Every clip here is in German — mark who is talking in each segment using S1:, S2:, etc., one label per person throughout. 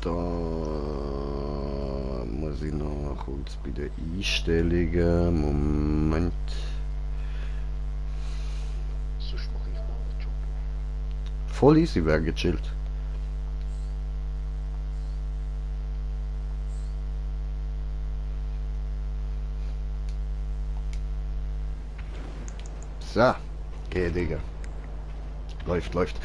S1: Da muss ich noch kurz bei den Einstellungen. Moment.
S2: Sonst mache ich mal den Job.
S1: Voll easy, wäre gechillt. So, geh, Digga. Läuft, läuft.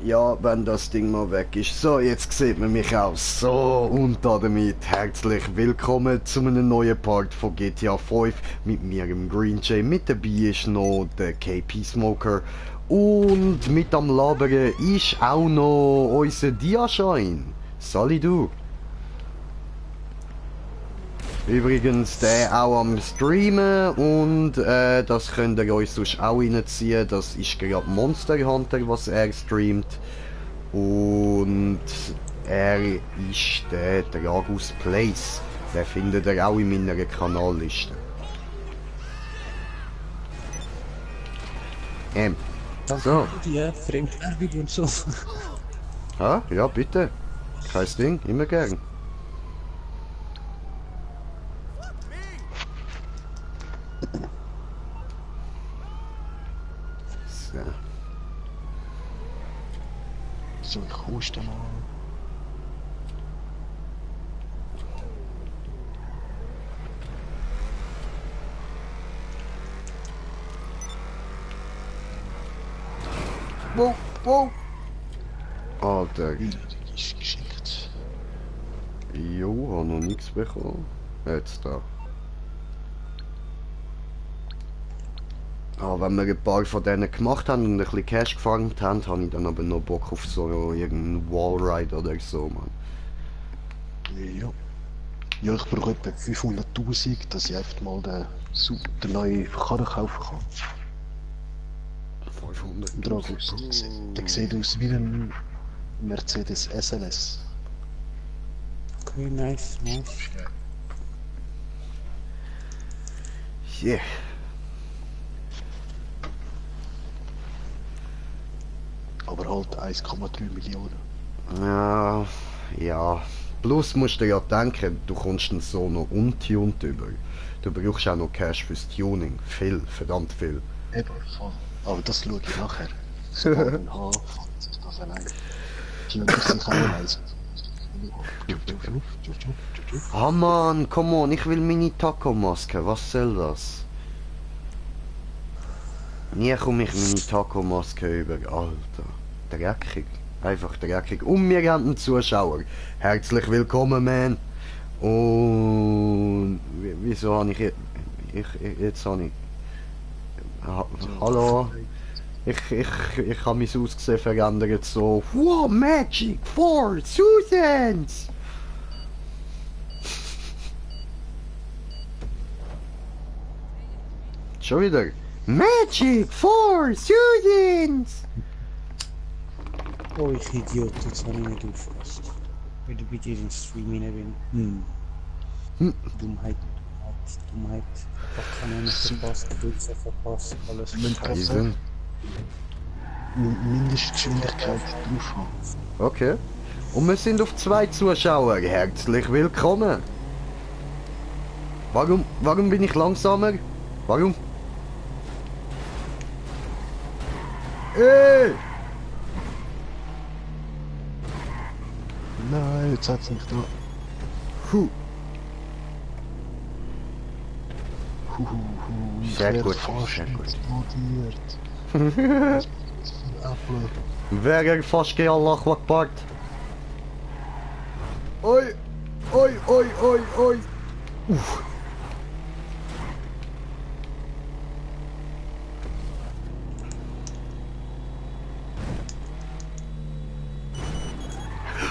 S1: Ja, wenn das Ding mal weg ist. So, jetzt sieht man mich auch. So, und damit herzlich willkommen zu einem neuen Part von GTA 5 mit mir, im Green Jay. Mit dabei ist noch der KP Smoker. Und mit am Labern ist auch noch unser Diashine. Sali du. Übrigens, der auch am Streamen und das könnt ihr euch sonst auch reinziehen. Das ist gerade Monster Hunter, was er streamt. Und er ist der Dragus Place. Den findet ihr auch in meiner Kanalliste. So.
S3: Ja, Fremdwerbung und so.
S1: Ah, ja, bitte. Kein Ding, immer gern. So.
S2: So, ich huste mal.
S1: Wow, wow. Alter.
S2: Wieder ist geschickt.
S1: Jo, hab noch nichts bekommen. Jetzt da. Ah, wenn wir ein paar von denen gemacht haben und ein bisschen Cash gefangen haben, habe ich dann aber noch Bock auf so irgendeinen Wallride oder so, man.
S2: Ja. Ja, ich brauche etwa 500'000, dass ich einfach mal den neuen Karren kaufen kann.
S1: 500.
S2: Dragus. Der sieht aus wie ein Mercedes SLS.
S3: Okay, nice, nice.
S1: Yeah.
S2: Aber halt 1,3 Millionen.
S1: Ja, ja. Plus musst du ja denken, du kommst dann so noch untuned über. Du brauchst auch noch Cash fürs Tuning. Viel, verdammt viel.
S2: Eben, voll. Aber das schaue ich nachher. Sobald ich habe, fängt das allein. Die und ich sind keine leise.
S1: Ah man, come on, ich will meine Taco-Maske. Was soll das? Nie komme ich meine Taco-Maske über. Alter, dreckig. Einfach dreckig. Und wir haben einen Zuschauer. Herzlich willkommen, man. Und wieso habe ich jetzt habe ich... Hallo? Ich habe mein Aussehen verändert so. Wow, Magic 4 Susans! Schon wieder. Magic 4 Susans!
S3: Oh, ich Idiot, jetzt habe ich nicht aufgepasst. Weil du bei dir in Stream rein bin. Dummheit, Dummheit. Ich kann nicht verpasst, Grüße verpasst, alles
S1: Eisen.
S2: Mindestgeschwindigkeit drauf haben.
S1: Okay. Und wir sind auf 2 Zuschauer. Herzlich willkommen. Warum bin ich langsamer? Warum? Ey!
S2: Nein, jetzt hat es nicht da.
S1: Huh.
S2: Ich
S1: Sehr
S2: werde
S1: gut,
S2: fast
S1: sehr gut.
S2: explodiert. Apple.
S1: Wer fast gegen Allah Akbar. Oi! Oi, oi, oi, oi! Uff.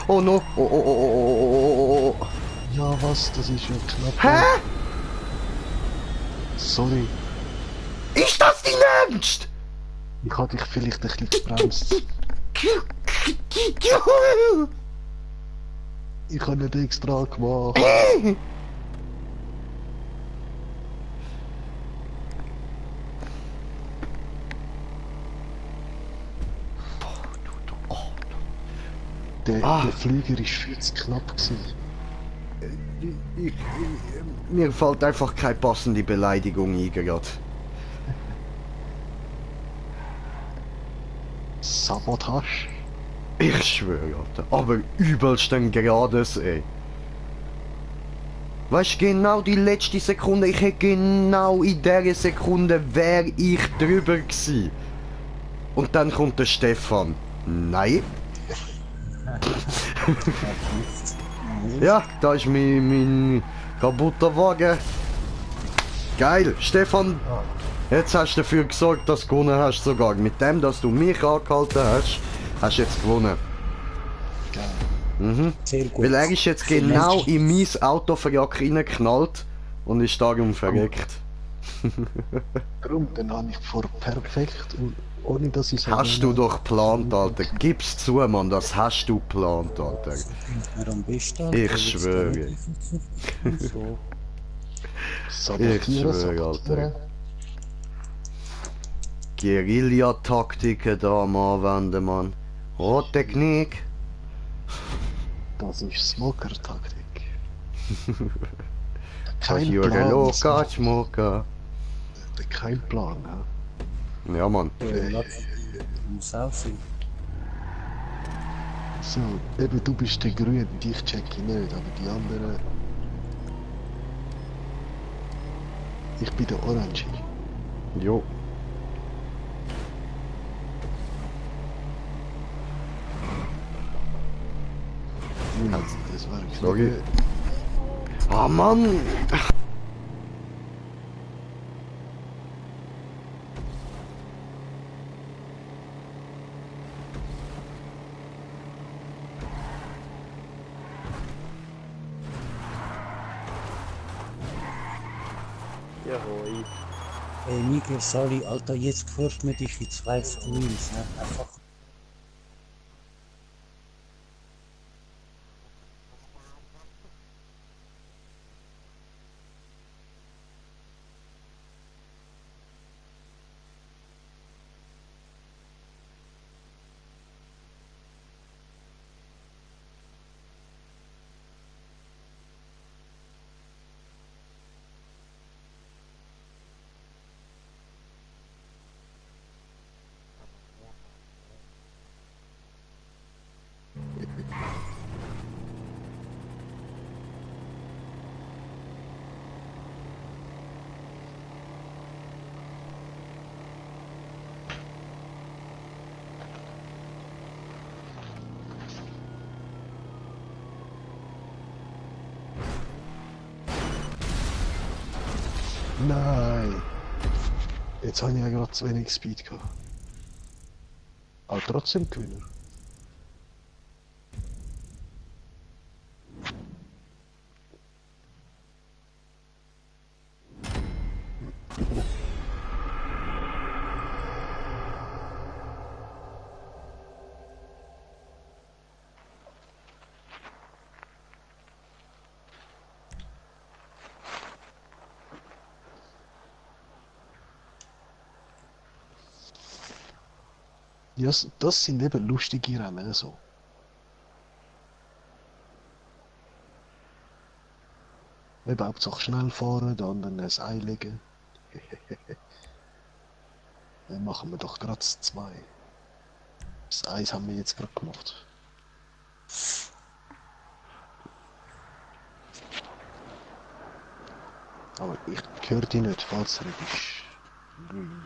S1: Oh no! Oh, oh, oh, oh, oh, oh, oh.
S2: Ja, was? Das ist ja knapp.
S1: Hä?
S2: Sorry,
S1: Ist das dein Ernst?
S2: ich hatte dich vielleicht ein bisschen gebremst. Ich habe nicht extra gemacht. Der Flüger ist viel zu knapp gewesen.
S1: Mir fällt einfach keine passende Beleidigung ein gerade.
S2: Sabotage?
S1: Ich schwöre, Alter. Aber übelst ein gerades, ey. Weißt du, genau die letzte Sekunde, ich hätte genau in dieser Sekunde wäre ich drüber gewesen. Und dann kommt der Stefan. Nein. Ja, da ist mein kaputter Wagen. Geil, Stefan. Jetzt hast du dafür gesorgt, dass du gewonnen hast sogar. Mit dem, dass du mich angehalten hast, hast du jetzt gewonnen.
S2: Geil.
S1: Mhm.
S3: Sehr gut.
S1: Weil er ist jetzt genau in mein Autoverjack reingeknallt und ist darum verreckt.
S2: Darum, dann habe ich vor perfekt und ohne dass ich
S1: Hast du doch geplant, Alter. Gib's zu, Mann, das hast du geplant, Alter.
S3: So klingt mir am besten.
S1: Ich schwöre.
S3: So.
S1: Ich schwöre, Alter. Guerilla-Taktiken da am Anwenden, Mann. Rottechnik.
S2: Das ist Smoker-Taktik.
S1: Jure Loka, Schmucker.
S2: Kein Plan, ja.
S1: Ja, Mann.
S3: Muss auch sein.
S2: So, eben du bist der Grüne, dich check ich nicht, aber die anderen... Ich bin der Orange.
S1: Jo.
S2: Das war ein
S1: Sorry. Ah, Mann!
S4: Jawohl.
S3: Ey, Miguel, sorry, Alter, jetzt gehört mir dich in 2 Streams, ne? Einfach.
S2: Nein! Jetzt habe ich ja gerade zu wenig Speed gehabt. Aber trotzdem Gewinner. Ja, das sind eben lustige Rennen so. Eben Hauptsache schnell fahren, dann ein Ei legen. Dann machen wir doch gerade das 2. Das 1 haben wir jetzt gerade gemacht. Aber ich höre dich nicht, falls er ist grün.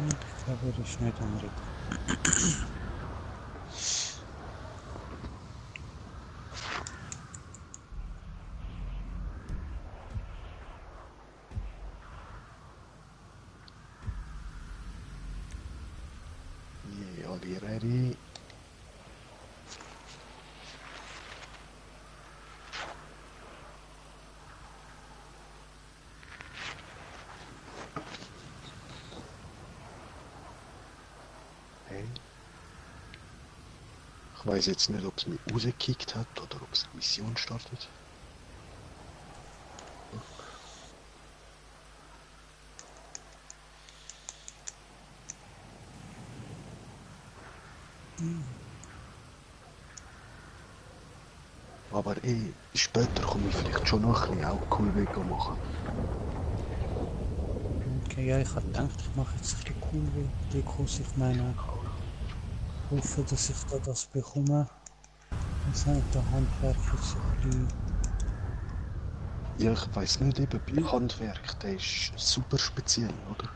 S3: Ich glaube, er ist nicht am Reden.
S2: Yeah, are you ready? Hey. Ich weiß jetzt nicht, ob es mich rausgekickt hat oder ob es eine Mission startet. Aber später komme ich vielleicht schon noch ein bisschen Alkoholweg machen.
S3: Okay, ja, ich habe gedacht, ich mache jetzt ein bisschen cool Dekos. Ich meine, hoffe, dass ich da das bekomme. Das hat der Handwerk jetzt so ein bisschen...
S2: Ja, ich weiss nicht, eben bei Handwerk, der ist super speziell, oder?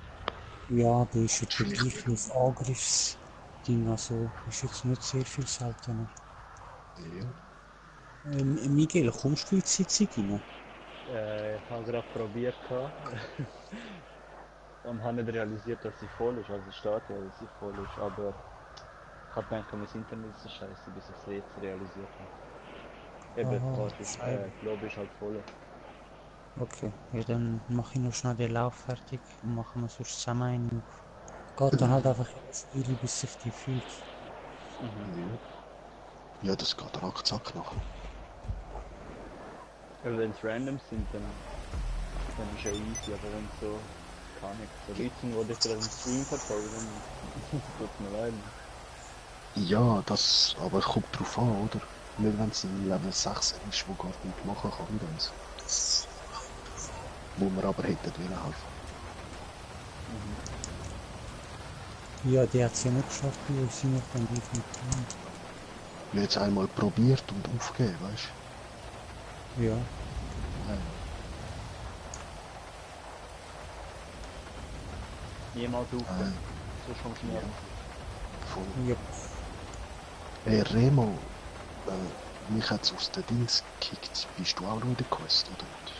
S3: Ja, der ist
S2: Ist
S3: etwa
S2: vielleicht
S3: gleich wie das Angriffsding, also ist jetzt nicht sehr viel seltener.
S2: ja.
S3: Miguel, kommst du in die Sitzung rein?
S4: Ich habe gerade probiert und habe nicht realisiert, dass sie voll ist. Also es steht ja, dass sie voll ist, aber ich habe gedacht, mein Internet ist so scheiße, bis ich es jetzt realisiert habe. Eben,
S3: Aha,
S4: die Lobby ist halt voll.
S3: okay, ja, dann mache ich noch schnell den Lauf fertig und machen wir sonst zusammen einen auf. Geht dann halt einfach in das Spiel, bis sich die fühlt.
S2: Ja. Ja, das geht rackzack noch.
S4: Aber wenn es random sind, dann ist ja easy, aber wenn es so, kann ich, so Leute sind, die dich gerade im Stream verfolgen, dann tut mir leid.
S2: Ja, das, aber es kommt drauf an, oder? Nicht wenn es ein Level 6 ist, wo gar nicht machen kann mit uns. Wo wir aber hätten wollen helfen.
S3: Ja, der hat es ja nicht geschafft, bei uns sind wir dann gleich mit drin.
S2: Ich habe jetzt einmal probiert und aufgegeben, weißt
S3: Ja,
S2: du? Ja.
S4: Niemals aufgeben, sonst kommst du nie ab.
S2: Voll.
S3: ja.
S2: Hey Remo, mich hat's aus den Dings gekickt. Bist du auch noch in der Quest, oder nicht?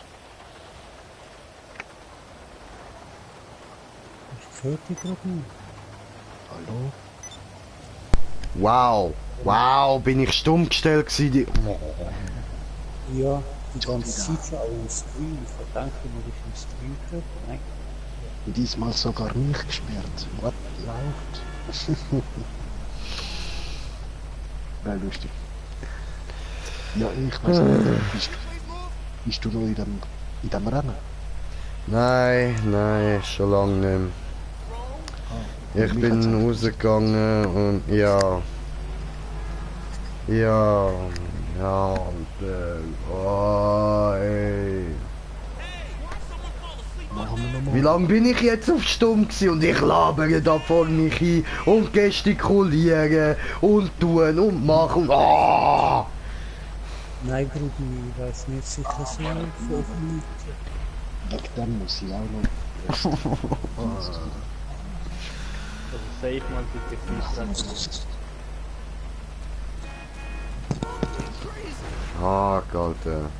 S3: Ich höre dich gerade nicht.
S2: Hallo?
S1: Wow, wow, bin ich stumm gestellt gewesen.
S3: Ja, die ganze Zeit schon auch im Stream. Ich verdanke mir, ich im Stream gehört. Nein.
S2: Und diesmal sogar mich gesperrt. Was läuft? Nein, lustig. Ja, ich weiß nicht. Bist du noch in dem Rennen?
S1: Nein, schon lange nicht mehr. Ich bin rausgegangen und ja, und ey. Wie lange bin ich jetzt auf Stumm gewesen und ich labere da vor mich hin und gestikuliere und tun und machen.
S3: Nein, Brudi, ich weiß nicht sicher so 5 Minuten.
S2: Wegen dem muss ich auch noch.
S4: Also safe mal die Technik.
S1: Alter.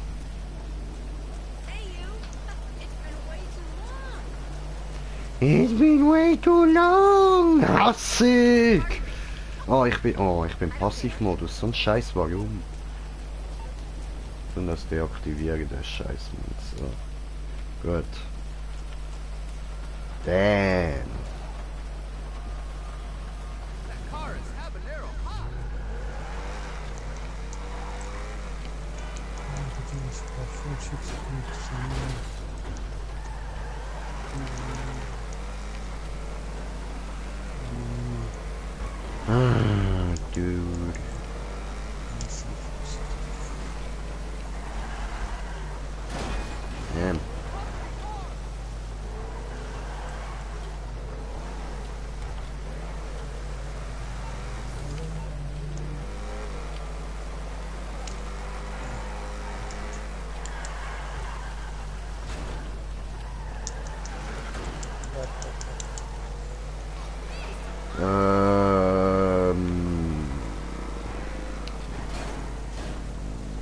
S1: It's been way too long! Hassig! Ich bin Passivmodus. So ein Scheiß, warum? Und das deaktivieren, der Scheiß. So. Gut. Damn. Dude. Damn.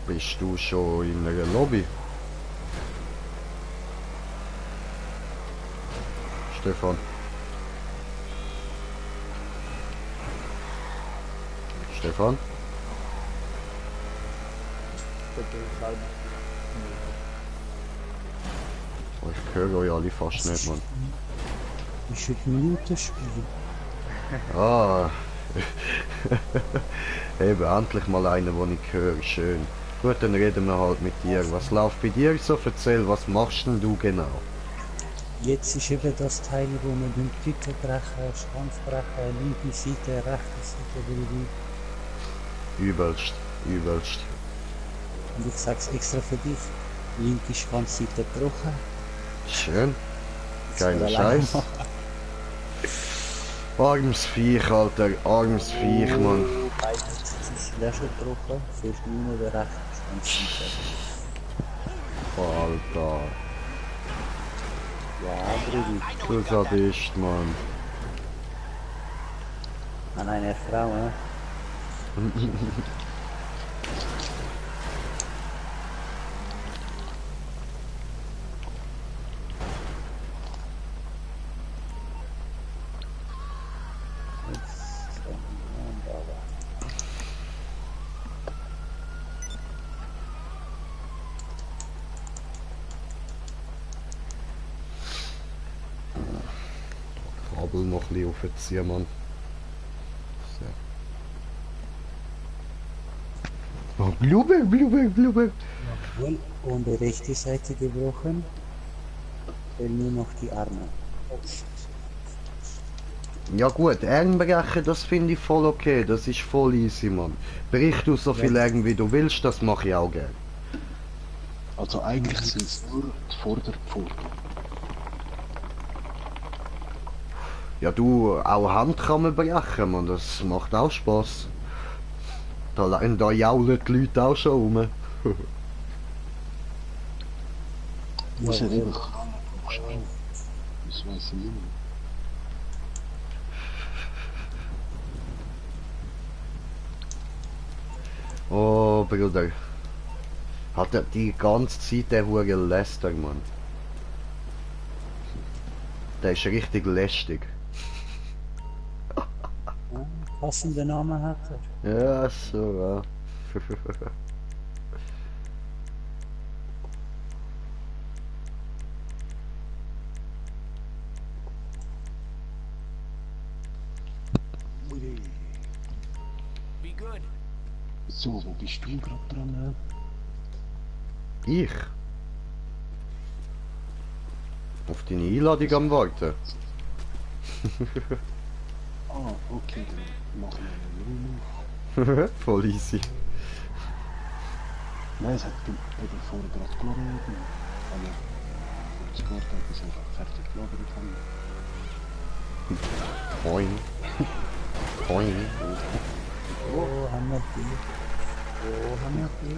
S1: Bist du schon in einer Lobby? Stefan? Stefan? Oh, ich höre euch alle fast nicht, Mann.
S3: Ist ein Minutenspiel.
S1: Ah. Eben, endlich mal einer, den ich höre. Schön. Gut, dann reden wir halt mit dir. Was läuft bei dir so? Erzähl, was machst denn du genau?
S3: Jetzt ist eben das Teil, wo man den Titel brechen, Schwanz brechen, linke Seite, rechte Seite,
S1: Übelst, übelst.
S3: und ich sag's extra für dich, linke Schwanzseite gebrochen.
S1: Schön.
S3: Jetzt
S1: Geiler
S3: wieder alleine
S1: Scheiß.
S3: machen.
S1: Armes Viech, Alter. Armes Viech, Mann.
S3: Beide sind ja schon gebrochen, fehlt nur noch der rechte Schwanzseite.
S1: Alter.
S3: Ja, Brudi.
S1: Du Sadist, Mann.
S3: An einer Frau, ne? Jetzt, wunderbar.
S1: Kabel noch ein bisschen aufziehen, Mann. So. Oh, Blube, Blube, Blube.
S3: Jawohl, und die rechte Seite gebrochen. Fehlen nur noch die Arme. Oh, shit.
S1: Ja gut, Arm brechen, das finde ich voll okay. Das ist voll easy, Mann. Brich du so viel Arm wie du willst, das mache ich auch gerne.
S2: Also eigentlich sind es nur die Vorderpfoten.
S1: Ja du, auch Hand kann man brechen, Mann. Das macht auch Spaß. Da jaulen die Leute auch schon rum.
S2: Muss ja
S3: Jawohl.
S2: eben Kranen brauchst du auch. Das weiss ich nicht mehr.
S1: Oh, Bruder. Hat er die ganze Zeit der Hure Läster, Mann. Der ist richtig lästig.
S3: Passenden Namen hat er.
S1: Ja, so, ja.
S2: So, wo bist du gerade dran?
S1: Ich? Auf deine Einladung am Warten.
S2: Ah, okay, dann machen wir nur noch.
S1: Voll easy.
S2: Nein, es hat eben vorher gerade gelagert. Aber kurz gewartet, bis er fertig gelagert haben.
S1: Moin. Moin.
S3: Oh, haben wir die. Oh, haben wir die.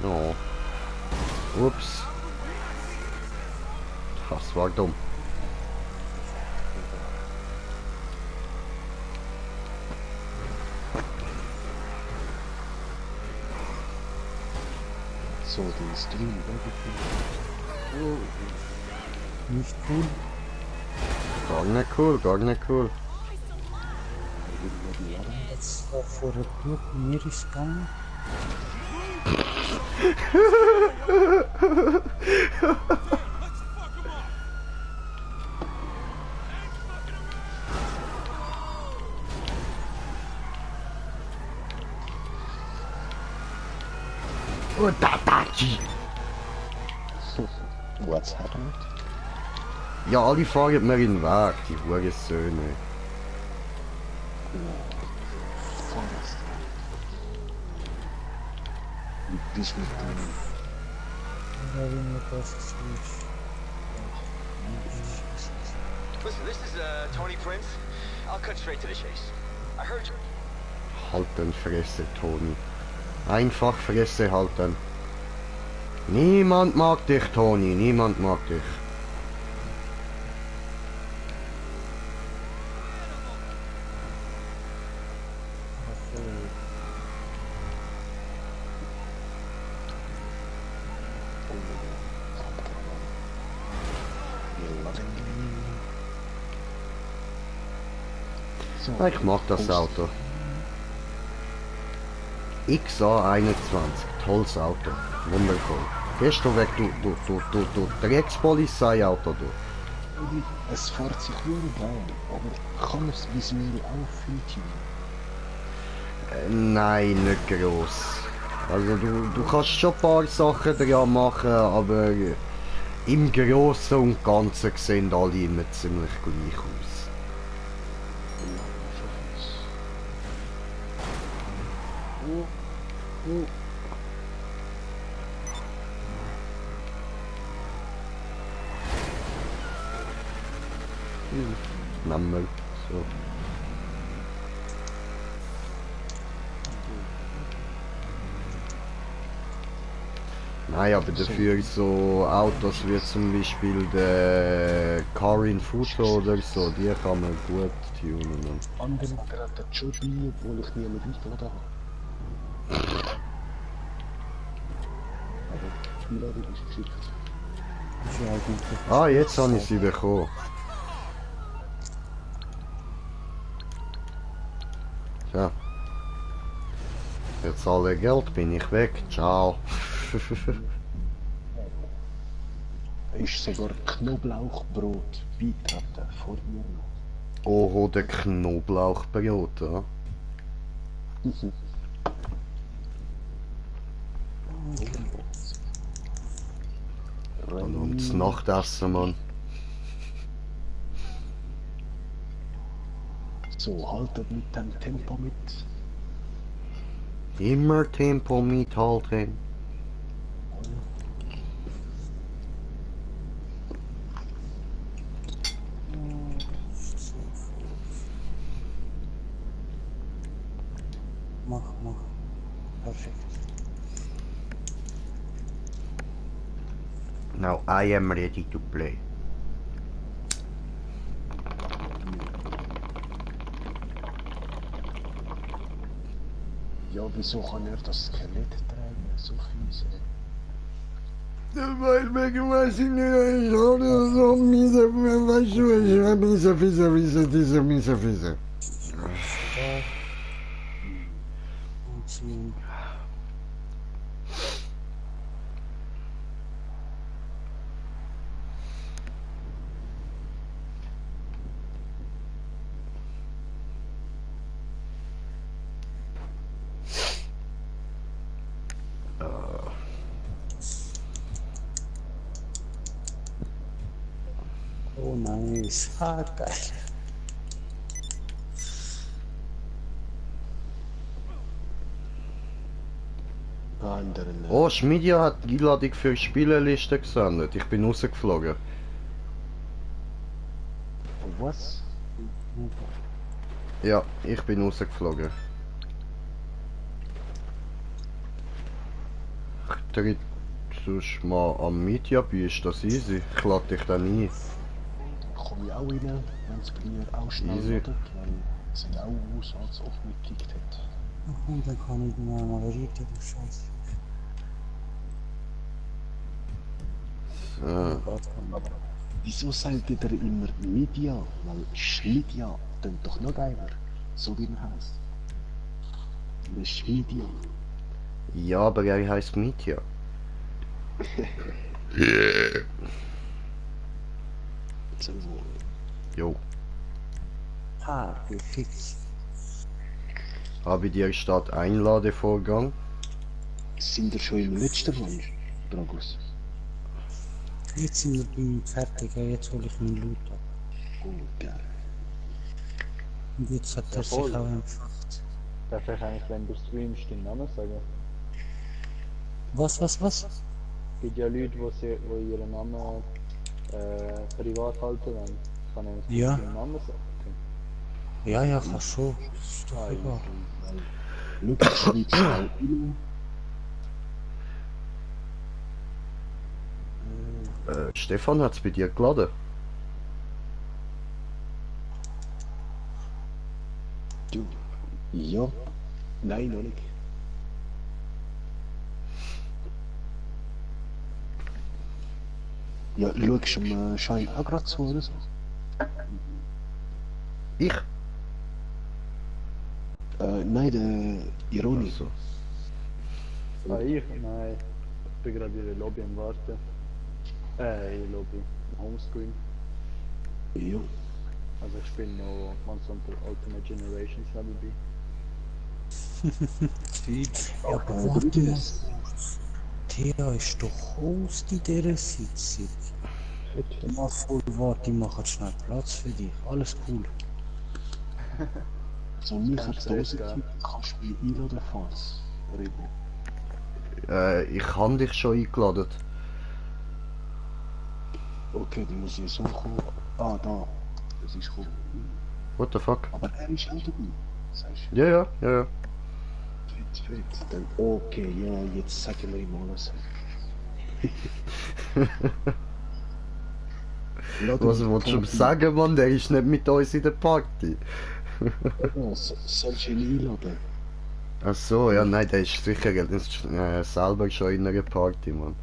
S1: Oh. Ups. Das war dumm.
S2: So, die Stream weiterführen.
S3: Nicht cool.
S1: Gar nicht cool, gar nicht cool.
S3: Jetzt war vor der Tür, mir ist gegangen.
S1: Oh, Tatachi!
S2: What's happened?
S1: Ja, alle fahren mir in den Weg, die Hurensöhne.
S2: Forest. Du bist mit dem...
S3: Da bin ich das nicht.
S5: Listen, this is Tony Prince. I'll cut straight to the chase. I heard you.
S1: Halten, Fresse, Toni. Einfach Fresse halten. Niemand mag dich, Toni, niemand mag dich.
S2: So,
S1: Ich mag das Auto. XA21, tolles Auto. Wundervoll. Gehst du weg, du Dreckspolizeiauto, du.
S2: es fährt sich nur geil, aber kann es visuell auch viel tunen?
S1: Nein, nicht gross. Also du kannst schon ein paar Sachen dran machen, aber im Großen und Ganzen sehen alle immer ziemlich gleich aus. Nehmen wir so. Nein, aber dafür so Autos wie zum Beispiel der Carin Futo oder so, die kann man gut tunen.
S2: Andere hat den Job ein, obwohl ich nie mit eingeladen habe. Aber die Einladung ist geschickt.
S3: Ist ja eigentlich.
S1: Ah, jetzt habe ich sie bekommen. Tja. Jetzt alle Geld, bin ich weg. Ciao.
S2: Ist sogar Knoblauchbrot beitreten vor mir noch.
S1: Oh, der Knoblauchbrot, ja. Und das Nachtessen, Mann.
S2: So, haltet mit dem Tempo mit.
S1: Immer Tempo mithalten.
S3: Mach. Perfekt.
S1: Now I am ready to play.
S2: Ja, wieso kann er das Skelett tragen? So fies.
S1: Weil wegen weiß ich nicht, ich habe so miese, weißt du, miese.
S3: Da. Anziehen. Oh, nice. Ah, geil.
S2: Anderen.
S1: Oh, Schmidia hat die Einladung für die Spieleliste gesendet. Ich bin rausgeflogen.
S2: Was?
S1: Ja, ich bin rausgeflogen. Ich tritt sonst mal am Media bei, ist das easy? Ich lade dich dann ein.
S2: Komme ich auch rein, wenn es bei mir auch schnell
S1: Easy.
S2: ladet, weil es sieht auch aus, als ob mich gekickt hat.
S3: Und dann kann ich mal moderieren, du Scheiße.
S1: So.
S2: Wieso sagt ihr immer Media? Weil Schmidia klingt doch noch geiler. So wie er heißt. Der Schmidia.
S1: Ja, aber er heißt Media.
S2: Zum Wohl.
S1: Jo.
S3: Perfekt.
S1: Habe dir statt Einladevorgang?
S2: Sind wir schon im letzten Rund, Dragos?
S3: Jetzt sind wir beim Fertigen, jetzt hole ich meinen Loot ab.
S2: Oh, geil.
S3: Und jetzt hat er sich
S4: Jawohl.
S3: auch empfacht.
S4: Darf ich eigentlich, wenn du streamst, den Namen sagen?
S3: Was?
S4: Es gibt ja Leute, die ihren Namen privat halten wollen. Kann ich
S3: Ja.
S4: den Namen sagen?
S3: Ja, kannst schon. Ist doch egal.
S2: Lukas schreibt es auch rein.
S1: Stefan hat's bei dir geladen.
S2: Du. Ja. Nein, noch nicht. Ja, schaust du am Schein auch gerade zu oder so?
S1: Ich?
S2: Nein, der Ironi.
S1: Also.
S4: Ich? Nein. Ich bin gerade in der Lobby am Warten. In der Lobby. Homescreen.
S2: Ja.
S4: Also ich spiele noch Monster Hunter Ultimate Generations Level B.
S3: Ja, aber warte mal. Thea ist doch Host in dieser Sitzung. Mal voll, warte, ich mache schnell Platz für dich. Alles cool.
S2: So, mich
S4: Kein
S2: hat
S4: Stress,
S2: Dose
S4: gell?
S2: gekriegt, kannst du mich einladen, falls.
S1: Ich habe dich schon eingeladen.
S2: Okay, dann muss ich so kommen. Ah, da. Das ist cool.
S1: What the fuck?
S2: Aber er ist auch dabei. Sagst du?
S1: Ja.
S2: Fett, fett. Dann, okay, ja, jetzt sagen wir ihm alles.
S1: Was willst du ihm sagen, Mann? Der ist nicht mit uns in der Party.
S2: Sollst du ihn einladen?
S1: Ach so, ja, nein, der ist sicher selber schon in einer Party, Mann.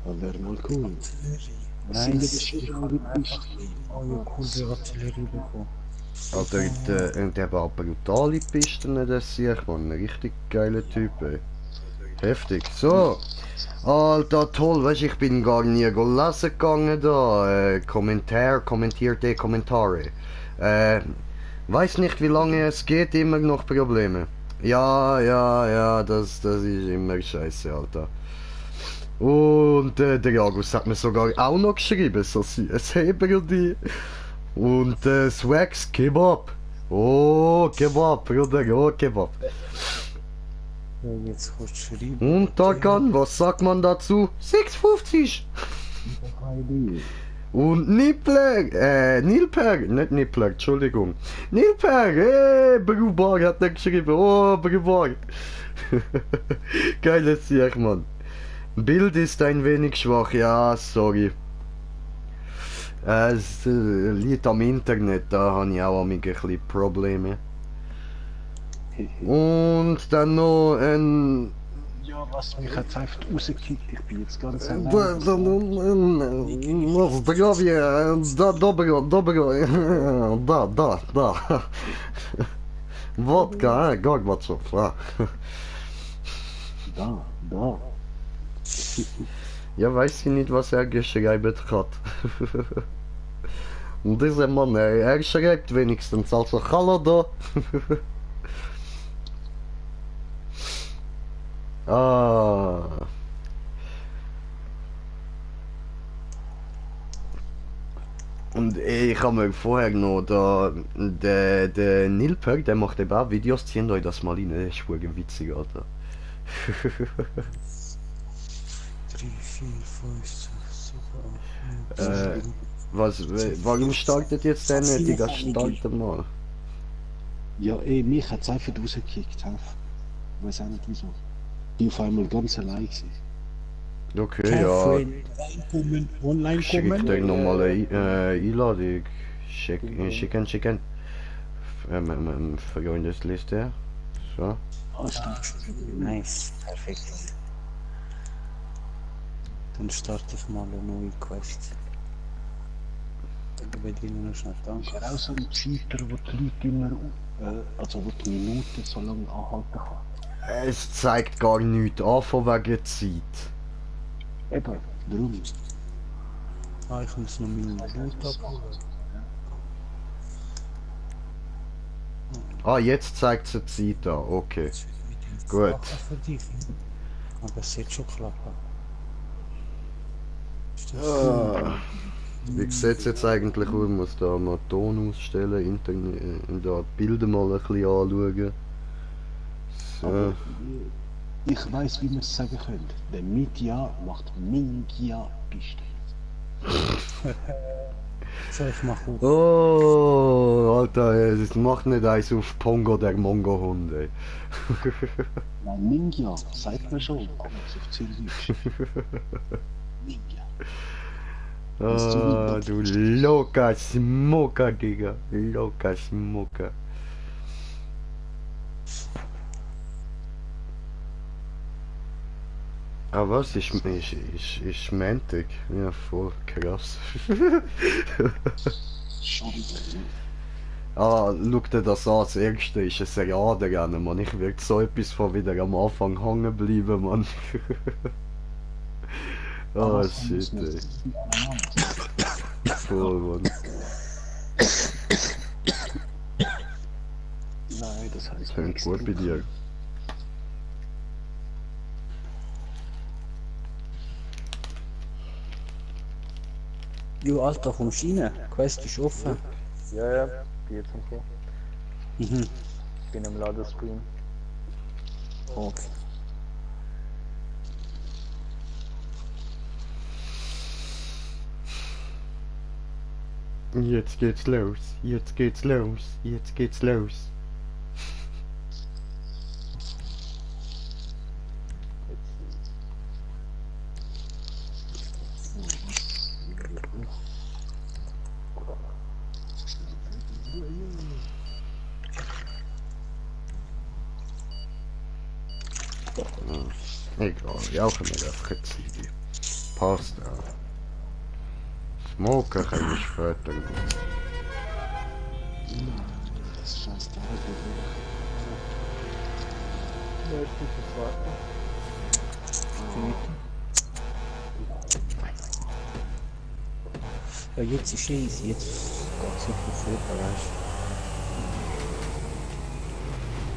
S2: Das wäre mal cool.
S3: Nein,
S2: sind
S3: ich
S2: die
S3: habe einfach neue coole Artillerie bekommen.
S1: Alter, der war brutale Pisten, der sehe ich, Mann. Ein richtig geiler Typ, ey. Heftig. So. Alter, toll, weißt du, ich bin gar nie lesen gegangen da. Kommentierte Kommentare. Weiß nicht, wie lange es geht, immer noch Probleme. Ja, das ist immer scheiße, Alter. Und der Agus hat mir sogar auch noch geschrieben, so es Heber die. Und Swags Kebab. Oh, Kebab, Bruder, oh, Kebab.
S3: Ja, jetzt kannst du schreiben.
S1: Und Tarkan, was sagt man dazu? 6,50. Und Nilper, nicht Nippler, Entschuldigung. Nilper, Brubar hat er geschrieben, oh, Brubar. Geiles Sieg, Mann. Bild ist ein wenig schwach, ja, sorry. Es liegt am Internet, da habe ich auch ein bisschen Probleme. Und dann noch ein...
S2: Ja, was mich jetzt einfach rausgekickt, ich bin jetzt ganz
S1: Dobro, da. Wodka, Gorbatschow,
S2: Da.
S1: Ja, weiß ich nicht, was er geschrieben hat. Und dieser Mann, er schreibt wenigstens, also hallo da. Und ich habe mir vorher noch der Nilperk, der macht eben auch Videos, ziehen euch das mal rein, der ist wirklich witzig, Alter.
S3: 3, 4, 5, 6, 7, 8,
S1: Warum startet jetzt der nicht? Digga, starte mal.
S2: Ja, mich hat es einfach rausgekickt, ich weiß auch nicht wieso. Die auf einmal ganz allein gewesen.
S1: Okay, ja.
S3: Reinkommen, online
S1: Schick
S3: kommen.
S1: dir nochmal eine Einladung. Schicken. Freundesliste. So.
S2: Ah, stimmt.
S3: Nice, perfekt. Dann starte ich mal eine neue Quest. Ich werde Ihnen noch schnell danken.
S2: Ist er auch so ein Cheater, wo die Leute immer, also wo die Minuten so lange anhalten kann?
S1: Es zeigt gar nichts an von wegen Zeit.
S2: Eben, darum.
S3: Ah, ich muss noch meine Minute abholen.
S1: Ah, jetzt zeigt es die Zeit an, okay.
S3: Das wird mit dem
S1: Gut.
S3: Sachen für dich. Aber es wird schon klappen. Ist das
S1: Wie sieht es jetzt eigentlich aus? Ich muss da mal Ton ausstellen, Internet, da Bilder mal ein bisschen anschauen. So.
S2: Aber ich weiss, wie man es sagen könnte. Der Mitya macht Mingia-Piste.
S3: So, ich mach auf.
S1: Oh, Alter, es macht nicht eins auf Pongo, der Mongo-Hund, ey.
S2: Nein, Mingia, sagt man schon, aber es auf Zürich. Mingia.
S1: Ah, du locker Smoker, Digga. Locker Smoker. Ah, was? Ist Montag? Ja, voll krass.
S2: Schon wieder.
S1: Ah, schau dir das an, das Erste ist ein Seriadenrennen, Mann. Ich würde so etwas von wieder am Anfang hängen bleiben, Mann. Oh, shit, ey. Voll, Mann.
S2: Nein, das heißt
S1: Tönt gut bei dir.
S3: Jo, Alter, kommst du rein? Quest ist offen.
S4: Ja, ja, bin jetzt am Kommen.
S3: Mhm.
S4: Bin am Ladescreen.
S3: Okay.
S1: Jetzt geht's los, jetzt geht's los, jetzt geht's los. Egal, jauchen wir einfach eine Ziege. Passt auch. Smoken können wir später noch.
S2: Das scheiß Teil wird
S4: Ja, ich bin fürs Warten.
S3: Ja, jetzt ist easy, jetzt geht's nicht mehr vor, weißt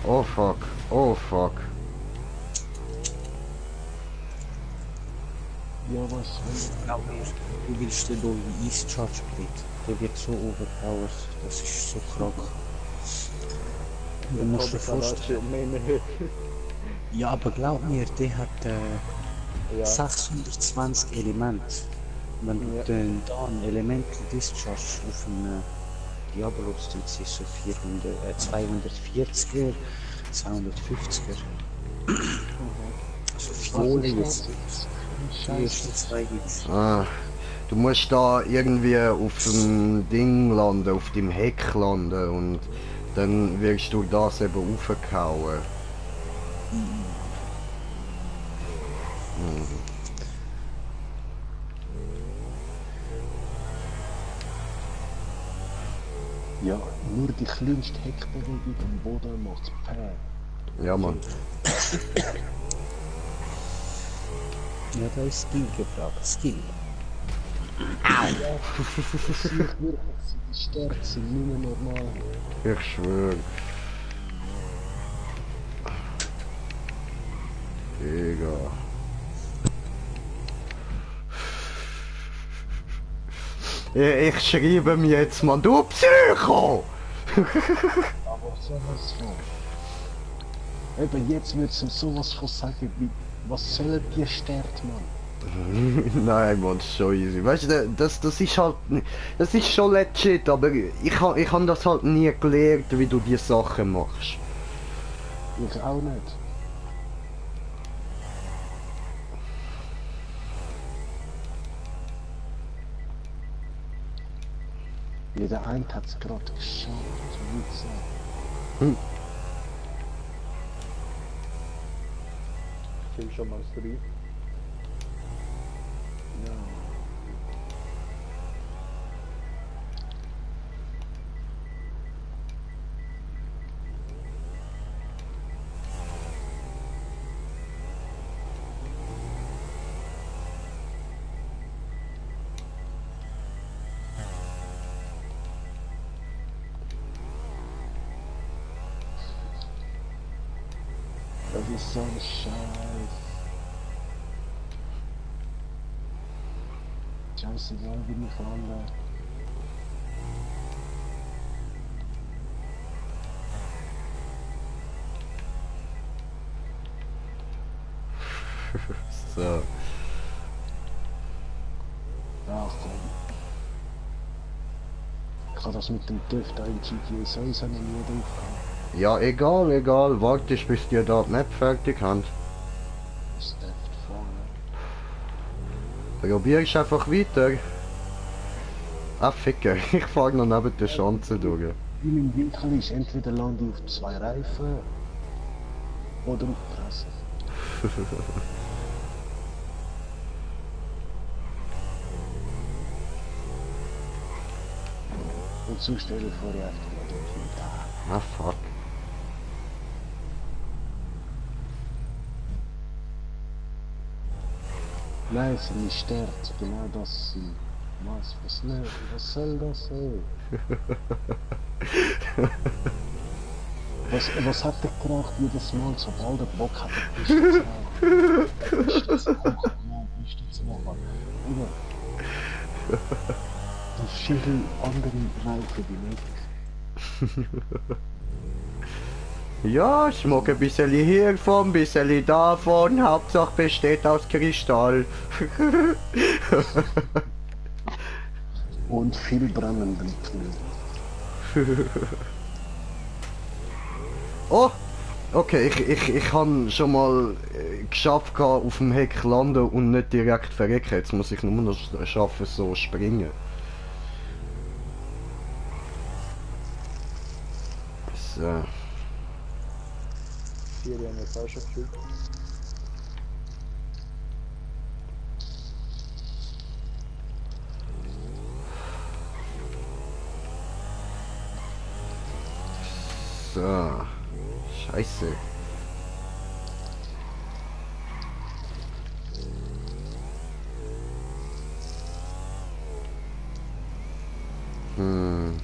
S1: Oh fuck, oh fuck.
S2: Ja, was?
S3: du. Glaub mir, du willst den neuen Ice Charge Blade. Der wird so overpowered, das ist so krank. Du musst dir vorstellen. Ja, aber glaub mir, der hat
S4: Ja.
S3: 620 Elemente. Wenn du dann da ein Elemental Discharge auf einen Diablo hast, dann sind es so 240er, 250er. Also Fiole jetzt. Die ersten zwei gibt's.
S1: Ah, du musst da irgendwie auf dem Ding landen, auf dem Heck landen und dann wirst du das eben raufgehauen.
S2: Ja, nur die kleinste Heckbewegung am Boden macht Pär.
S1: Ja, Mann.
S3: Ja, da ist Skill gefragt. Skill.
S2: Ich wirklich, die Stärke sind nicht mehr normal.
S1: Ich schwöre. Digga. Ich schreibe mir jetzt, Mann, du Psycho!
S2: Aber sowas von. Eben jetzt wird es ihm sowas von sagen, wie, was sollen die Stärke, Mann?
S1: Nein, Mann, ist schon easy. Weißt du, das ist halt, das ist schon legit, aber ich han das halt nie gelernt, wie du die Sachen machst.
S2: Ich auch nicht. Jeder eine hat es gerade geschafft, wie gesagt.
S4: Ich bin schon mal 3.
S2: Ja. Das ist so ein Scheiß. Scheißegal, wie ich lande.
S1: So.
S2: Ach komm. Ich kann das mit dem TÜV da im GTA sowieso noch nie drauf haben.
S1: Ja, egal, warte bis ihr da die Map fertig habt.
S2: Das ist echt vorne.
S1: Probierst einfach weiter. Ah, Ficker, ich fahr noch neben der Schanze durch.
S2: Wie mein Winkel ist, entweder lande ich auf 2 Reifen oder auf die Fresse. Und so stelle ich vor, ich einfach mal dort
S1: Ah, fuck.
S2: Nein, es sind nicht Stärke, genau das sind. Was nicht? Was soll das sein? Was hat er geraucht jedes Mal, sobald er Bock hat, ist das Rauchen? Ist das Rauchen? Nein, ist das Rauchen? Oder? Da viele andere rauchen wie nicht.
S1: Ja, ich mag ein bisschen hiervon, ein bisschen davon, Hauptsache besteht aus Kristall.
S2: Und viel brennenden Knien.
S1: Oh, okay, ich habe schon mal geschafft, auf dem Heck landen und nicht direkt verrecken. Jetzt muss ich nur noch schaffen, so springen. So.
S4: Hier haben wir es auch schon gefühlt.
S1: So. Scheiße. Hm.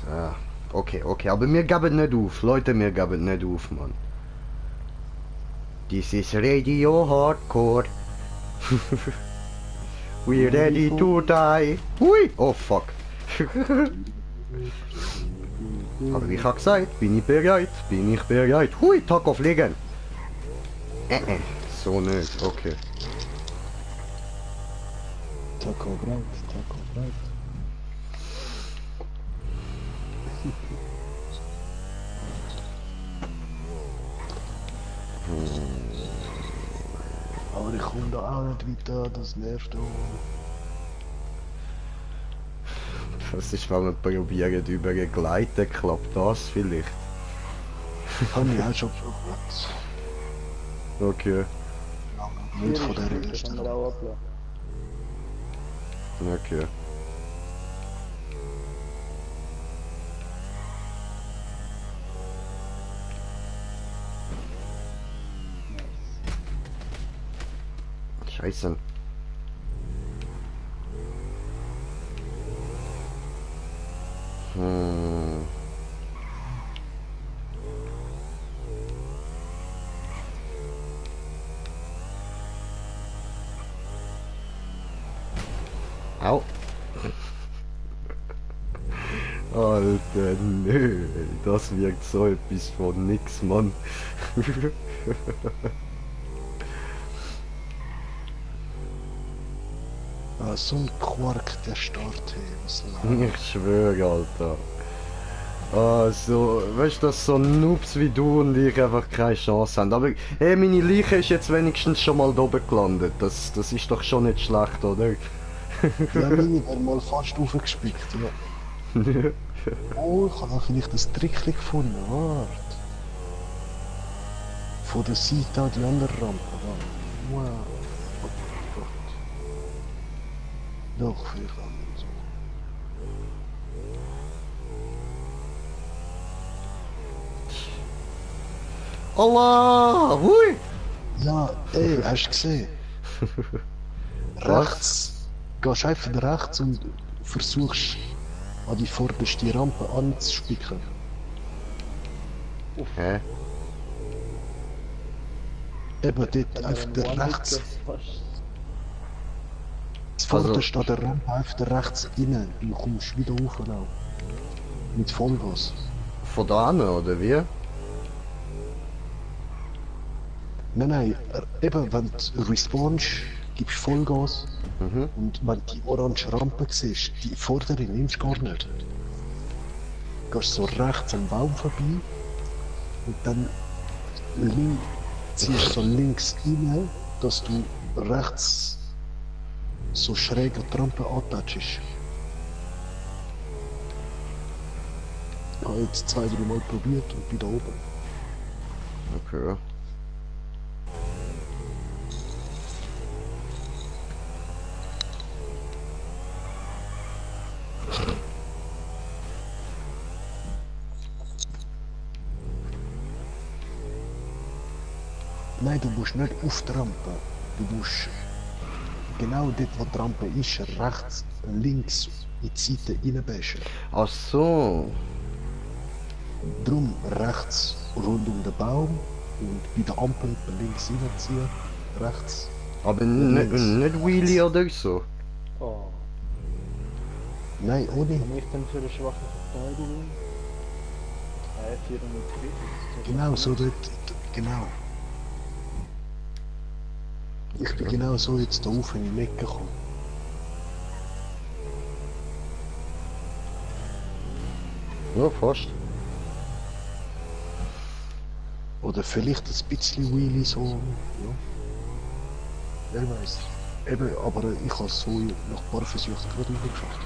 S1: So. Okay, aber wir geben nicht auf. Leute, wir geben nicht auf, Mann. This is Radio Hardcore. We ready to die. Hui! Oh fuck. Aber ich habe gesagt, bin ich bereit? Bin ich bereit? Hui, Taco fliegen. So nicht, okay.
S2: Taco Bright, Taco Bright. Aber ich komme da auch nicht weiter, das nervt auch.
S1: Was ist, wenn wir probieren über Gleiten, klappt das vielleicht?
S2: Habe ich auch schon probiert.
S1: Okay,
S2: Nicht von der
S4: Das
S2: ersten.
S4: haben wir auch abgelassen.
S1: okay. Scheiße. Hm. Au. Alter, nö. Das wirkt so etwas von nix, Mann.
S2: Ah, so ein Quark, der Start, hey, was läuft?
S1: Ich schwöre, Alter. Also, weißt du, dass so Noobs wie du und ich einfach keine Chance haben. Aber, hey, meine Leiche ist jetzt wenigstens schon mal da oben gelandet. Das ist doch schon nicht schlecht, oder?
S2: Ja, meine wäre mal fast aufgespickt, ja. Oh, ich habe auch vielleicht ein Trickchen gefunden, warte. Von der Seite an die andere Rampe, warte. Wow. Oh Gott. Doch, vielleicht anders.
S1: Allah! Hui!
S2: Ja, ey, hast du gesehen? Rechts. Gehst einfach rechts und versuchst an die vorderste Rampe anzuspicken.
S1: Hä?
S2: Eben dort einfach der rechts. Das
S1: Also-
S2: vorderste an der Rampe einfach rechts rein. Du kommst wieder rauflaufen. Mit Vollgas.
S1: Von da an, oder wie?
S2: Nein, eben wenn du respawnst, gibst du Vollgas.
S1: Mhm.
S2: Und wenn du die orange Rampe siehst, die vordere nimmst du gar nicht. Gehst so rechts am Baum vorbei und dann ziehst so links rein, dass du rechts so schräg an die Rampe antatschst. Ich habe jetzt 2-3 Mal probiert und bin da oben.
S1: Okay.
S2: Nein, du musst nicht auf die Rampe. Du musst genau dort, wo die Rampe ist, rechts, links in die Seite reinbashen.
S1: Ach so.
S2: Drum rechts rund um den Baum und bei der Ampel links reinziehen, rechts.
S1: Aber nicht Wheelie oder so.
S4: Oh,
S2: Nein, ohne.
S4: was ich denn für eine schwache Verteidigung? 400 Krieg.
S2: Genau so dort, genau. Ich bin genau so jetzt da auf in die Ecke gekommen.
S1: Ja, fast.
S2: Oder vielleicht ein bisschen Wheelie so, ja. Wer weiß. Eben, aber ich habe es so nach ein paar Versuchen gerade geschafft.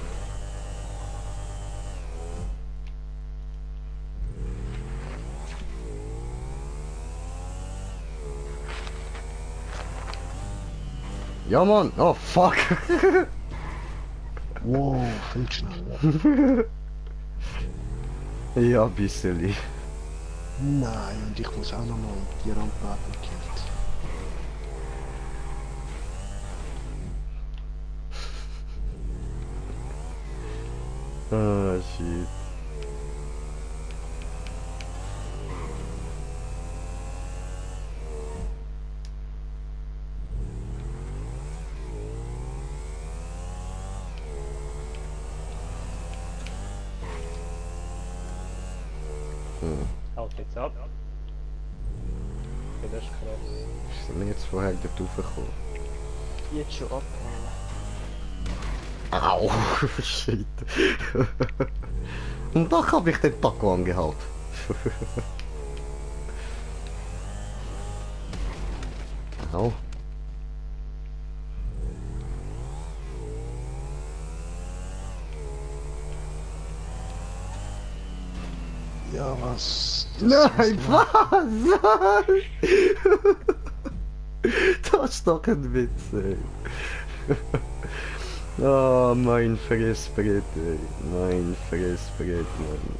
S1: Ja, Mann. Oh, fuck.
S2: Wow, viel schneller.
S1: Ja, ein bisschen.
S2: Nein, und ich muss auch nochmal die Rampe abgekehrt.
S1: Ah, shit.
S4: Haut jetzt ab. Okay, das ist krass.
S1: Sind wir jetzt vorher dort raufgekommen?
S4: Jetzt schon ab.
S1: Au, shit. Und da habe ich den Taco angehalten. Au.
S2: Ja, was?
S1: Nein, was? Das ist doch ein Witz, ey. Oh, mein Fressbrett, ey. Mein Fressbrett, Mann.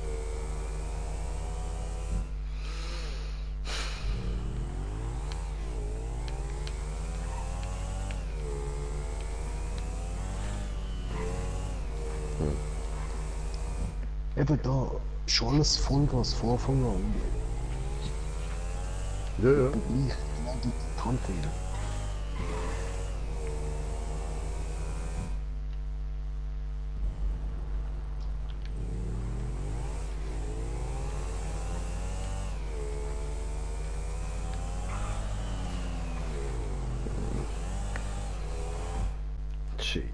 S2: Eben da, schon alles Vollgas vorfangen und
S1: Ja, ja.
S2: gleich genau die Hand wieder.
S1: Shit.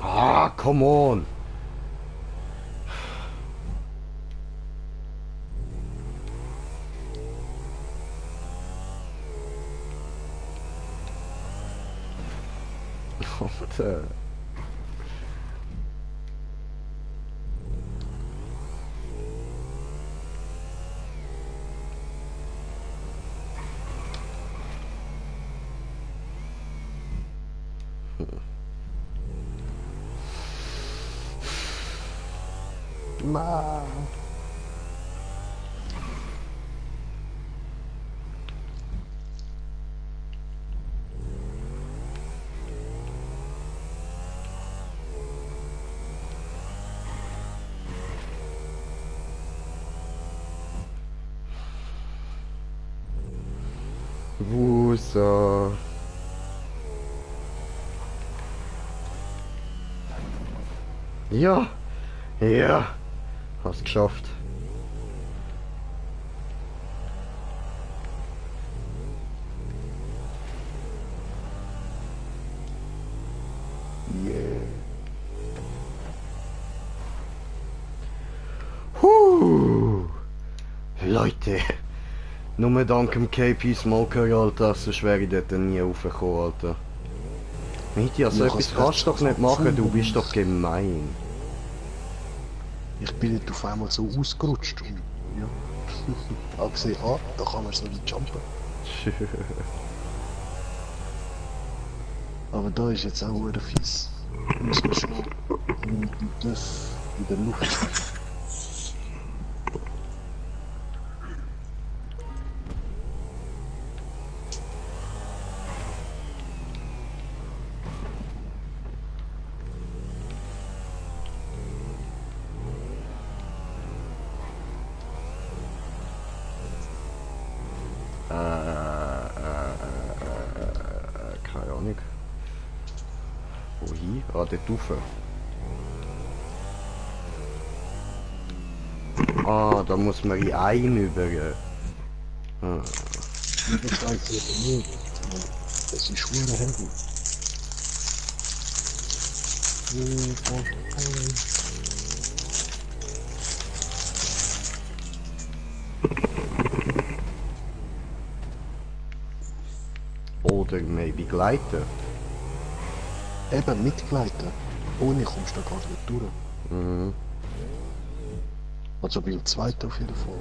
S1: Ah, come on. Alter.
S2: Ma.
S1: Wusa. Ja. Ja. Hast geschafft.
S2: Yeah.
S1: Leute. Nur dank dem KP Smoker, Alter, sonst wäre ich dort nie raufgekommen, Alter. Mitya, so
S2: Ja,
S1: etwas
S2: kannst
S1: kannst du doch nicht machen, du bist doch gemein.
S2: Ich bin nicht auf einmal so ausgerutscht und ja. Habe gesehen, da kann man so wie jumpen. Aber da ist jetzt auch wieder fies. Muss man schon Das in der Luft.
S1: Keine Ahnung. Wohin? Ah, dort rauf. Ah, da muss man in einen über. Ah.
S2: Das weiß ich nicht. Das ist schwer heavy.
S1: Oder maybe gleiten.
S2: Eben mitgleiten. Ohne kommst du da gar nicht durch.
S1: Mhm.
S2: Also beim zweiten auf jeden Fall.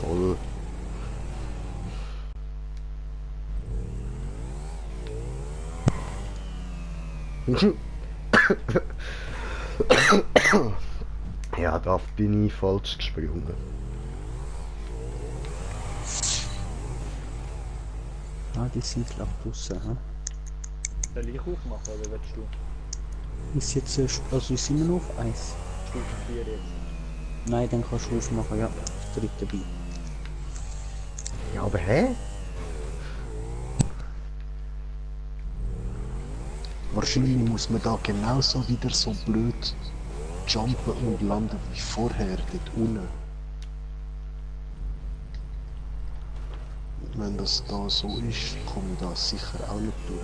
S1: Toll. Ja, da bin ich falsch gesprungen.
S3: Ah, die sind glaube ich draussen, hm?
S4: Soll ich aufmachen oder willst du?
S3: Ist jetzt, also sind wir noch auf 1?
S4: Stufe 4 jetzt.
S3: Nein, dann kannst du aufmachen, ja. Dritte dabei.
S1: Ja, aber hä?
S2: Wahrscheinlich muss man da genauso wieder so blöd jumpen und landen wie vorher dort unten. Wenn das da so ist, komme ich da sicher auch nicht durch.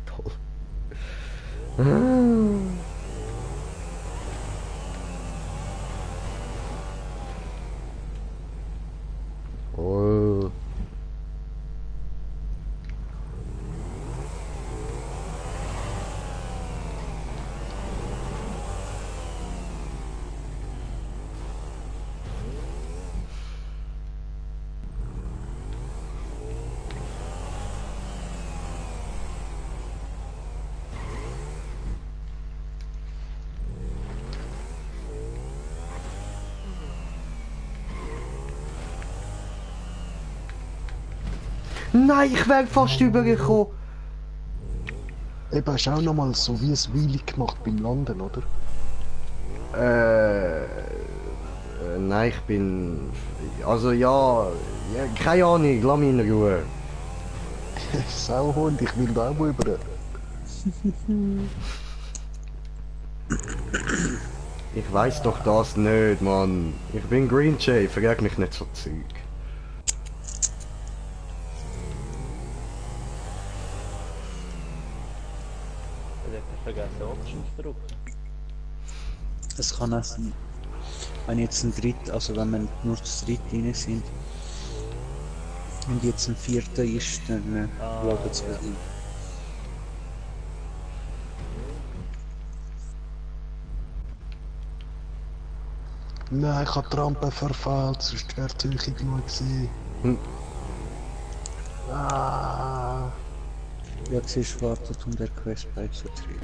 S1: Toll. Oh. Nein, ich wäre fast übergekommen.
S2: Eben, hast du auch nochmal so wie ein Wheelie gemacht beim Landen, oder?
S1: Nein, ich bin... Also ja, keine Ahnung, lass mich in Ruhe.
S2: Sauhund, ich will da auch mal über.
S1: Ich weiß doch das nicht, Mann. Ich bin Green Jay, frag mich nicht so Zeug.
S4: Oder hat er vergessen Options zu drücken?
S3: Es kann auch sein, wenn jetzt ein Dritt, also wenn wir nur zu dritt rein sind und jetzt ein Vierter ist, dann loggt es
S4: ja.
S3: wieder ein.
S2: Nein, ich habe die Rampe verfehlt, sonst wäre die Höhe genug gewesen.
S1: Hm.
S2: Ah.
S3: Ja, siehst wartet, um der Quest beizutreten.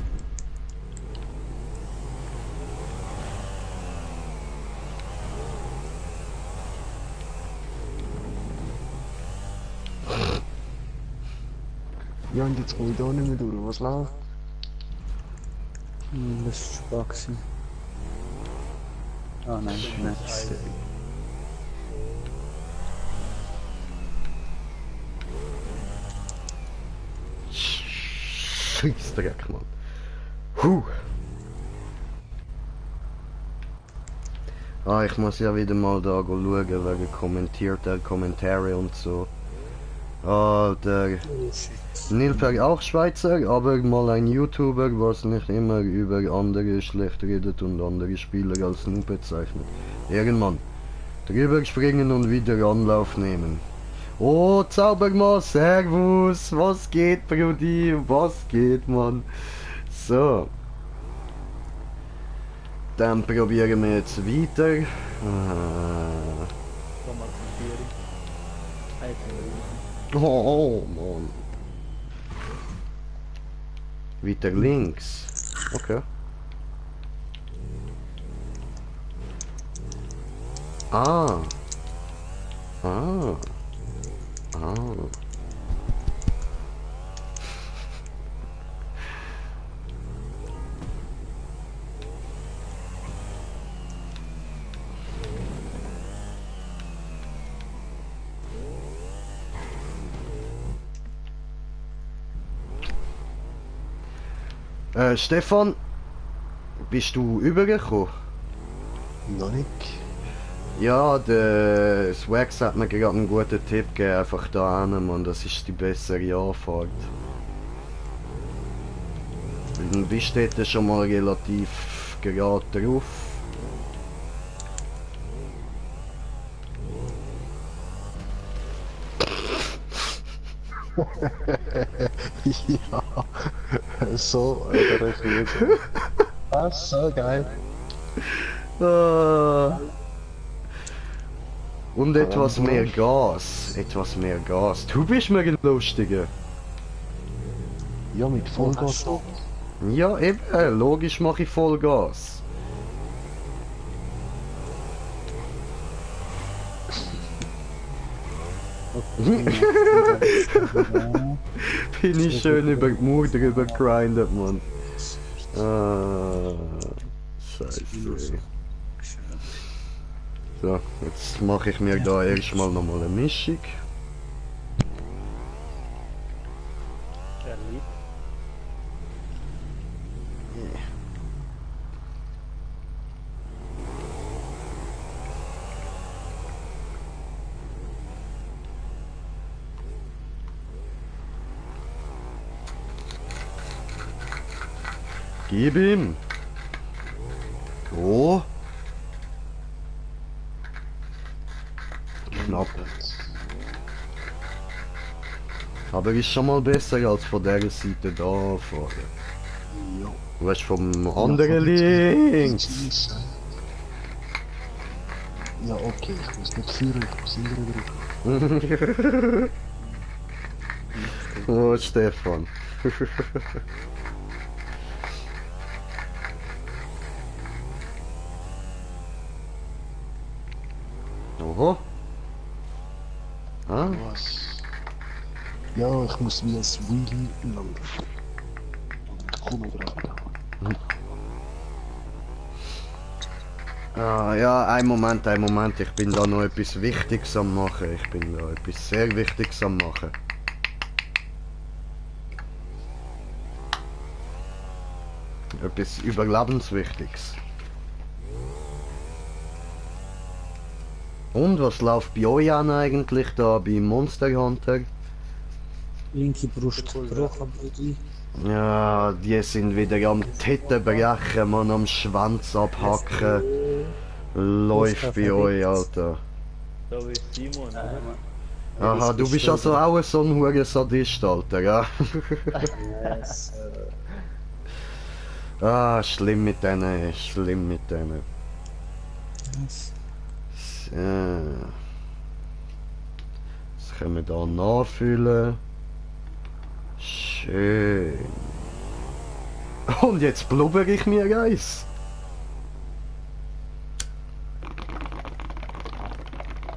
S2: Ja, und jetzt komme ich da nicht mehr durch. Was läuft?
S3: Das ist spannend gewesen. Ah nein, next.
S1: Scheissdreck, Mann. Huh. Ich muss ja wieder mal da schauen wegen kommentierten Kommentare und so. Alter.
S3: Oh shit.
S1: Nilberg auch Schweizer, aber mal ein YouTuber, was nicht immer über andere schlecht redet und andere Spieler als Noob bezeichnet. Ehrenmann. Drüber springen und wieder Anlauf nehmen. Oh, Zaubermann, Servus, was geht, Brudi, was geht, Mann? So. Dann probieren wir jetzt weiter.
S4: Thomas Fieri.
S1: Oh, Mann. Weiter links. Okay. Ah. Ah. Ah. Stefan, bist du übergekommen?
S2: Noch nicht.
S1: Ja, der Swax hat mir gerade einen guten Tipp gegeben, einfach da hin, Mann, das ist die bessere Anfahrt. Du bist dort schon mal relativ gerade drauf.
S2: Ja, so der Refuge. Das ist so geil.
S1: Ah. Und etwas mehr Gas, etwas mehr Gas. Du bist mir ein Lustiger.
S2: Ja, mit Vollgas.
S1: Ja, eben, logisch mache ich Vollgas. Bin ich schön über die Mauer drüber gegrindet, Mann. Ah, Scheiße. So, jetzt mache ich mir da erstmal nochmal eine Mischung.
S4: Er liebt.
S1: Gib ihm. Oh. Knapp. Aber ist schon mal besser als von der Seite da fahren.
S2: Ja.
S1: Du weißt, vom anderen links.
S2: Ja, okay, ich muss nicht führen, ich muss immer drücken.
S1: Oh, Stefan. Oho. Ah.
S2: Was? Ja, ich muss wie ein Wheelie landen. Komm dran.
S1: Ah, ja, ein Moment, ich bin da noch etwas Wichtiges am machen. Ich bin da etwas sehr Wichtiges am machen. Etwas Überlebenswichtiges. Und was läuft bei euch an eigentlich da bei Monster Hunter?
S3: Linke Brust gebrochen, Brudi.
S1: Ja, die sind wieder am Titten brechen, man am Schwanz abhacken. Läuft bei euch, Alter.
S4: So wie Simon, oder?
S1: Aha, du bist also auch so ein hoher Sadist, Alter, ja?
S3: Yes,
S1: Ah, schlimm mit denen, schlimm mit denen.
S3: yes.
S1: So. Jetzt können wir da nachfüllen. Schön. Und jetzt blubber ich mir eins.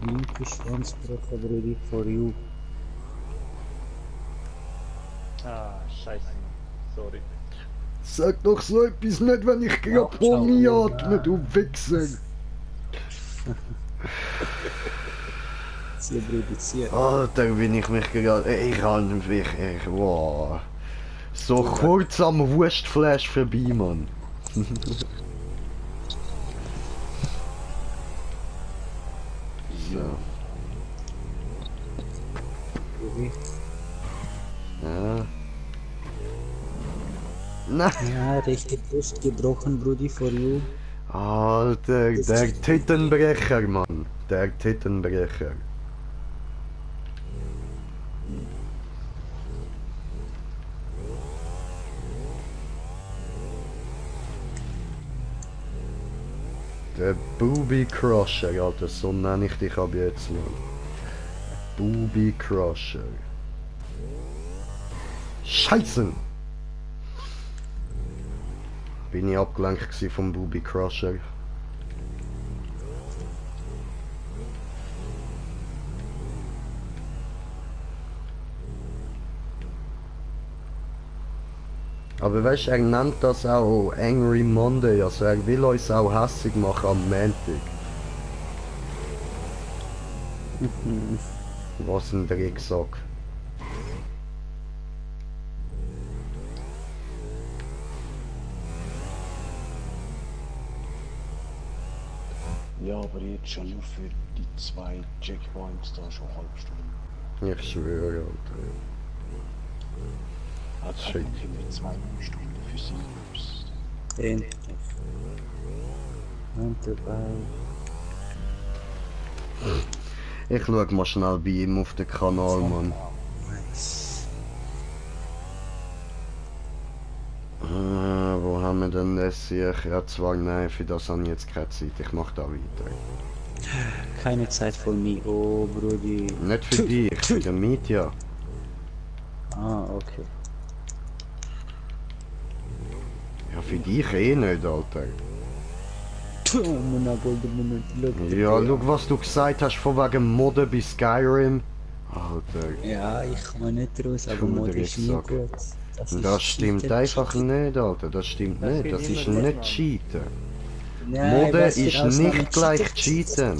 S3: Linke Schwanzbrecher, Brudi, for you.
S4: Ah, scheiße. Sorry.
S1: Sag doch so etwas nicht, wenn ich gerade Pony atme, du Wichser.
S3: Zieh, Brudi, zieh.
S1: Alter, bin ich mich gerade... Ich kann mich... Wow. So kurz am Wurstflash vorbei, Mann. So.
S3: Brudi.
S1: Ja. Nein!
S3: Ja, rechte Brust gebrochen, Brudi, for you.
S1: Alter, der Tittenbrecher, Mann. Der Tittenbrecher. Der Booby Crusher, Alter, so nenne ich dich ab jetzt mal. Booby Crusher. Scheiße! Bin ich abgelenkt gewesen vom Booby Crusher. Aber weißt du, er nennt das auch Angry Monday, also er will uns auch hässig machen am Montag. Was ein Drecksack.
S2: Ja, aber jetzt schon nur für die 2 Checkpoints da schon eine halbe Stunde.
S1: Ich schwöre, Alter.
S2: Also
S1: Shit.
S2: immer 2 Stunden für Silvers.
S3: Endlich. Und dabei.
S1: Ich schau mal schnell bei ihm auf den Kanal, Mann.
S3: Nice.
S1: Wo haben wir denn das hier? Ja, zwar nein, für das habe ich jetzt keine Zeit. Ich mach da weiter.
S3: Keine Zeit für mich, oh Brudi.
S1: Nicht für dich, für den Media.
S3: Ah, okay.
S1: Ja, für dich eh nicht, Alter. Ja, schau, was du gesagt hast von wegen Modden bei Skyrim. Alter,
S3: Ja, ich komme nicht raus, aber
S1: Du
S3: Mod ist nie
S1: Drecksack.
S3: gut. ist
S1: das stimmt
S3: Cheaten.
S1: einfach nicht, Alter. Das stimmt
S4: Das
S1: nicht.
S4: geht
S1: Das ist
S4: immer
S1: nicht
S4: gut,
S1: Cheaten.
S3: Nein,
S1: Modden
S3: was für
S1: ist
S3: Ausnahmen
S1: nicht gleich
S3: cheaten.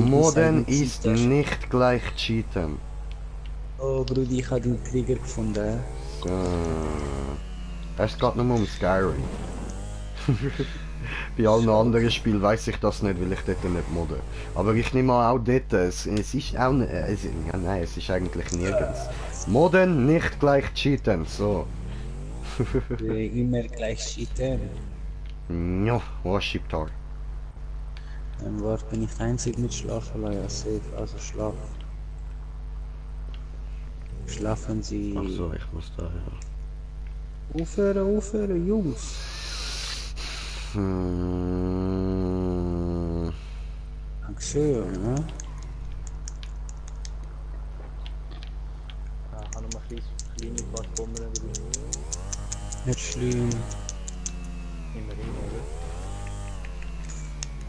S1: Modden
S3: Die
S1: ist
S3: sagen Cheater.
S1: nicht gleich Cheaten.
S3: Oh Brudi, ich habe den Trigger gefunden.
S1: So. Es geht nur um Skyrim. Bei allen anderen Spielen weiß ich das nicht, weil ich dort nicht modde. Aber ich nehme an, auch dort, es ist auch nicht, ja, nein, es ist eigentlich nirgends. Modden nicht gleich cheaten, so.
S3: Immer gleich cheaten.
S1: Ja, was schiebt da?
S3: Dann war bin ich einzig mit Schlafen, ja, safe, also schlaf. Schlafen Sie.
S1: Ach so, ich muss da, ja.
S3: Aufhören, Jungs. Dankeschön, ne?
S4: Ich habe noch mal kleine paar Bomben drauf.
S3: Nicht schlimm.
S4: Immerhin, oder?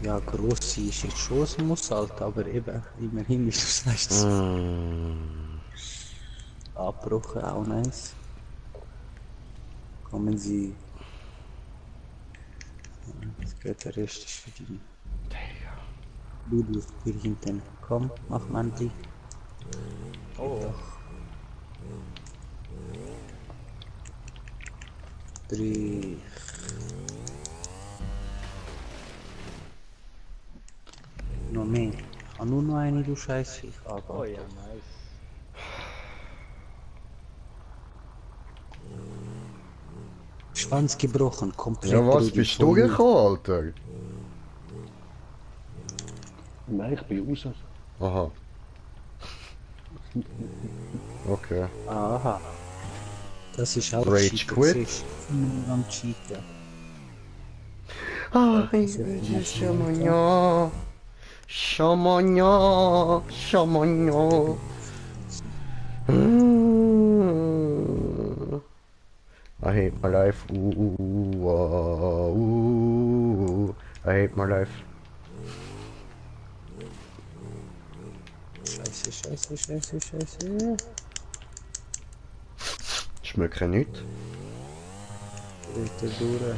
S3: Ja, gross ist jetzt schon ein Muss halt, aber eben, immerhin, wie du sagst. Abbruchen, auch nice. Kommen Sie. Das geht, der Rest ist für dich. Du hier hinten. Komm, mach Manti.
S4: Oh,
S3: Dreh. Noch mehr. Ich habe nur noch eine, du Scheißviech.
S4: oh ja, nice.
S3: Schwanz gebrochen, komplett.
S1: Ja, was,
S3: Brudi,
S1: bist du
S3: voll
S1: gekommen, Alter?
S2: Nein, ich bin raus.
S1: Aha. Okay.
S3: mit. Aha. Das ist auch
S1: Rage
S3: Cheaten,
S1: quit.
S3: siehst du? Nur am Cheaten.
S1: Ah, Chamonix. Chamonix. Chamonix. I hate my life. Ooh, I hate my life.
S3: Scheiße.
S1: Schmecke nicht.
S3: Dreht er durch.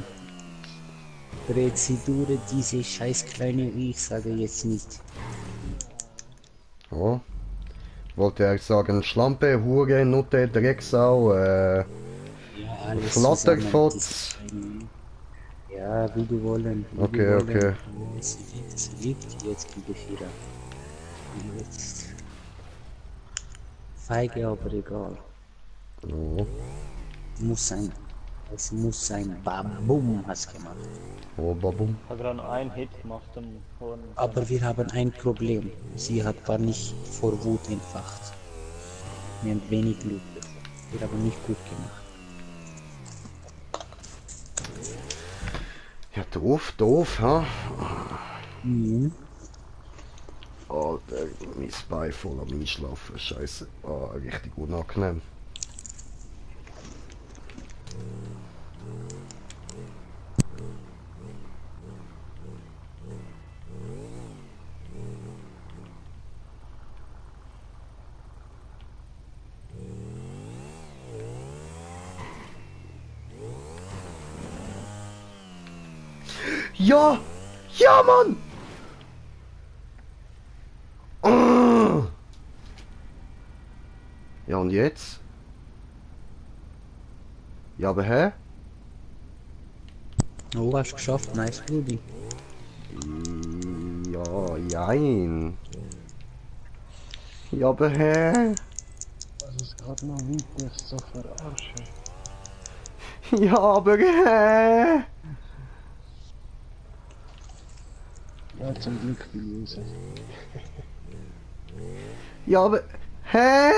S3: Dreht sie durch, diese scheiß kleine, ich sage jetzt nicht.
S1: Ja. Wollte er sagen, Schlampe, Hure, Nutte, Drecksau,
S3: Ja, alles
S1: Flatterfotz.
S3: zusammen. Ja, wie du wollen. Wie
S1: Okay,
S3: du wollen.
S1: okay.
S3: Sie liegt, jetzt gebe ich wieder. Jetzt. feige, aber egal.
S1: Oh,
S3: Muss sein. Es muss sein. Babum hast gemacht.
S1: oh Babum.
S4: Ich habe gerade noch einen Hit gemacht am Horn.
S3: Aber wir haben ein Problem. Sie war nicht vor Wut entfacht. Wir haben wenig Blut. Wir haben nicht gut gemacht.
S1: Ja, doof, ha?
S3: Mhm.
S1: Alter, mein Bein voll am Einschlafen, scheiße. Ah, richtig unangenehm. Ja! Ja, Mann! Ah! Ja, und jetzt? Ja, aber hä?
S3: Oh, hast du geschafft. Nice, Brudi.
S1: Ja, jein. Ja, aber hä?
S2: Das ist gerade noch weiter so verarschen.
S1: Ja, aber hä?
S2: Ja, zum Glück bin ich raus.
S1: Ja, aber hä?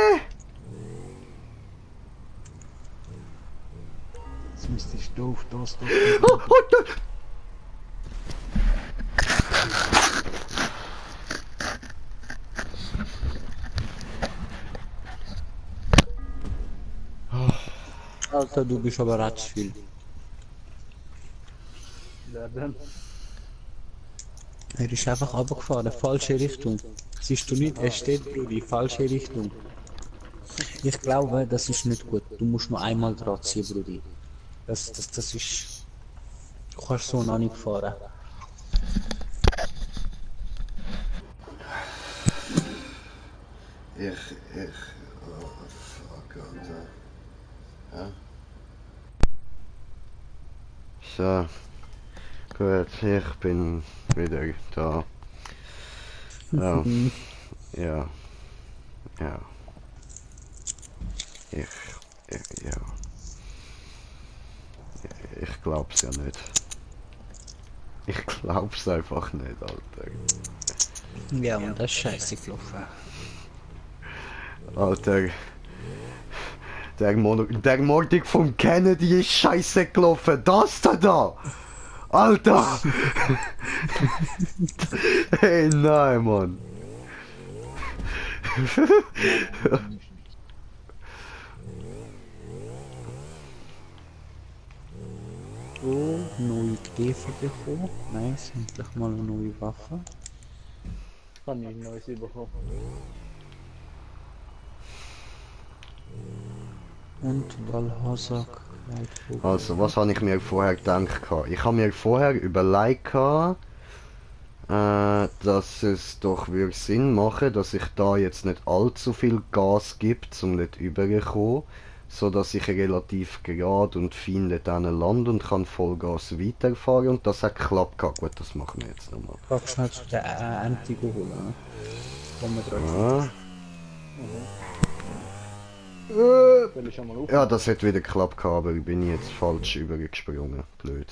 S2: Jetzt müsstest du auf das da.
S1: Oh, oh, da-
S3: Alter, du bist aber ratzfühl.
S4: Wer denn?
S3: Er ist einfach runtergefahren, falsche Richtung. Siehst du nicht, er steht, Brudi, falsche Richtung. Ich glaube, das ist nicht gut. Du musst nur einmal dran ziehen, Brudi. Das ist... Du kannst so noch nicht fahren.
S1: Oh, fuck, Alter. Ja. So. Gut, ich bin wieder da. Ja. Ja. Ja. Ja. Ich glaub's ja nicht. Ich glaub's einfach nicht, Alter.
S3: Ja, und das ist scheiße gelaufen.
S1: Alter. Der Mording vom Kennedy ist scheiße gelaufen. Das da! Alter! Hey, nein, Mann.
S3: Oh, neue Käfer bekommen. Nice, endlich mal eine neue Waffe.
S4: Kann ich ein neues bekommen.
S3: Und Valhazak.
S1: Also, was habe ich mir vorher gedacht? Ich habe mir vorher überlegt, dass es doch wirklich Sinn mache, dass ich da jetzt nicht allzu viel Gas gibt, um nicht überzukommen, so dass ich relativ gerade und fein dort lande und kann Vollgas weiterfahren, und das hat geklappt. Gut, das machen wir jetzt nochmal.
S3: Kannst schnell zu der Ente holen, ne? Kommen wir drauf.
S1: Ja.
S4: Soll ich schon mal auf?
S1: Ja, das hat wieder geklappt, aber ich bin jetzt falsch übergesprungen. Blöd.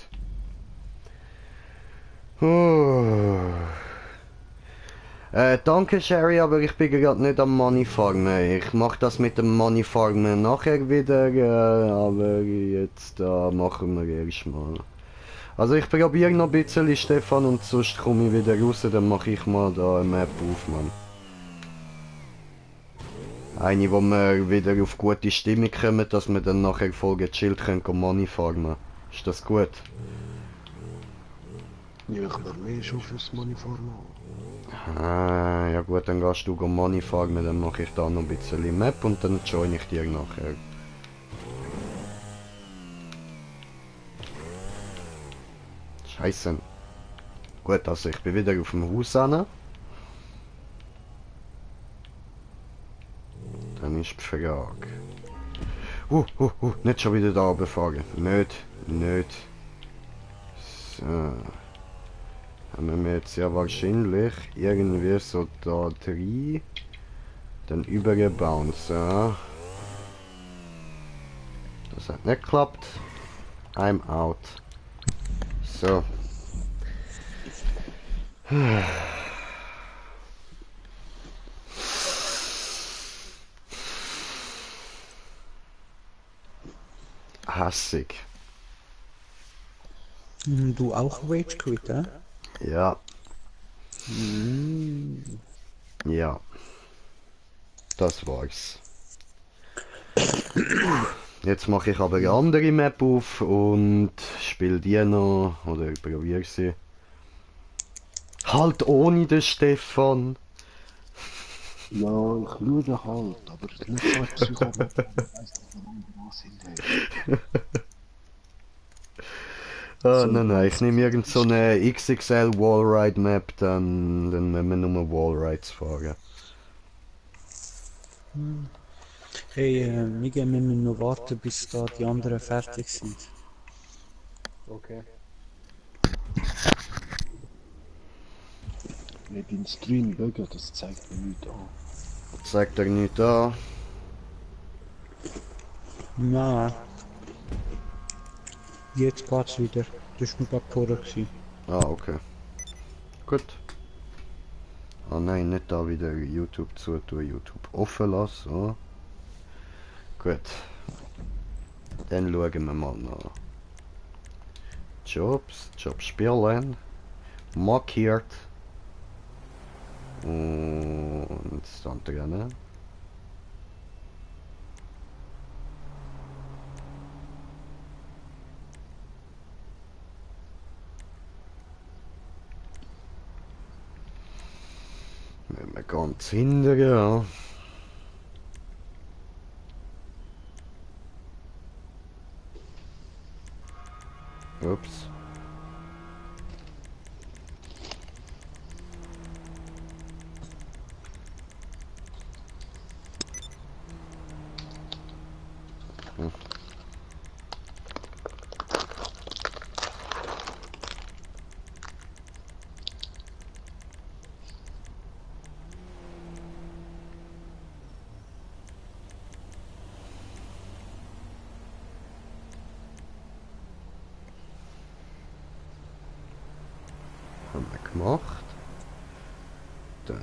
S1: Danke Sherry, aber ich bin gerade nicht am Money Farmen. Ich mache das mit dem Money Farmen nachher wieder, aber jetzt machen wir erst mal. Also ich probiere noch ein bisschen, Stefan, und sonst komme ich wieder raus, dann mache ich mal da eine Map auf, Mann. Eine, wo wir wieder auf gute Stimmung kommen, dass wir dann nachher voll gechillt können Money farmen. Ist das gut?
S2: Ja, ich wäre mehr schon fürs Money farmen.
S1: Ah, ja gut, dann gehst du Money farmen, dann mache ich da noch ein bisschen Map und dann join ich dir nachher. Scheiße. Gut, also ich bin wieder auf dem Haus an. Dann ist die Frage. Nicht schon wieder da runterfahren. Nicht. So. Haben wir jetzt ja wahrscheinlich irgendwie so da 3. Dann übergebounced, ja. Das hat nicht geklappt. I'm out. So. Hassig.
S3: Du auch Rage Quit,
S1: Ja. Ja. Das war's. Jetzt mache ich aber eine andere Map auf und spiele die noch oder probiere sie. Halt ohne den Stefan.
S2: Ja, ich schaue halt, aber nicht so ein Psychopath, ich weiss nicht, warum du was hinterher.
S1: Ah,
S2: So,
S1: nein, ich
S2: was
S1: nehme
S2: ist
S1: irgend so eine XXL Wallride Map, dann müssen wir nur Wallrides fahren.
S3: Hey, wir müssen noch warten, bis da die anderen fertig sind.
S4: Okay.
S2: Nicht in Stream schauen, das zeigt mir nichts an.
S1: Zeigt er nicht an.
S3: Nein. Jetzt geht's wieder. Das war nur gerade vorher gewesen.
S1: Ah, okay. Gut. Ah nein, nicht da wieder YouTube zutun, YouTube offen lassen. So. Gut. Dann schauen wir mal nach. Jobs spielen. Markiert. Und das andere, ne? Wenn wir ganz hinten, ja. Ups. Haben wir gemacht. Dann...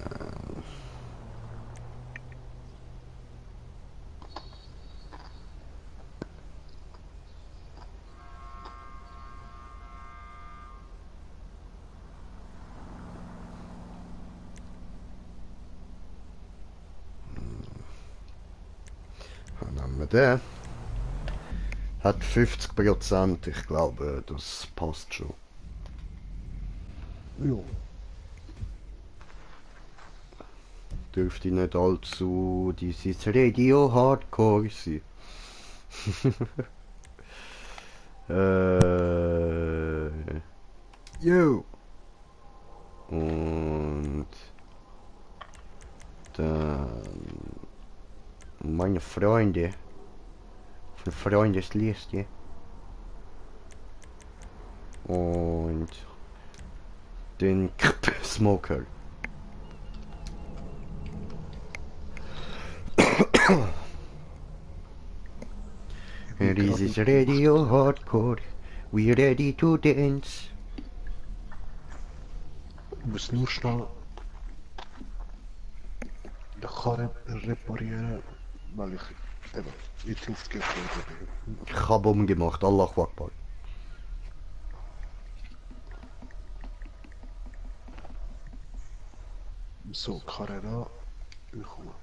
S1: Dann haben wir den. Hat 50%, ich glaube, das passt schon.
S2: Ja,
S1: Dürfte nicht allzu dieses Radio Hardcore sein. Jo. Und dann meine Freunde von Freundesliste und den Smoker. This is Radio Hardcore. We ready to dance.
S2: ich muss nur schnell den Karren reparieren, weil ich eben in die Luft geflogen bin.
S1: Ich habe umgemacht, Allahu Akbar.
S2: So, Karre da, ich komme.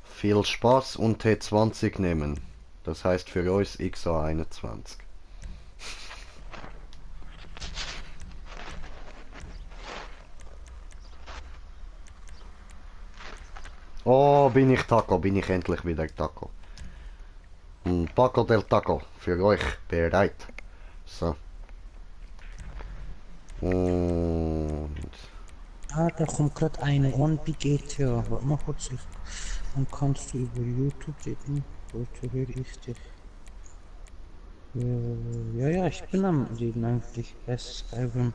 S1: Viel Spaß und T20 nehmen. Das heißt für uns XA21. Oh, bin ich Taco, bin ich endlich wieder Taco. Paco del Taco für euch bereit. So. Und...
S3: Ah, da kommt gerade eine on bei GTA. Warte mal kurz. Dann kannst du über YouTube reden. Heute höre ich dich. Ja, ich bin am Reden eigentlich. Best Skyrim.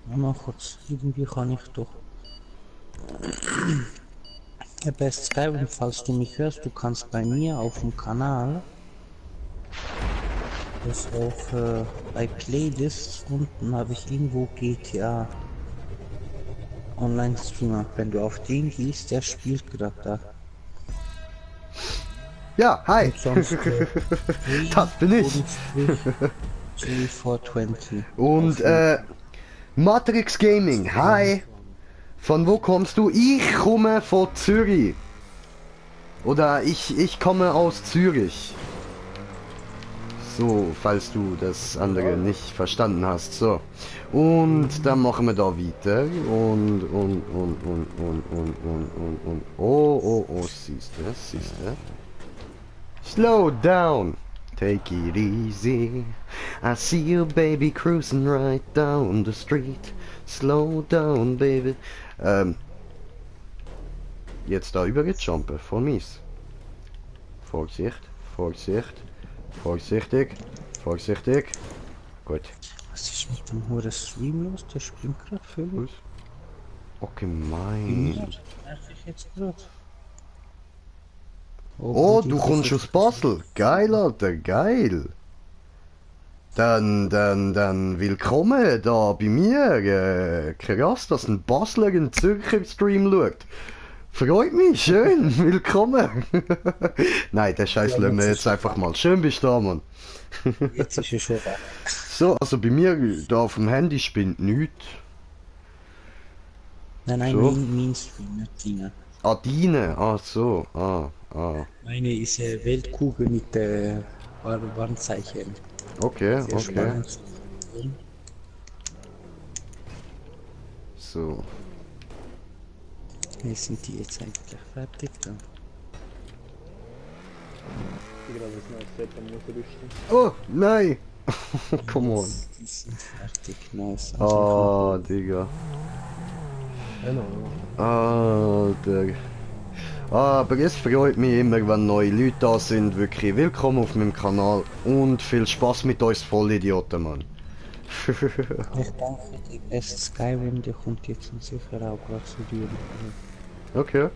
S3: Warte mal kurz. Irgendwie kann ich doch. Ja, Best Skyrim, falls du mich hörst, du kannst bei mir auf dem Kanal das auch bei Playlists unten habe ich irgendwo GTA Online Streamer. Wenn du auf den gehst, der spielt gerade da.
S1: Ja, hi!
S3: Und sonst
S1: Das bin ich!
S3: G420.
S1: Und Matrix Gaming, hi! Von wo kommst du? Ich komme von Zürich. Oder ich komme aus Zürich. So, falls du das andere nicht verstanden hast. So. Und dann machen wir da weiter. Und. Oh, siehste. Slow down. Take it easy. I see you, baby, cruising right down the street. Slow down, baby. Jetzt da übergejumpen, voll mies. Vorsichtig. Gut.
S3: Was ist mit dem hohen Stream los? Der springt gerade völlig.
S1: Okay, mein.
S3: Merke ich jetzt gerade.
S1: Oh, du kommst aus Basel. Geil, Alter, geil. Dann willkommen da bei mir. Krass, dass ein Basler einen Zürcher Stream schaut. Freut mich, schön, willkommen. Nein, der Scheiß lassen wir jetzt einfach mal. Schön bist du da, Mann.
S3: Jetzt ist er schon weg.
S1: So, also bei mir da auf dem Handy spinnt nichts.
S3: Nein,
S1: So.
S3: mein Stream, nicht deine.
S1: Ah, deine, so,
S3: Meine ist Weltkugel mit Warnzeichen.
S1: Okay.
S3: Sehr spannend.
S1: So.
S3: Wie sind die jetzt eigentlich fertig dann?
S4: Ich glaube, das neue Set muss rüsten.
S1: Oh, nein! Come on.
S3: Die sind fertig, nice.
S1: Ah, Digga. Alter. Aber es freut mich immer, wenn neue Leute da sind. Wirklich willkommen auf meinem Kanal und viel Spaß mit uns Vollidioten, Mann.
S3: Ich denke, die beste Skyrim, die kommt jetzt sicher auch gerade zu dir.
S1: Okay.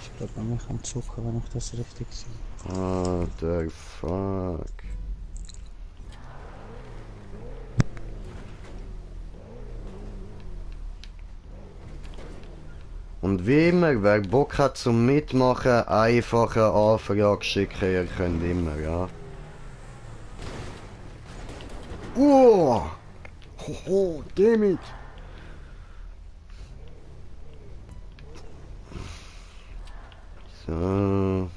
S3: Ich glaube, man kann zucken, wenn ich das richtig sehe.
S1: Alter, fuck. Und wie immer, wer Bock hat zum Mitmachen, einfach eine Anfrage schicken, ihr könnt immer, ja. Hoho, damit. So.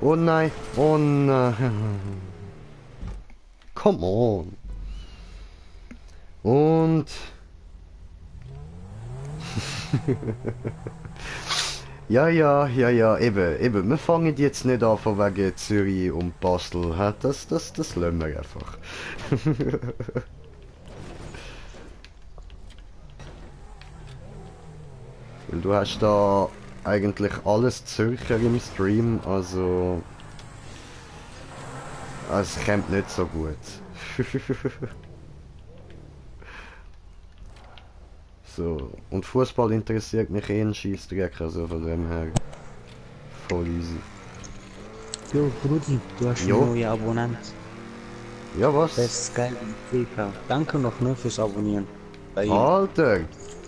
S1: Oh nein, oh nein. Come on. Und ja, eben. Wir fangen jetzt nicht an von wegen Zürich und Basel. Das lassen wir einfach. Weil du hast da eigentlich alles Zürcher im Stream, also es kommt nicht so gut. So, und Fußball interessiert mich eh ein Scheissdreck, also von dem her voll easy.
S3: Jo, Brudi, du hast
S1: Jo.
S3: einen neuen Abonnent.
S1: Ja, was?
S3: Das ist geil. Danke noch nur fürs Abonnieren. Bei ihm.
S1: Alter,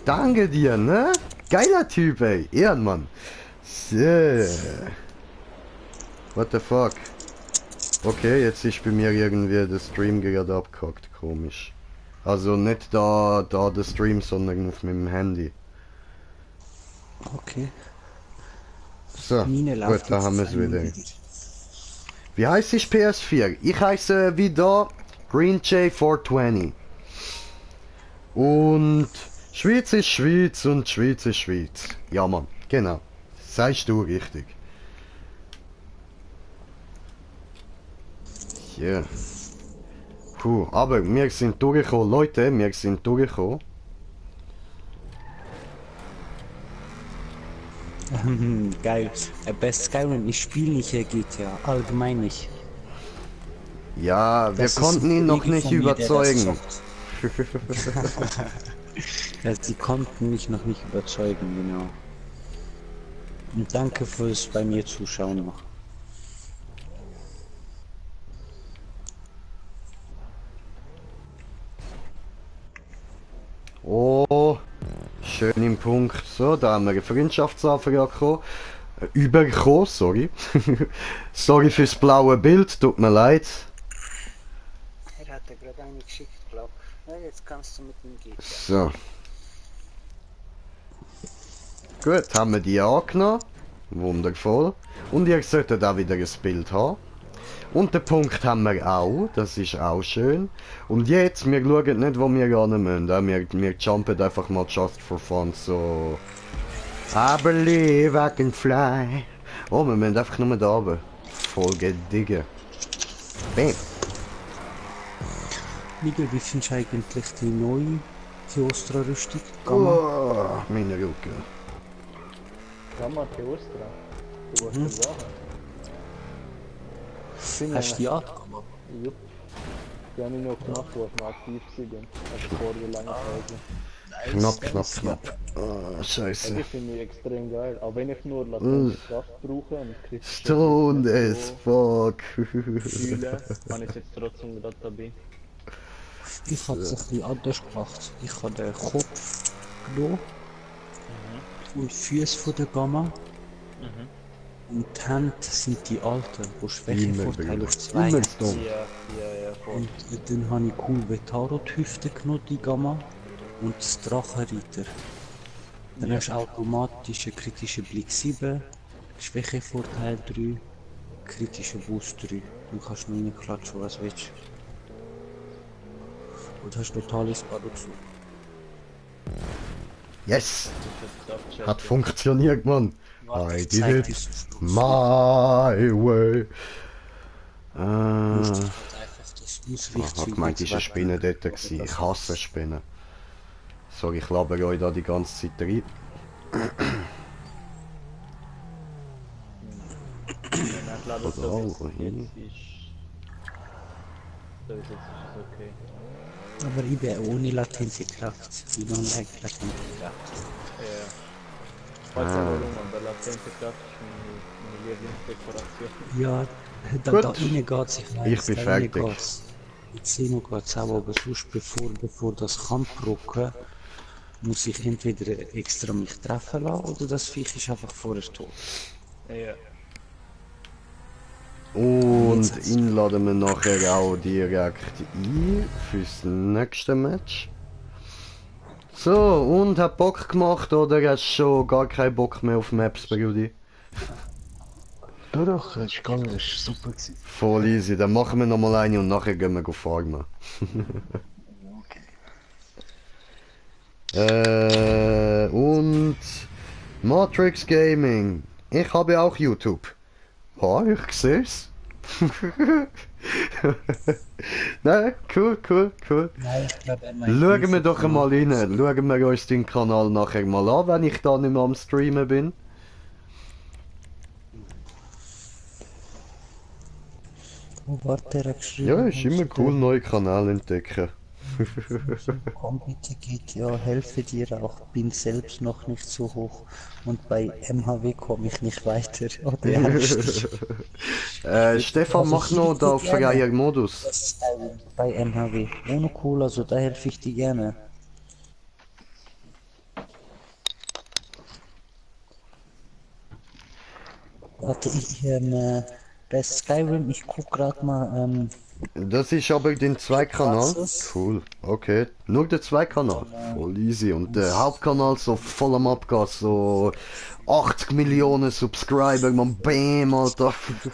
S1: danke dir, ne? Geiler Typ, ey, Ehrenmann. So. What the fuck? Okay, jetzt ist bei mir irgendwie der Stream gerade abgehackt, komisch. Also nicht da der Stream, sondern auf meinem Handy.
S3: Okay.
S1: So,
S3: Meine
S1: gut,
S3: läuft
S1: da
S3: jetzt
S1: haben wir es
S3: einmal
S1: wieder. Wie heißt ich PS4? Ich heiße wie da GreenJ420. Und Schweiz ist Schweiz und Schweiz ist Schweiz. Ja, Mann, genau. Sagst du richtig. Ja. Puh, aber wir sind durchgekommen, Leute, wir sind durchgekommen.
S3: Geil. Bei Skyrim, ich spiele nicht GTA, allgemein nicht.
S1: Ja, wir
S3: Das ist
S1: konnten
S3: ein
S1: ihn noch
S3: Kollege
S1: nicht
S3: von mir, der das
S1: überzeugen.
S3: zockt. Ja, sie konnten mich noch nicht überzeugen, genau. Und danke fürs bei mir zuschauen noch.
S1: Oh, schön im Punkt. So, da haben wir eine Freundschaftsanfrage bekommen. Übergekommen, sorry. Sorry fürs blaue Bild, tut mir leid.
S3: Er hat ja gerade eine geschickt, glaub. Ja, jetzt kannst du mit ihm gehen.
S1: So. Gut, haben wir die angenommen. Wundervoll. Und ihr solltet auch wieder ein Bild haben. Und den Punkt haben wir auch, das ist auch schön. Und jetzt, wir schauen nicht, wo wir gehen müssen. Wir jumpen einfach mal just for fun, so... I believe I can fly. Oh, wir müssen einfach nur da oben. Voll gediegen. Bam.
S3: Miguel, wie findest du eigentlich die neue Theostra-Rüstung? Gamma?
S1: Oh, meine Rücken.
S4: Gamma Theostra. Du willst das sagen?
S3: Hast du die angekommen?
S4: Jupp. Die habe ich noch gemacht, wo ich noch aktiv war. Also vor der langen Pause.
S1: Knapp. Oh,
S4: Ja,
S1: scheiße.
S4: die finde ich extrem geil. Auch wenn ich nur latente Kraft brauche und kritische
S1: Stoned as fuck.
S4: Fühle, kann ich jetzt trotzdem gerade dabei.
S3: Ich habe es ein bisschen anders gemacht. Ich habe den Kopf genommen und die Füße von der Gamma. Und die Hände sind die alten, die Schwächevorteil auf 2
S1: Immer
S3: haben.
S1: dumm.
S4: Ja, voll.
S3: Und dann habe ich cool Vetaro die Hüfte genommen, die Gamma. Und das Drachenreiter. Dann hast du automatisch einen kritischen Blick 7, Schwächevorteil 3, kritischer Boost 3. Du kannst noch reinklatschen, was willst. Und hast totales Bado zu.
S1: Yes!
S4: Ich hab gesagt,
S1: Hat funktioniert, Mann. I
S3: Ich
S1: did
S3: zeig
S1: it
S3: dir zum Schluss.
S1: my way.
S3: Einfach
S1: Ich
S3: das
S1: hab gemeint, ist eine Spinne dort gewesen. Ich hasse Spinnen. Sorry, ich laber euch da die ganze Zeit rein.
S4: ich glaube,
S1: Oder
S4: so
S1: auch
S4: wie
S1: hin.
S4: es jetzt ist. So wie es jetzt ist, ist okay.
S3: Aber ich bin ohne latente Kraft. Ich don't like latente Kraft.
S4: Ja. Ich weiß nicht warum, aber latente Kraft ist meine Lieblingsdekoration.
S3: Ja, da
S1: Gut.
S3: rein geht's.
S1: Ich bin fertig.
S3: In Zeno geht's auch, aber sonst bevor das kann brocken, muss ich entweder extra mich treffen lassen oder das Viech ist einfach vorher tot.
S4: Ja.
S1: Und ihn laden wir nachher auch direkt ein fürs nächste Match. So, und hat Bock gemacht oder hast du schon gar keinen Bock mehr auf Maps, Brudi?
S2: Doch, es ist gegangen, es ist super gewesen.
S1: Voll easy, dann machen wir nochmal eine und nachher gehen wir farmen. Und Matrix Gaming. Ich habe auch YouTube. Ha, ich seh's. Nein, cool.
S3: Nein, ich glaube,
S1: Schauen wir doch einmal rein. Schauen wir uns den Kanal nachher mal an, wenn ich da nicht mehr am Streamen bin.
S3: Oh, warte, er hat geschrieben.
S1: Ja, ist immer cool, neue Kanäle entdecken.
S3: Komm bitte GTA, helfe dir auch, bin selbst noch nicht so hoch und bei MHW komme ich nicht weiter. Oder helfst dich?
S1: Stefan, mach noch da auf freier Modus.
S3: Bei MHW. Ohne cool, also da helfe ich dir gerne. Warte, bei Skyrim, ich guck grad mal,
S1: Das ist aber den Zweikanal. Cool, okay. Nur der Zweikanal. Voll easy. Und der Hauptkanal so voll am Abgas, so 80 Millionen Subscriber, man bam, Alter.
S3: du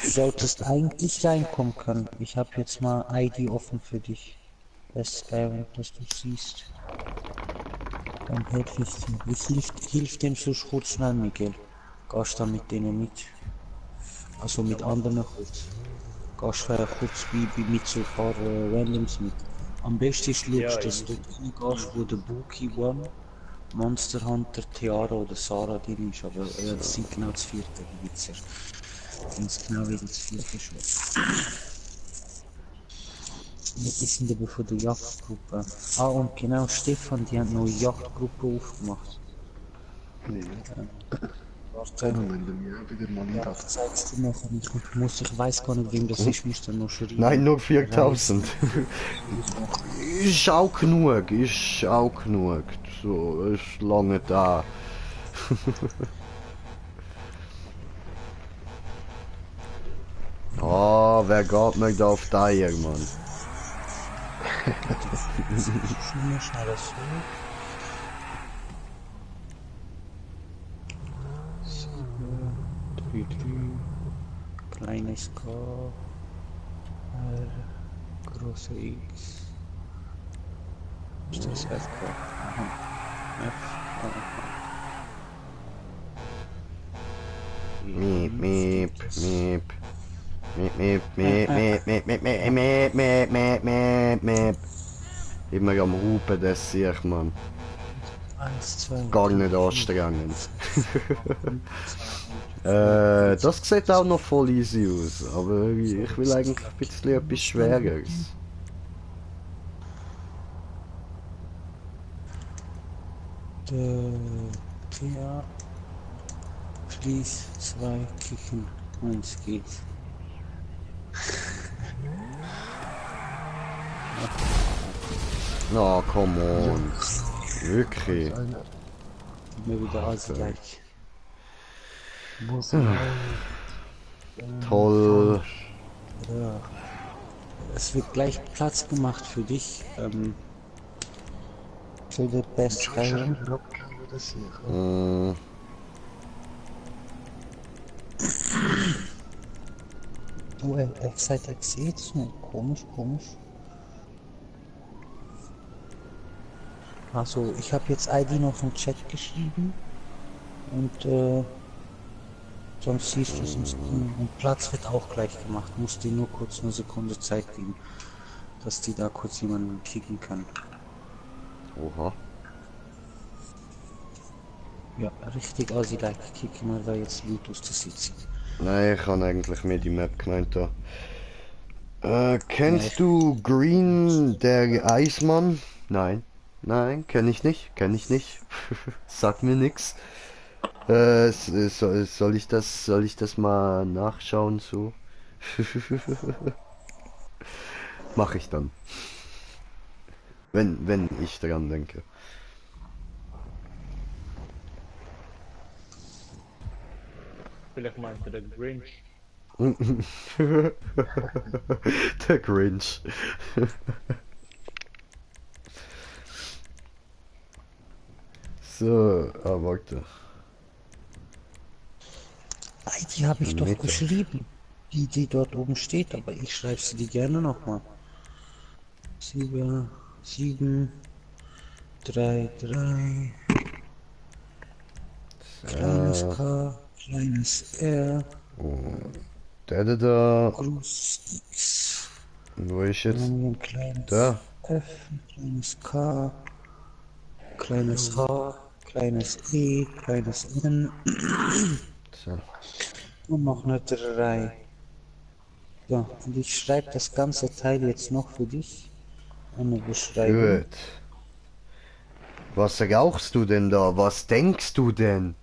S3: solltest eigentlich reinkommen können. Ich habe jetzt mal ID offen für dich. Bei Skyrim, dass du siehst. Dann helfe ich dir. Hilf dem sonst kurz schnell, Miguel. Gehst dann mit denen mit. Also mit anderen kurz. Gehst kurz mit so ein paar Randoms mit. Am besten ist,
S4: Ja,
S3: schaust, dass du reingehst, wo der Buki One, Monster Hunter, Tiara oder Sarah drin ist. Aber das sind genau das vierte Witzer. Ganz genau wie das vierte schon. Die sind eben von der Jagdgruppe. Ah, und genau, Stefan, die haben eine neue Jagdgruppe aufgemacht.
S2: Nee,
S3: Warte,
S2: dann müssen wir mir wieder mal in
S3: ja,
S2: das.
S3: ich zeig's dir nachher nicht. Ich weiß gar nicht, wem das ist, muss dann noch schreiben.
S1: Nein, nur 4000. Ist auch genug, So, ist lange da. Oh, wer geht mir da auf die Eier, Mann?
S3: Schnell das so. So, 3, kleines K, R, große X. Ist das FK? Aha. F, aha.
S1: Miep, miep, miep. Miep, miep, miep, miep, miep, miep, miep, miep, miep, miep, miep, miep. Immer am Hupen, das sehe ich, Mann.
S3: 1, 2,
S1: Gar nicht anstrengend. Das sieht auch noch voll easy aus, aber ich will eigentlich ein bisschen etwas Schwereres.
S3: Ja, Please, 2 Kicken, 1 geht.
S1: Na, come on. Wirklich.
S3: Immer wieder alles gleich.
S2: Muss
S1: Toll.
S3: Ja. Es wird gleich Platz gemacht für dich. Für die Best Driver.
S2: das hier.
S1: Mm,
S3: Oh, seit er sieht's nicht. Komisch. Also, ich habe jetzt ID noch im Chat geschrieben. Und, sonst siehst du es im Screen. Und Platz wird auch gleich gemacht. Musst dir nur kurz eine Sekunde Zeit geben, dass die da kurz jemanden kicken kann.
S1: Oha.
S3: Ja, richtig assi-like kicken, weil da jetzt Bluetooth zu sitzen.
S1: Nein, ich habe eigentlich mir die Map gemeint da. Kennst du Green, der Eismann? Nein. Nein, kenne ich nicht. Sag mir nix. Soll ich das mal nachschauen so? Mach ich dann. Wenn ich daran denke.
S4: Vielleicht meint er der Grinch.
S1: Der Grinch. So, warte.
S3: Die habe ich doch
S1: Mitte.
S3: geschrieben. Die dort oben steht, aber ich schreibe sie dir gerne nochmal. 7, 3, 3. Kleines K, kleines R,
S1: Der da.
S3: groß X.
S1: Wo ist
S3: Dann
S1: jetzt?
S3: haben wir ein kleines
S1: Da.
S3: F, ein kleines K, kleines H, kleines E, kleines N
S1: So.
S3: und noch eine 3. So, und ich schreibe das ganze Teil jetzt noch für dich. Eine Beschreibung.
S1: Gut. Was rauchst du denn da? Was denkst du denn?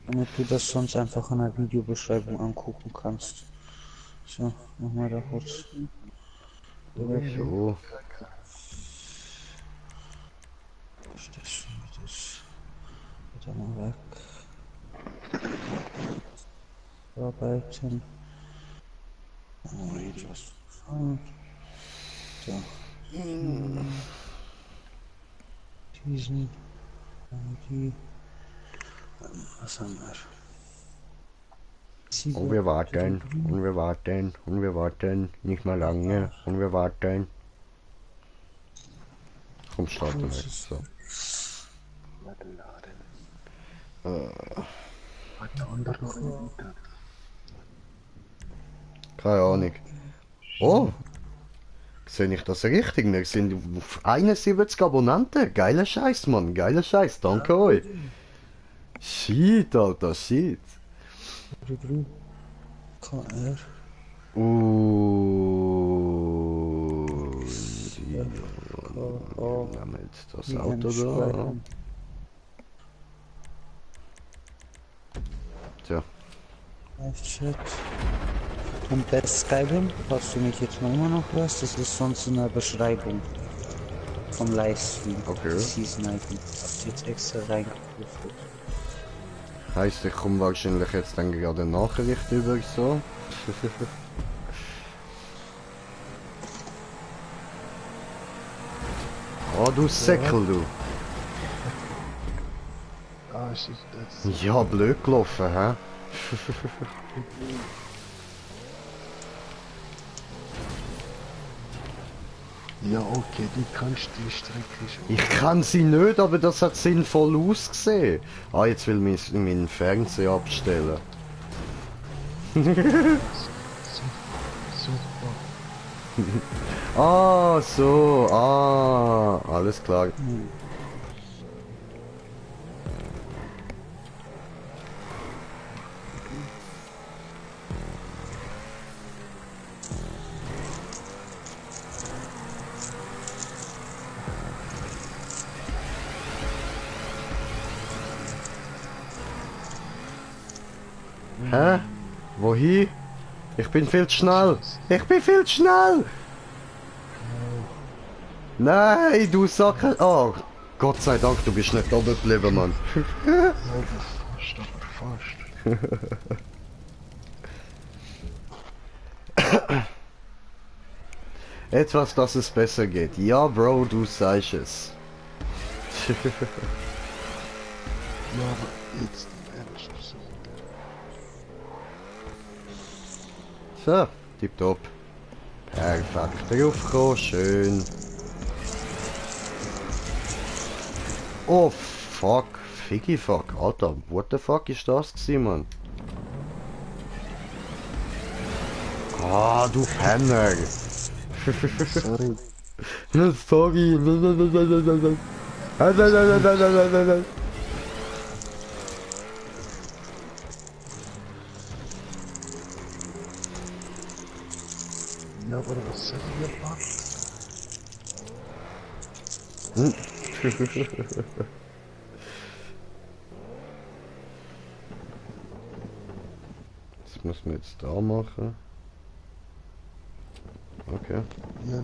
S3: Damit du das sonst einfach in der Videobeschreibung angucken kannst. So, machen wir da kurz.
S1: So.
S3: Das wieder mal weg. Bearbeiten. Oh, jetzt was. So. Diesen. Die. Was haben wir?
S1: Und wir warten. Und wir warten. Und wir warten. Nicht mal lange. Und wir warten. Komm, starten wir. So.
S2: Laden, laden. Hat der andere noch einen Eintrag?
S1: Keine Ahnung. Oh! Sehe ich das richtig? Wir sind auf 71 Abonnenten. Geiler Scheiß, Mann. Geiler Scheiß. Danke euch. Shit, Alter. Shit.
S3: KR.
S1: Wir nehmen jetzt das Auto da. Tja.
S3: Chat. Und das Skyrim, was du mich jetzt noch immer noch hörst, das ist sonst in der Beschreibung vom Livestream.
S1: Okay.
S3: Season Icon. Hast du jetzt extra reingeprüft.
S1: Heißt, ich komme wahrscheinlich jetzt dann gerade eine Nachricht über so. Oh, du Säckel, du.
S2: Ah, shit, das.
S1: Ja, blöd gelaufen, hä?
S2: Ja, okay, du kannst die Strecke schon.
S1: Ich kann sie nicht, aber das hat sinnvoll ausgesehen. Ah, jetzt will ich meinen Fernseher abstellen.
S2: Super.
S1: Ah, so, alles klar. Hä? Wohin? Ich bin viel zu schnell. Ich bin viel zu schnell. Nein, du Sacker. Oh, Gott sei Dank, du bist nicht oben geblieben, Mann.
S2: Ja, fast, aber fast.
S1: Etwas, dass es besser geht. Ja, Bro, du sagst es.
S2: Ja, aber jetzt ernst.
S1: So, tipptopp. Perfekt draufgekommen, schön. Oh, fuck. Figgy fuck. Alter, what the fuck ist das gewesen, Mann? Ah, du Penner.
S2: Sorry.
S1: Sorry.
S2: Ja, aber was soll ich hier machen?
S1: Das müssen wir jetzt da machen. Okay.
S2: Ja.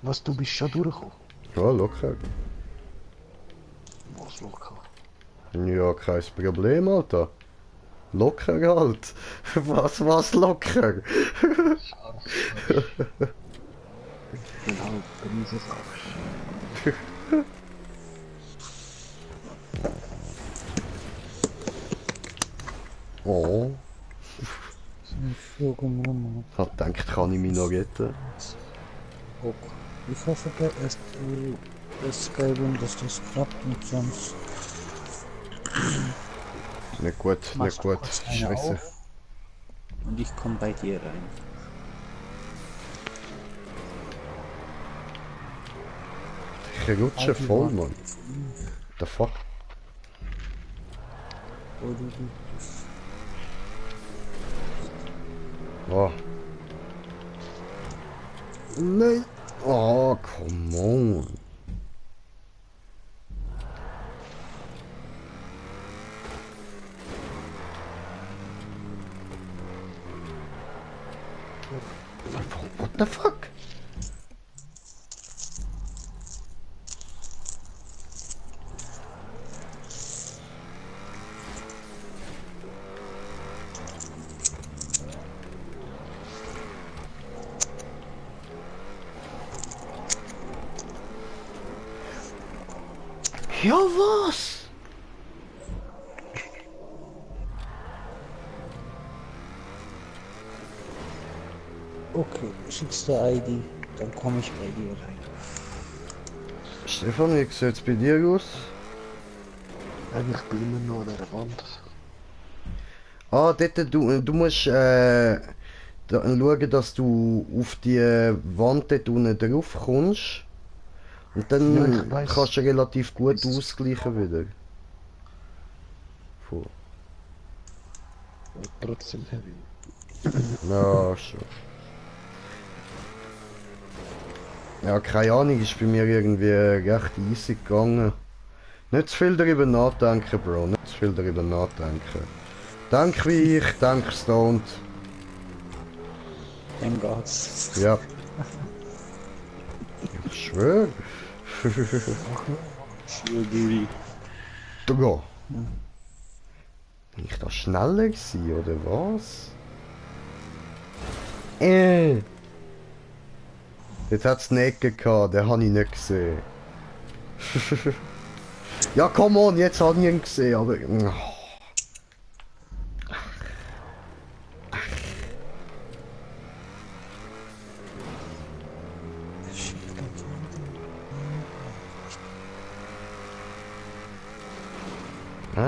S2: Was, du bist schon durchgekommen?
S1: Ja, locker.
S2: Was locker?
S1: Ja, kein Problem, Alter. Locker halt. Was locker?
S2: Scharf. Genau, Riese Arsch.
S1: Oh,
S3: Ich
S1: hab gedacht, kann ich mich noch retten.
S3: hoffe, das Skyrim, dass das klappt und sonst
S1: Nicht gut, nicht
S3: machst du
S1: gut.
S3: kurz eine
S1: Scheiße.
S3: auf und ich komme bei dir rein.
S1: Ich rutsche voll, Mann. The fuck? Oh. Nein. Oh, come on. What the fuck? Ja, was?
S3: Okay, schickst du ID, dann komme ich bei dir rein.
S1: Stefan, wie sieht's bei dir aus?
S2: Eigentlich bin ich immer noch an der Wand.
S1: Ah, dort, du musst schauen, dass du auf die Wand dort unten drauf kommst. Und
S2: Ja,
S1: dann
S2: ich weiss.
S1: kannst du relativ gut
S2: Weiss.
S1: ausgleichen wieder. Voll.
S2: Aber trotzdem heavy.
S1: Ja, schon. Ja, keine Ahnung, ist bei mir irgendwie recht easy gegangen. Nicht zu viel darüber nachdenken, Bro. Nicht zu viel darüber nachdenken. Denk wie ich, denk stoned.
S3: Dann geht's.
S1: Ja. Ich schwör.
S3: Schwör, Brudi.
S1: Digga. Bin ich da schneller gewesen, oder was? Jetzt hat's eine Ecke gehabt, den habe ich nicht gesehen. Ja, come on, jetzt habe ich ihn gesehen, aber...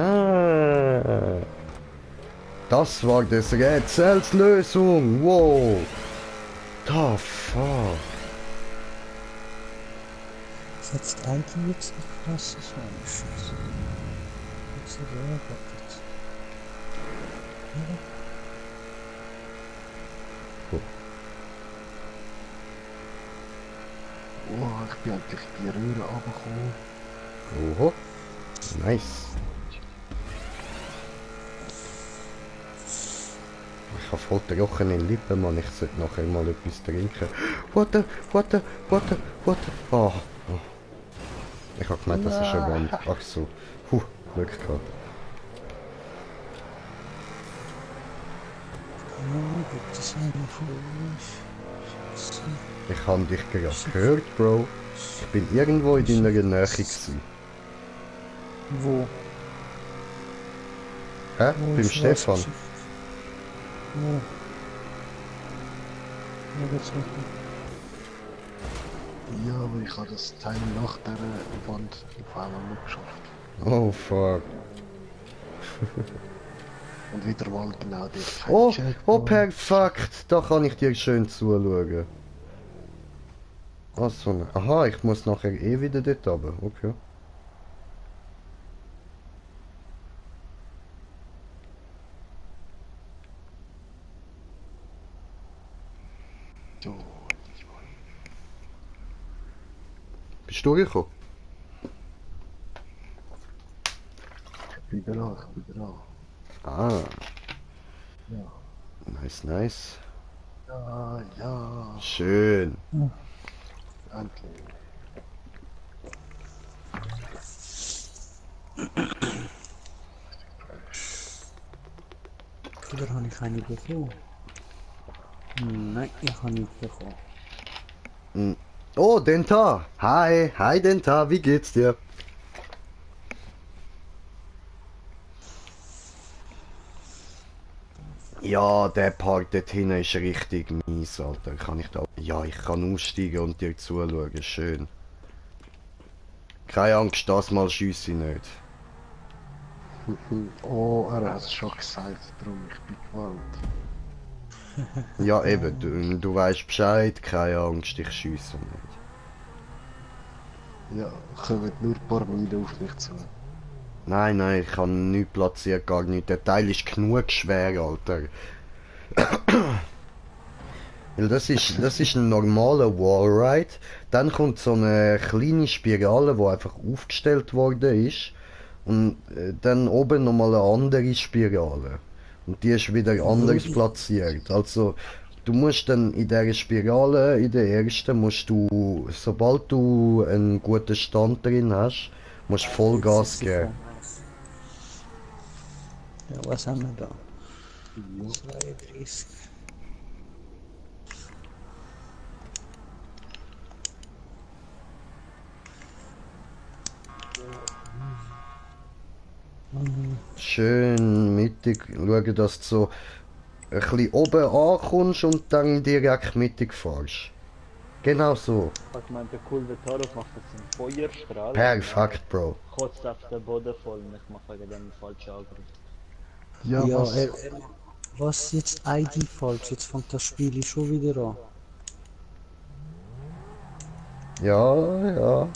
S1: Ah, das war das Rätselslösung. Wow. The fuck.
S3: Setzt ID jetzt ein krasses Mensch. Jetzt ist er jetzt.
S2: Oh, ich bin endlich die Röhre runtergekommen.
S1: Oho. Nice. Ich habe voll trockene Lippen, Mann. Ich sollte nachher mal etwas trinken. What the... Oh. Ich habe gemeint, das ist eine Wand. Ach so. Glück gehabt.
S3: Gibt es einen von uns?
S1: Ich habe dich gerade gehört, Bro. Ich bin irgendwo in deiner Nähe gewesen.
S3: Wo?
S1: Hä?
S3: Wo
S1: Beim
S3: ist
S1: Stefan?
S3: was? Wo? Wo geht's mit
S2: Ja, aber ich habe das Teil nach der Wand auf einmal nicht geschafft.
S1: Oh fuck.
S2: Und wieder mal genau dort.
S1: Oh, oh perfekt. Da kann ich dir schön zuschauen. Achso, ne. Aha, ich muss nachher eh wieder dort runter. Okay.
S2: So,
S1: Bist du gekommen?
S2: ich bin da, ich bin da.
S1: Ah,
S2: Ja.
S1: nice.
S2: Ja, ja,
S1: Schön.
S2: endlich.
S3: Oder habe ich eine bekommen? Nein, ich habe nicht bekommen.
S1: Oh, Denta. Hi, hi Denta, wie geht's dir? Ja, der Part dort hinten ist richtig mies, Alter. Kann ich da... Ja, ich kann aussteigen und dir zuschauen. Schön. Keine Angst, das mal schiesse ich nicht.
S2: Oh, er hat es schon gesagt, darum ich bin gewarnt.
S1: Ja, eben, du weißt Bescheid, keine Angst, ich schiesse nicht.
S2: Ja, kommen nur ein paar Meilen auf mich zu.
S1: Nein, nein, ich kann nichts platziert, gar nicht. Der Teil ist genug schwer, Alter. Weil das ist ein normaler Wallride. Dann kommt so eine kleine Spirale, die einfach aufgestellt worden ist. Und dann oben nochmal eine andere Spirale. Und die ist wieder anders platziert. Also, du musst dann in dieser Spirale, in der ersten, musst du, sobald du einen guten Stand drin hast, musst Vollgas geben.
S3: Ja, was haben wir da? 32.
S1: Schön mittig schauen, dass du so ein bisschen oben ankommst und dann direkt mittig fährst. Genau so.
S4: Ich meine, der coole Tarof macht jetzt einen Feuerstrahl.
S1: Perfekt, Bro.
S4: Kotzt auf den Boden voll und ich mache wegen dem einen falschen Angriff.
S2: Ja,
S3: Ja,
S2: was?
S3: was jetzt ID falsch? Jetzt fängt das Spiel schon wieder an.
S1: Ja, ja.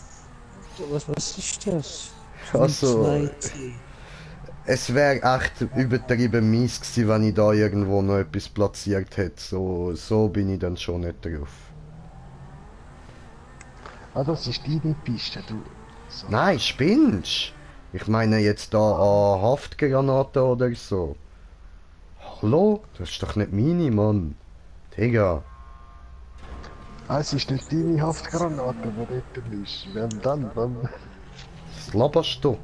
S3: Was ist das?
S1: Also,
S3: 2T.
S1: es wäre echt übertrieben mies gewesen, wenn ich da irgendwo noch etwas platziert hätte. So bin ich dann schon nicht drauf.
S2: Ah, das ist deine Piste, du. So.
S1: Nein, spinnst? Ich meine jetzt da an Haftgranaten oder so. Hallo? Das ist doch nicht meine, Mann. Digga.
S2: Ah, es ist nicht deine Haftgranate, die dort ist. Wenn dann, dann.
S1: Was laberst du?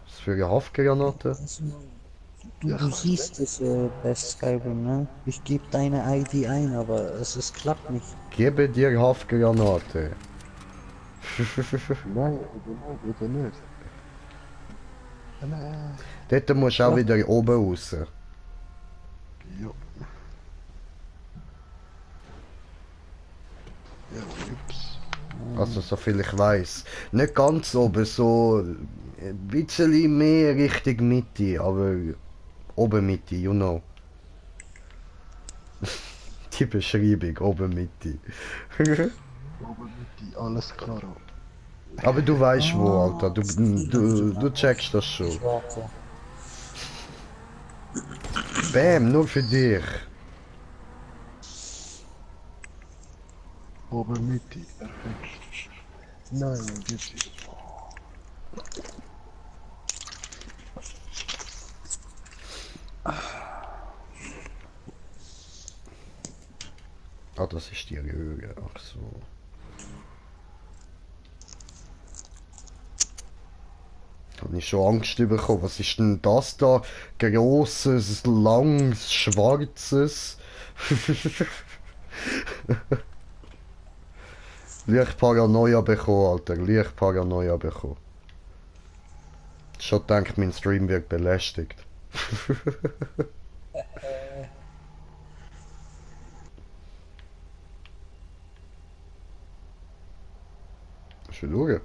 S1: Was für eine Haftgranate?
S3: Also, du siehst es bei Skyrim, ne? Ich gebe deine ID ein, aber es klappt nicht.
S1: Gebe dir Haftgranate.
S2: Nein, oder nicht. Nein.
S1: Dort musst du auch wieder oben raus.
S2: Ja. Ja, ups.
S1: Also soviel ich weiß. Nicht ganz oben, so ein bisschen mehr Richtung Mitte, aber oben Mitte, you know. Die Beschreibung, oben Mitte.
S2: Oben mit die, alles klar.
S1: Aber du weißt wo, Alter. Du checkst das schon.
S3: Warte.
S1: Bam, nur für dich.
S2: Oben mit die, perfekt. Nein, bitte.
S1: Ah, das ist die Röhre, ach so. Habe ich schon Angst bekommen. Was ist denn das da? Grosses, langes, schwarzes. Leicht Paranoia bekommen, Alter. Leicht Paranoia bekommen. Schon denkt, mein Stream wird belästigt. Schon schauen.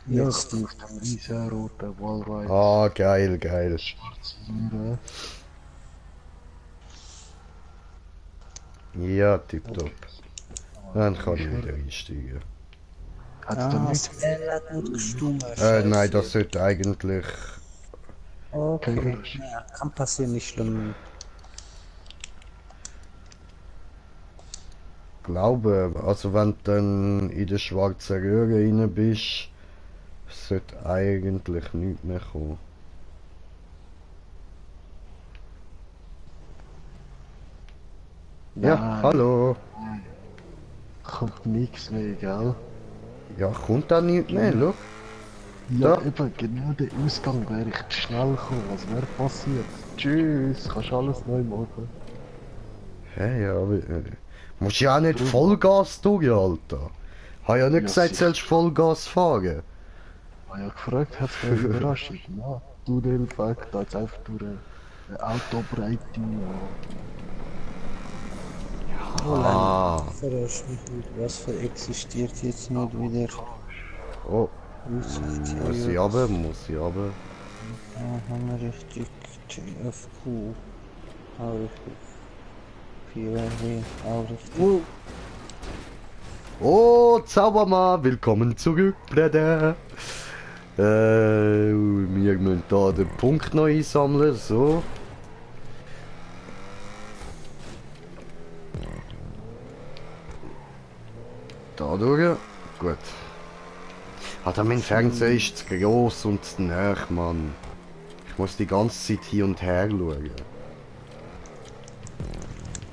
S2: Ja, ich bin auf dem riesenroten Wallride.
S1: Ah, geil, geil.
S2: Schwarze Säure.
S1: Ja, tipptopp. Dann kann ich wieder einsteigen.
S2: Hat's da
S3: Ah,
S2: nicht?
S3: Spell hat nicht gestummt.
S1: Nein, das sollte eigentlich...
S3: Okay, ja, kann passieren, nicht schlimm.
S1: Glaube, also wenn du dann in der schwarzen Röhre rein bist, sollte eigentlich nichts mehr kommen. Ja,
S2: Nein.
S1: hallo.
S2: Kommt nichts mehr, gell?
S1: Ja, kommt da nichts mehr, schau.
S2: Ja,
S1: Da.
S2: eben, genau der Ausgang wäre ich zu schnell gekommen. Was wäre passiert? Tschüss, kannst alles neu machen.
S1: Hä, ja, aber... musst ja auch nicht Vollgas tun, Alter. Hab ja nicht
S2: Ja,
S1: gesagt,
S2: sicher.
S1: sollst Vollgas fahren.
S2: Ah ja, gefragt hat's mir Überraschung. Na, du den Weg da jetzt einfach durch eine Autobreite.
S1: Ah.
S3: Verarsch mich nicht, was für existiert jetzt nicht wieder?
S1: Oh,
S3: Muss
S1: muss ich runter, muss ich runter.
S3: haben wir richtig TFQ. Auch richtig. PRW, auch richtig.
S1: Oh, Zaubermann, willkommen zurück, Bruder. Wir müssen da den Punkt noch einsammeln, so. Da durch. Gut. Alter, mein Fernseher ist zu gross und zu nah, Mann. Ich muss die ganze Zeit hin und her schauen.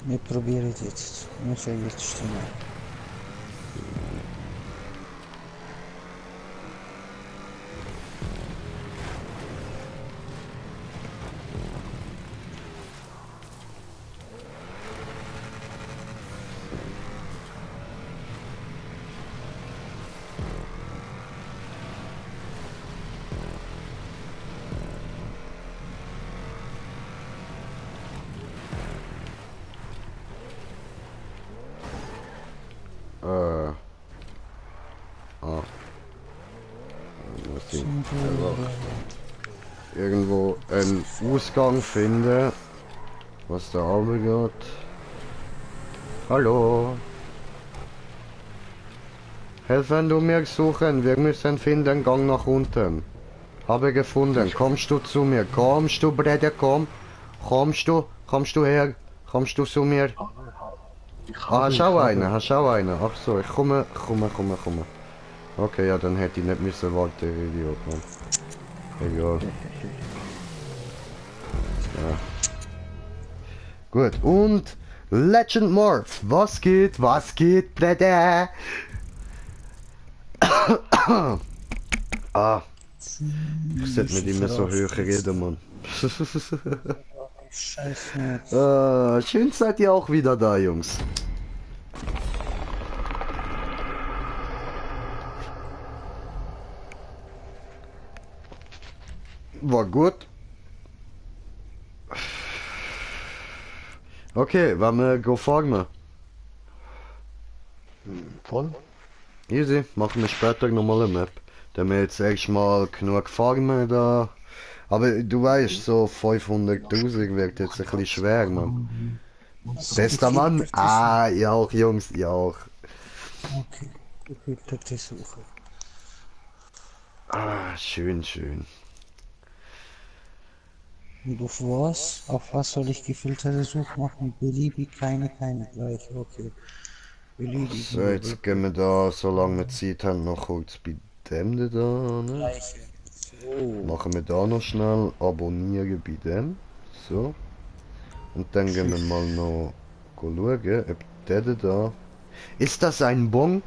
S3: Wir probieren es jetzt. Muss ja jetzt stimmen.
S1: irgendwo einen Ausgang finden, was da runter geht. Hallo. Helfen du mir suchen, wir müssen finden, Gang nach unten. Habe gefunden, kommst du zu mir, kommst du, Bruder, komm. Kommst du her, kommst du zu mir. Schau einer, ach so, ich komme. Okay, ja, dann hätte ich nicht müssen warten, Idiot, Mann. Egal. Ja. Gut, und Legend Morph, was geht, Bruder? Ah, ich sollte nicht immer so hoch reden, Mann.
S2: Scheiße.
S1: Schön seid ihr auch wieder da, Jungs. War gut. Okay, wollen wir go farmen?
S2: Voll?
S1: Easy, machen wir später nochmal eine Map. Dann wir jetzt erstmal genug farmen da. Aber du weißt, so 500.000 wird jetzt ein bisschen schwer, Mann. Bester Mann? Ah, ja auch, Jungs, ja auch.
S3: Okay, gefilterte Suche.
S1: Ah, schön.
S3: Und auf was? Auf was soll ich gefilterte Suche machen? Beliebig, keine gleich, okay. Beliebig.
S1: So, jetzt gehen wir da, solange wir Zeit haben, noch kurz bei dem da, ne?
S3: Gleiche. So.
S1: Machen wir da noch schnell abonnieren bei dem. So. Und dann gehen wir mal noch schauen, ob der da... Ist das ein Bon?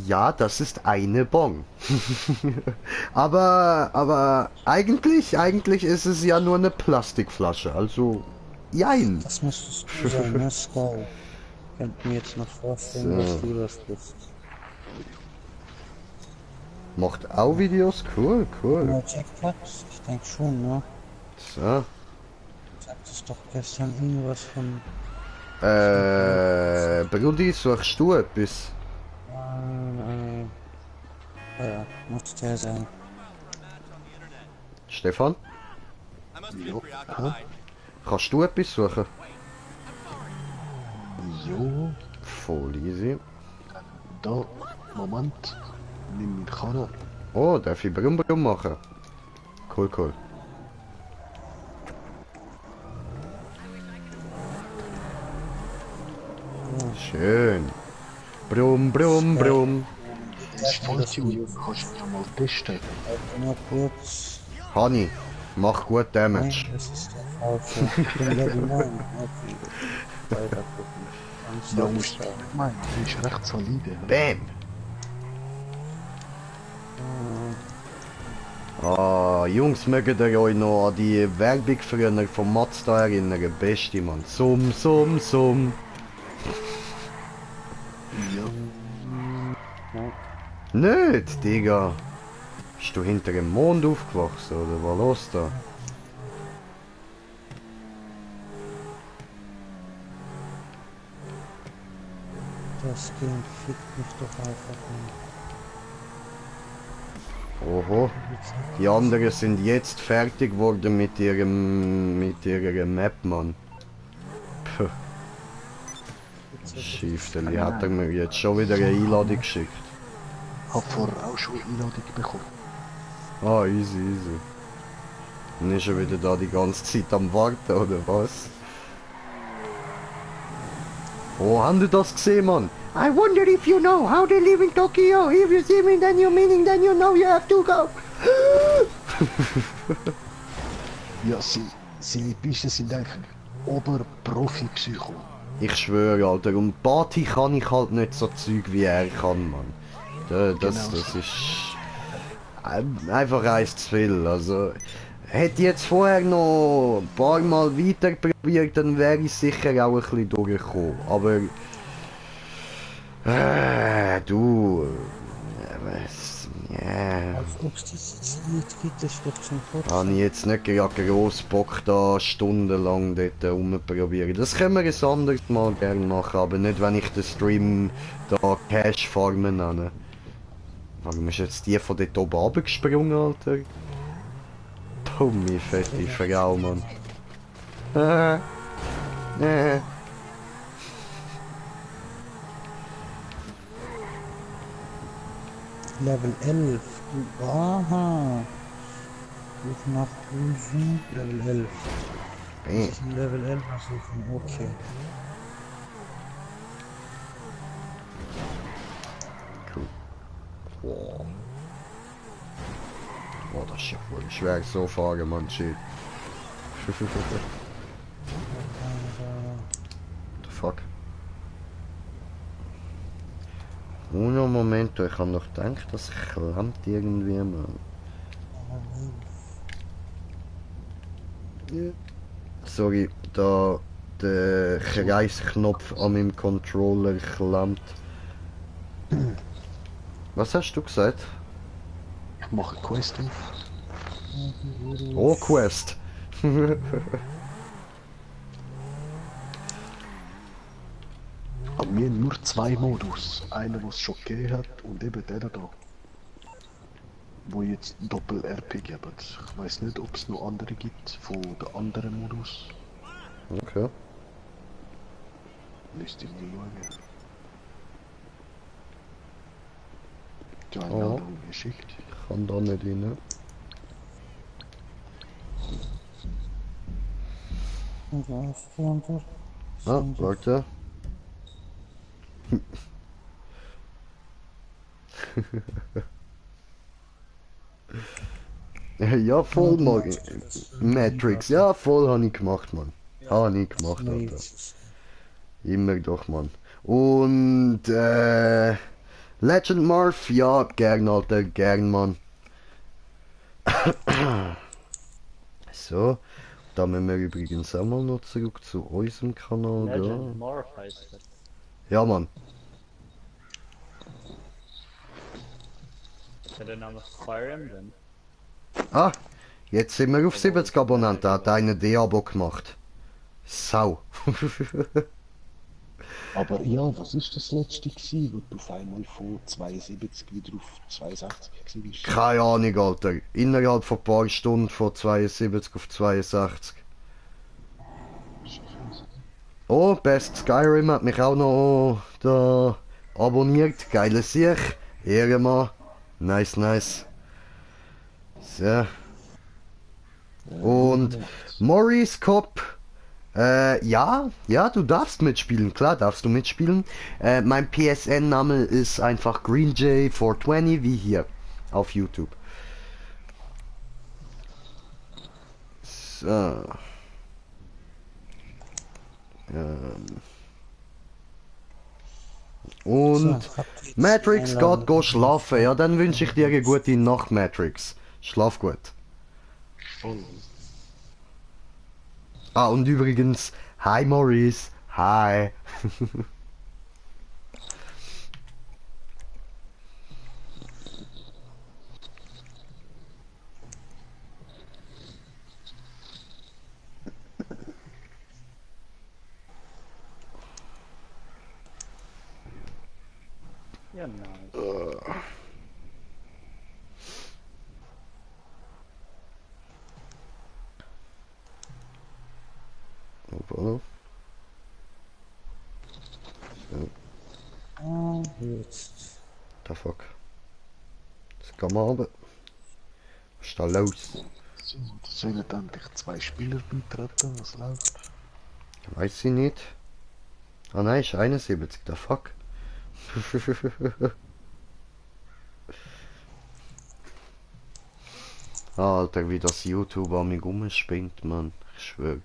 S1: Ja, das ist eine Bon. aber eigentlich ist es ja nur eine Plastikflasche, also jein.
S3: Das müsstest du sein, ne, Sky? Ich könnte mir jetzt noch vorstellen,
S1: So.
S3: dass du das bist.
S1: Macht auch Videos, cool.
S3: Ja, Jackpots? Ich denke schon, ne?
S1: So.
S3: Du sagtest doch gestern irgendwas von...
S1: Brudi, suchst du etwas?
S3: Ja, muss der sein.
S1: Stefan?
S2: Jo. Hä?
S1: Kannst du etwas suchen?
S2: Jo.
S1: Voll easy.
S2: Da, Moment. Nimm meine Karre.
S1: Oh, darf ich Brumm machen? Cool. Schön. Brumm.
S2: Das ist voll Tune. Kannst du ja mal testen.
S3: Nur kurz...
S1: Hani, mach gut Damage.
S3: Nein, das ist der falsche. Ich bin Level 9. Okay. Weiter gucken.
S2: Ja, musst du nicht meinen. Du bist recht solide.
S1: Bam! Ah, Jungs, mögt ihr euch noch an die Werbung früher von Mazda erinnern? Beste, Mann. Summ.
S2: Ja.
S1: Nicht, Digga. Bist du hinter dem Mond aufgewachsen, oder was los da?
S3: Das Game fickt mich doch einfach nicht.
S1: Oho. Die anderen sind jetzt fertig geworden mit ihrer Map, Mann. Puh. Schiefdeli, hat er mir jetzt schon wieder eine Einladung geschickt.
S2: Hab vorher auch schon eine Einladung bekommen.
S1: Ah, easy. Dann ist er wieder da die ganze Zeit am Warten, oder was? Oh, haben Sie das gesehen, Mann? I wonder if you know how they live in Tokyo. If you see me, then you meaning, then you know you have to go.
S2: Ja, seine Pisten sind eigentlich Oberprofi-Psycho.
S1: Ich schwöre, Alter, und Party kann ich halt nicht so Zeug wie er kann, Mann. Das ist einfach eins zu viel. Also, hätte ich jetzt vorher noch ein paar Mal weiter probiert, dann wäre ich sicher auch ein bisschen durchgekommen. Aber du,
S3: Als ob es dieses Lied gibt, ist doch zum Kotzen.
S1: habe ich jetzt nicht gerade gross Bock da stundenlang dort rumprobieren. Das können wir ein anderes Mal gerne machen, aber nicht wenn ich den Stream da Cash farmen nenne. Warum ist jetzt die von dort oben runtergesprungen, Alter? Dumme, fette Frau, Mann.
S3: Level 11. Aha. Ruf nach Hülsen. Level 11. Das ist ein Level 11 suchen. Okay.
S1: Cool. Wow. Oh, das ist ja voll schwer so fahren, Mann, shit. What the fuck? Uno Momento, ich habe noch gedacht, das klemmt irgendwie, Mann. Sorry, da der Kreisknopf an meinem Controller klemmt. Was hast du gesagt?
S2: Ich mache Quest auf.
S1: Oh, Quest!
S2: Aber wir haben nur zwei Modus. Einen, was es schon gegeben hat, und eben der da. Wo jetzt Doppel-RP geben. Ich weiß nicht, ob es noch andere gibt von den anderen Modus.
S1: Okay.
S2: Müsst ihr mal schauen. Die
S1: Oh.
S2: Einladung geschickt.
S1: Ich kann da nicht rein. Ah, warte. Ja, voll, Mann. Matrix, ja, voll habe ich gemacht, Mann. Habe ich gemacht, Alter. Immer doch, Mann. Und, Legend Marv, ja, gern, Alter, gern, Mann. So, da müssen wir übrigens auch mal noch zurück zu unserem Kanal
S4: Legend
S1: gehen.
S4: Morph heißt das.
S1: Ja, Mann.
S4: Ist ja der Name Fire Emblem?
S1: Ah, jetzt sind wir auf 70 Abonnenten, hat einer D-Abo gemacht. Sau.
S2: Aber ja, was ist das letzte gewesen, wo du auf einmal von 72 wieder auf 62 warst?
S1: Keine Ahnung, Alter. Innerhalb von ein paar Stunden von 72 auf 62. Oh, Best Skyrim hat mich auch noch da abonniert. Geile Sicht. Ehrenmann. Nice, nice. So. Und Maurice Kopp. Ja, du darfst mitspielen, klar darfst du mitspielen. Mein PSN-Name ist einfach GreenJ420, wie hier auf YouTube. So. Und Matrix geht go schlafen, ja, dann wünsche ich dir eine gute Nacht, Matrix. Schlaf gut.
S2: Voll.
S1: Ah, und übrigens, hi Maurice, hi.
S4: Ja, nice.
S1: Hoppala. So,
S3: Jetzt.
S1: the fuck. Jetzt gehen wir runter. Was ist da los?
S2: So, da sollen endlich zwei Spieler beitreten, was läuft?
S1: Weiß ich nicht. Ah nein, ist 71, the fuck. Alter, wie das YouTube an mich rumspinnt, man. Ich schwöre.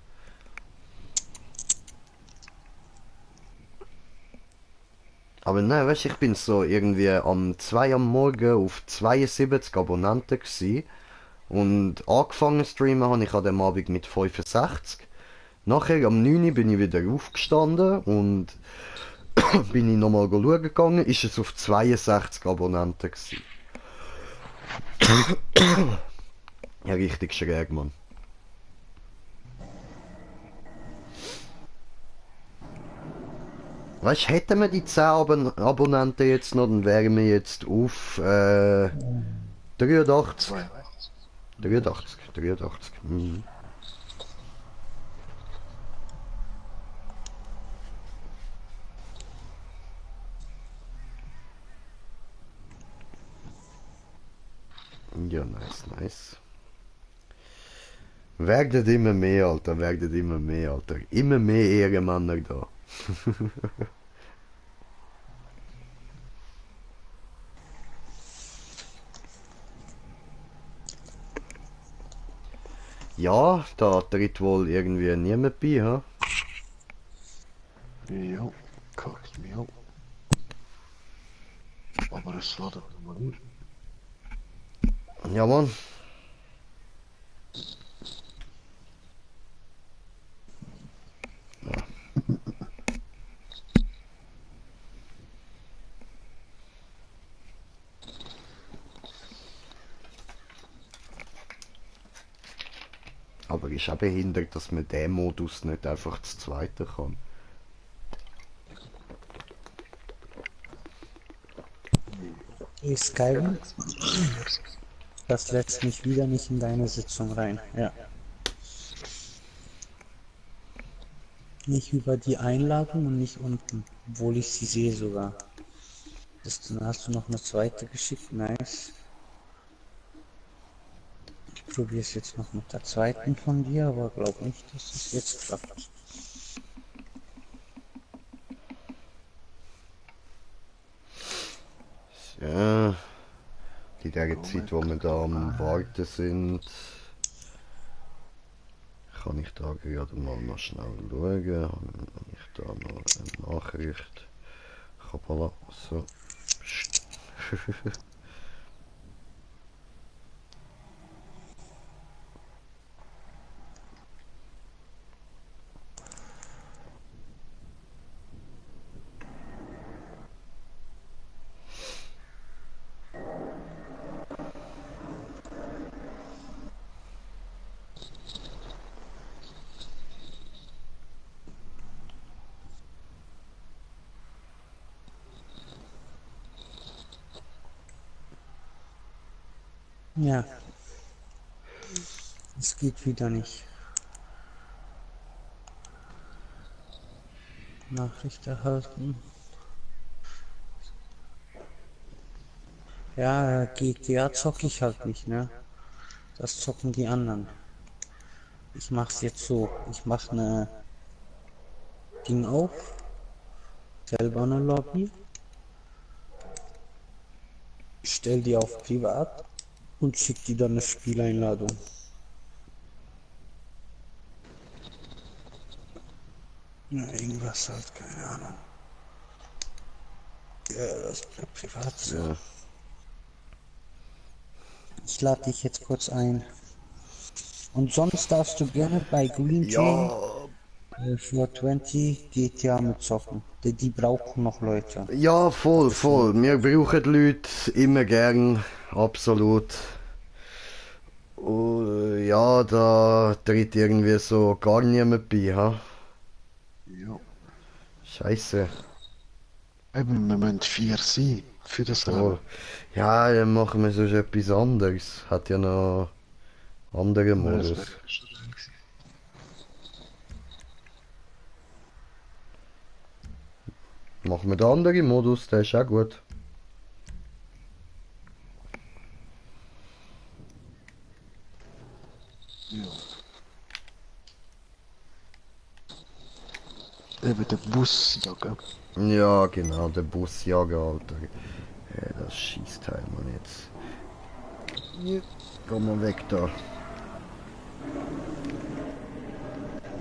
S1: Aber nein, weißt du, ich bin so irgendwie am 2 am Morgen auf 72 Abonnenten gsi und angefangen zu streamen habe ich an dem Abend mit 65. Nachher am 9 bin ich wieder aufgestanden und bin ich nochmal schauen gegangen, ist es auf 62 Abonnenten gsi. Ja, richtig schräg, Mann. Weißt, hätten wir die 10 Abonnenten jetzt noch, dann wären wir jetzt auf 83.
S2: 82.
S1: 83, 83. Mhm. Ja, nice, nice. Werdet immer mehr, Alter, werdet immer mehr, Alter. Immer mehr Ehrenmänner da. Ja, da tritt wohl irgendwie niemand bei, ha?
S2: Ja, guck ich mir an. Aber es lädt mal nicht.
S1: Ja, Mann. Aber ist auch behindert, dass man den Modus nicht einfach zu zweiten kann.
S3: Hey Skyrim, das lässt mich wieder nicht in deine Sitzung rein. Ja. Nicht über die Einladung und nicht unten, obwohl ich sie sehe sogar. Dann hast du noch eine zweite geschickt, nice. Ich probiere es jetzt noch mit der zweiten von dir, aber glaube nicht, dass es jetzt klappt.
S1: Ja, in der Zeit, wo wir da am Warten sind, kann ich da gerade mal noch schnell schauen. Habe ich da noch eine Nachricht? Kabala, so.
S3: Ja. Es geht wieder nicht. Nachricht erhalten. Ja, GTA zocke ich halt nicht, ne? Das zocken die anderen. Ich mach's jetzt so. Ich mach ne Ding auf. Selber eine Lobby. Stell die auf privat und schick die dann eine Spieleinladung. Ja, irgendwas halt, keine Ahnung. Ja, das bleibt privat so.
S1: Ja.
S3: Ich lade dich jetzt kurz ein. Und sonst darfst du gerne bei Green Chain
S1: Ja,
S3: 420 GTA mitzocken. Die brauchen noch Leute.
S1: ja, voll, voll. Wir brauchen die Leute immer gern, absolut. Ja, da tritt irgendwie so gar niemand bei, ha?
S2: Ja.
S1: Scheiße.
S2: Eben, wir müssen 4 sein für das
S1: Voll.
S2: Rennen.
S1: Ja, dann machen wir sonst etwas anderes. Hat ja noch andere
S2: Das
S1: Modus.
S2: wäre schon drin gewesen.
S1: Machen wir den anderen Modus, der ist auch gut.
S2: Ja. Eben der Bus, ja, gell?
S1: Ja, genau, der Busjager, Alter. Das Schießteil, Mann, jetzt. Ja, komm mal weg da.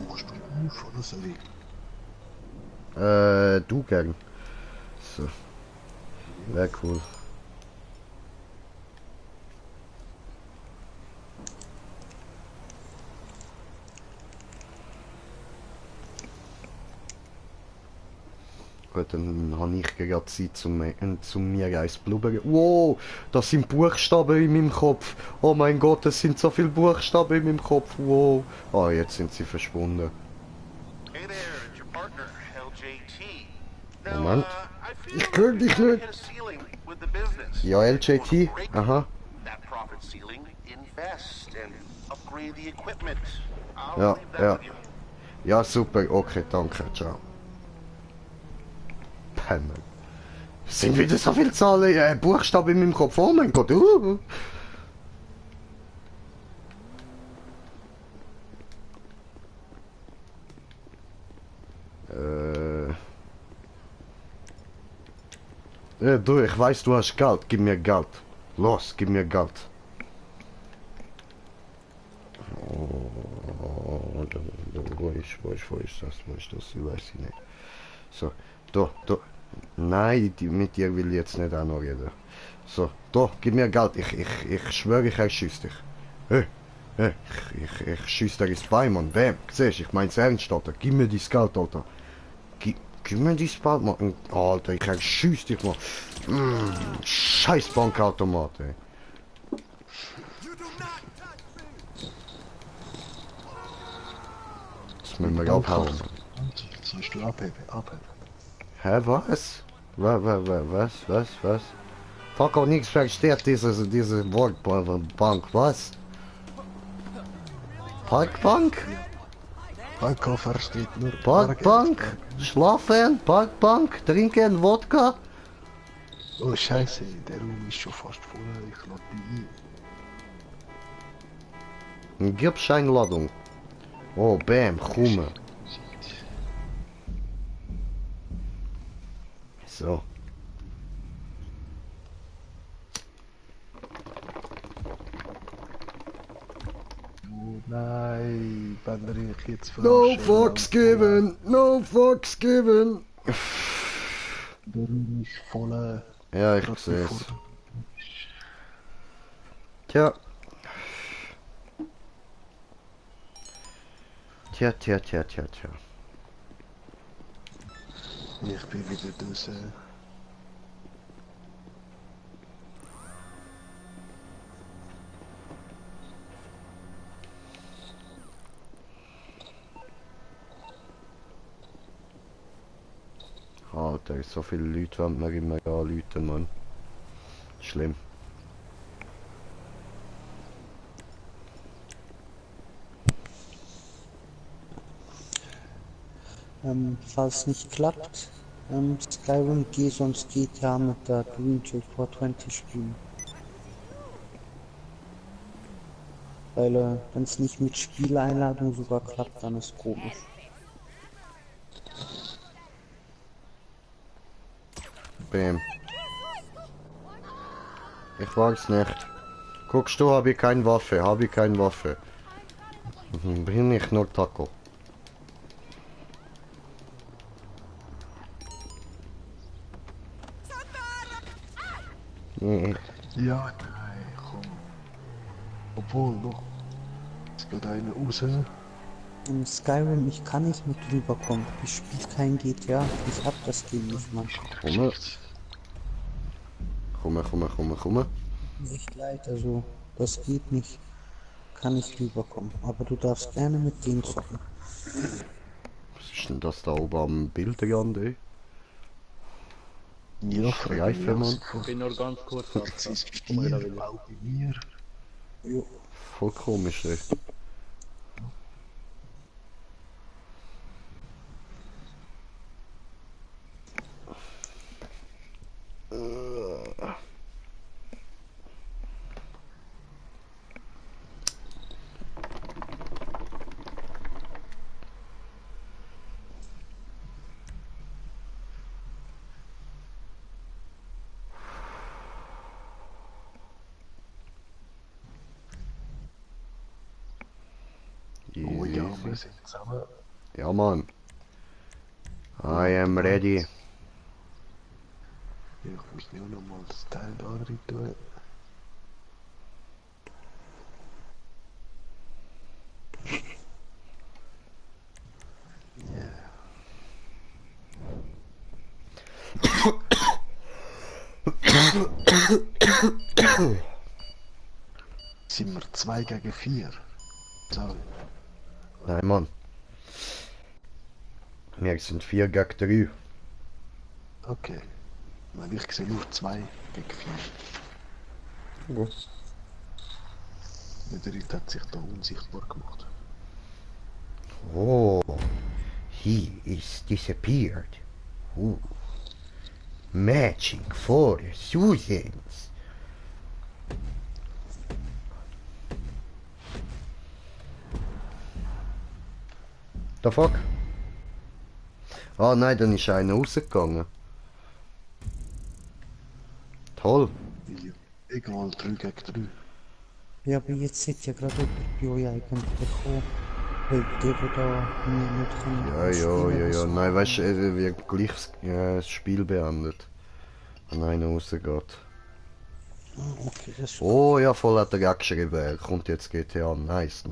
S2: Machst du auf oder soll ich?
S1: Du gern. So, wäre cool. Gut, dann habe ich gerade Zeit zum mir eins blubbern. Wow, das sind Buchstaben in meinem Kopf. Oh mein Gott, es sind so viele Buchstaben in meinem Kopf. Wow. Jetzt sind sie verschwunden.
S5: Hey there, it's your partner, LJT.
S1: Moment. Ich höre dich nicht. Ja, LJT. Aha. Ja, ja. Ja, super. Okay, danke. Ciao. Penner. Es sind wieder so viele Zahlen, Buchstaben in meinem Kopf. Oh mein Gott. Du, ich weiß, du hast Geld. Gib mir Geld. Los, gib mir Geld. Oh, wo ist das? Ich weiß nicht. So, da. Nein, mit dir will ich jetzt nicht auch noch reden. So, da, gib mir Geld. Ich schwöre, ich erschieß dich. Hey, ich schieß dir ins Bein, Mann. Bam, siehst du, ich mein's ernst, Alter. Gib mir dein Geld, Alter. Gib mir dein Geld, Mann. Alter, ich erschieß dich, Mann. Scheiß Bankautomat, ey. Das müssen wir abhauen, Mann.
S2: Sollst du abheben?
S1: Hä, was? Was? Fuck, auch nichts versteht diese Wortbank, was? Parkbank?
S2: Parkkoffer steht nur
S1: Parkbank? Schlafen? Parkbank? Trinken? Wodka?
S2: Oh Scheiße, der Raum ist schon fast voll. Ich lade die ein.
S1: Gib's Einladung. Oh, bam, Gumme. So.
S2: Oh nein, bin ich jetzt
S1: No fucks given! No fucks given!
S2: Der Raum ist voll.
S1: Ja, ich seh's. Tja. Tja.
S2: Ich bin wieder draußen.
S1: Alter, so viele Leute wollen mir immer anrufen, Mann. Schlimm.
S3: Falls nicht klappt, Skyrim, geh sonst GTA mit der Green Chill 420 spielen. Weil, wenn es nicht mit Spieleinladung sogar klappt, dann ist komisch.
S1: Bam. Ich weiß nicht. Guckst du, habe ich keine Waffe, Bring ich nur Taco.
S2: Ja, nein, komm. Obwohl, doch. Es geht einer raus.
S3: In Skyrim, ich kann nicht mit rüberkommen. Ich spiele kein GTA. Ich hab das Game nicht, Mann.
S1: Komme.
S3: Echt leid, also, das geht nicht. Kann ich rüberkommen. Aber du darfst gerne mit denen zocken.
S1: Was ist denn das da oben am Bildrand, ey?
S2: Ja,
S1: Schreife, Mann.
S4: Ich bin nur ganz kurz
S2: Es
S4: auf.
S2: ist
S4: Komm mal da
S2: viel,
S4: wieder.
S2: auch bei mir.
S3: Jo.
S1: Voll komisch, ey.
S2: Oh ja, wir sind zusammen.
S1: Ja, Mann. I am ready.
S2: Ich muss mir auch noch mal das Teil da rein tun. Sind wir 2 gegen 4? So.
S1: Nein, Mann. Wir sind 4 gegen 3.
S2: Okay. Weil ich sehe nur 2 gegen 4.
S1: Gut.
S2: Der dritte hat sich da unsichtbar gemacht.
S1: Oh, he is disappeared. Ooh. Magic for Susans. The fuck? Ah nein, dann ist einer rausgegangen. Toll.
S2: Ja. Egal, 3 gegen 3.
S3: Ja, aber jetzt sollte ja gerade jemand bei euch eigentlich kommen. Weil der da nicht kann.
S1: Ja. Nein, weißt du, er wird gleich das Spiel beendet. Wenn einer rausgeht.
S3: Okay, das ist
S1: Oh ja, voll hat er gerade geschrieben. Er kommt jetzt GTA. Nice.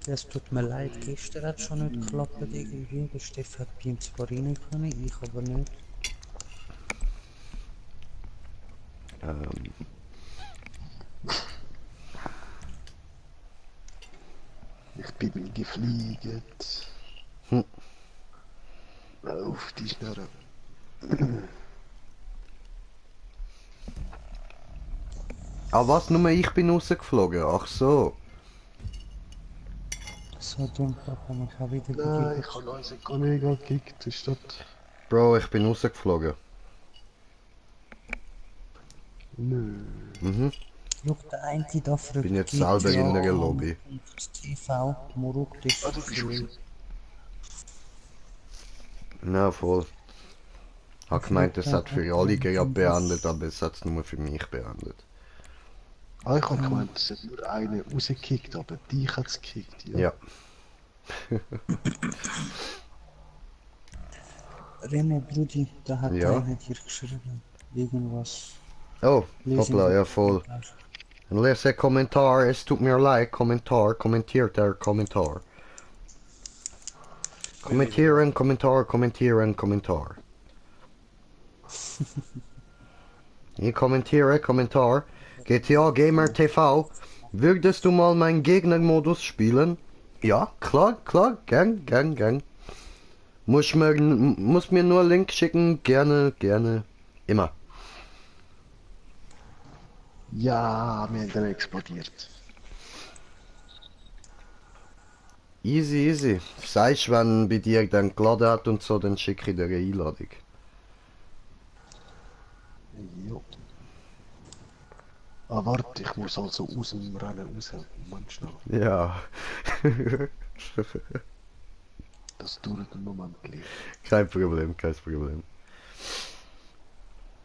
S3: Es tut mir leid, gestern hat es schon nicht geklappt irgendwie. Der Steff hat bei ihm zwar rein können, ich aber nicht.
S2: Ich bin gefliegt.
S1: Hm.
S2: Auf die Schnurre.
S1: Ah was, nur ich bin rausgeflogen? Ach so.
S3: So dumm, Papa, ich habe wieder
S2: Nein,
S3: gegeben.
S2: ich habe unseren Kollegen gekickt. Ist das...
S1: Bro, ich bin rausgeflogen.
S2: Nö.
S1: Mhm.
S3: Schau, der eine da fragt
S1: Bin jetzt selber in einer Lobby.
S3: TV, Muruk, das
S2: Ah, du bist raus.
S1: Ja, voll. Hab gemeint, es hat für alle gerade beendet, aber es hat es nur für mich beendet.
S2: Ah, ich habe gemeint, es hat nur einen rausgekickt, aber dich hat es gekickt.
S1: Ja.
S3: Remo, Brudi, da hat
S1: Ja.
S3: einer dir geschrieben. Irgendwas.
S1: Oh,
S3: Lesen
S1: hoppla,
S3: Sie.
S1: ja voll. Und lees ein Kommentar, es tut mir leid, Kommentar, kommentiert der Kommentar. Kommentieren, Kommentar. Ich kommentiere, Kommentar. GTA Gamer TV, würdest du mal meinen Gegnermodus spielen? Ja, klar, gern. Muss mir nur Link schicken, gerne, immer.
S2: Ja, wir haben dann explodiert.
S1: Easy. Sagst, wenn bei dir dann geladen hat und so, dann schicke ich dir eine Einladung.
S2: Jo. Ah, warte, ich muss also aus dem Rennen raus. Moment schnell.
S1: Ja.
S2: Das dauert einen Moment.
S1: Kein Problem.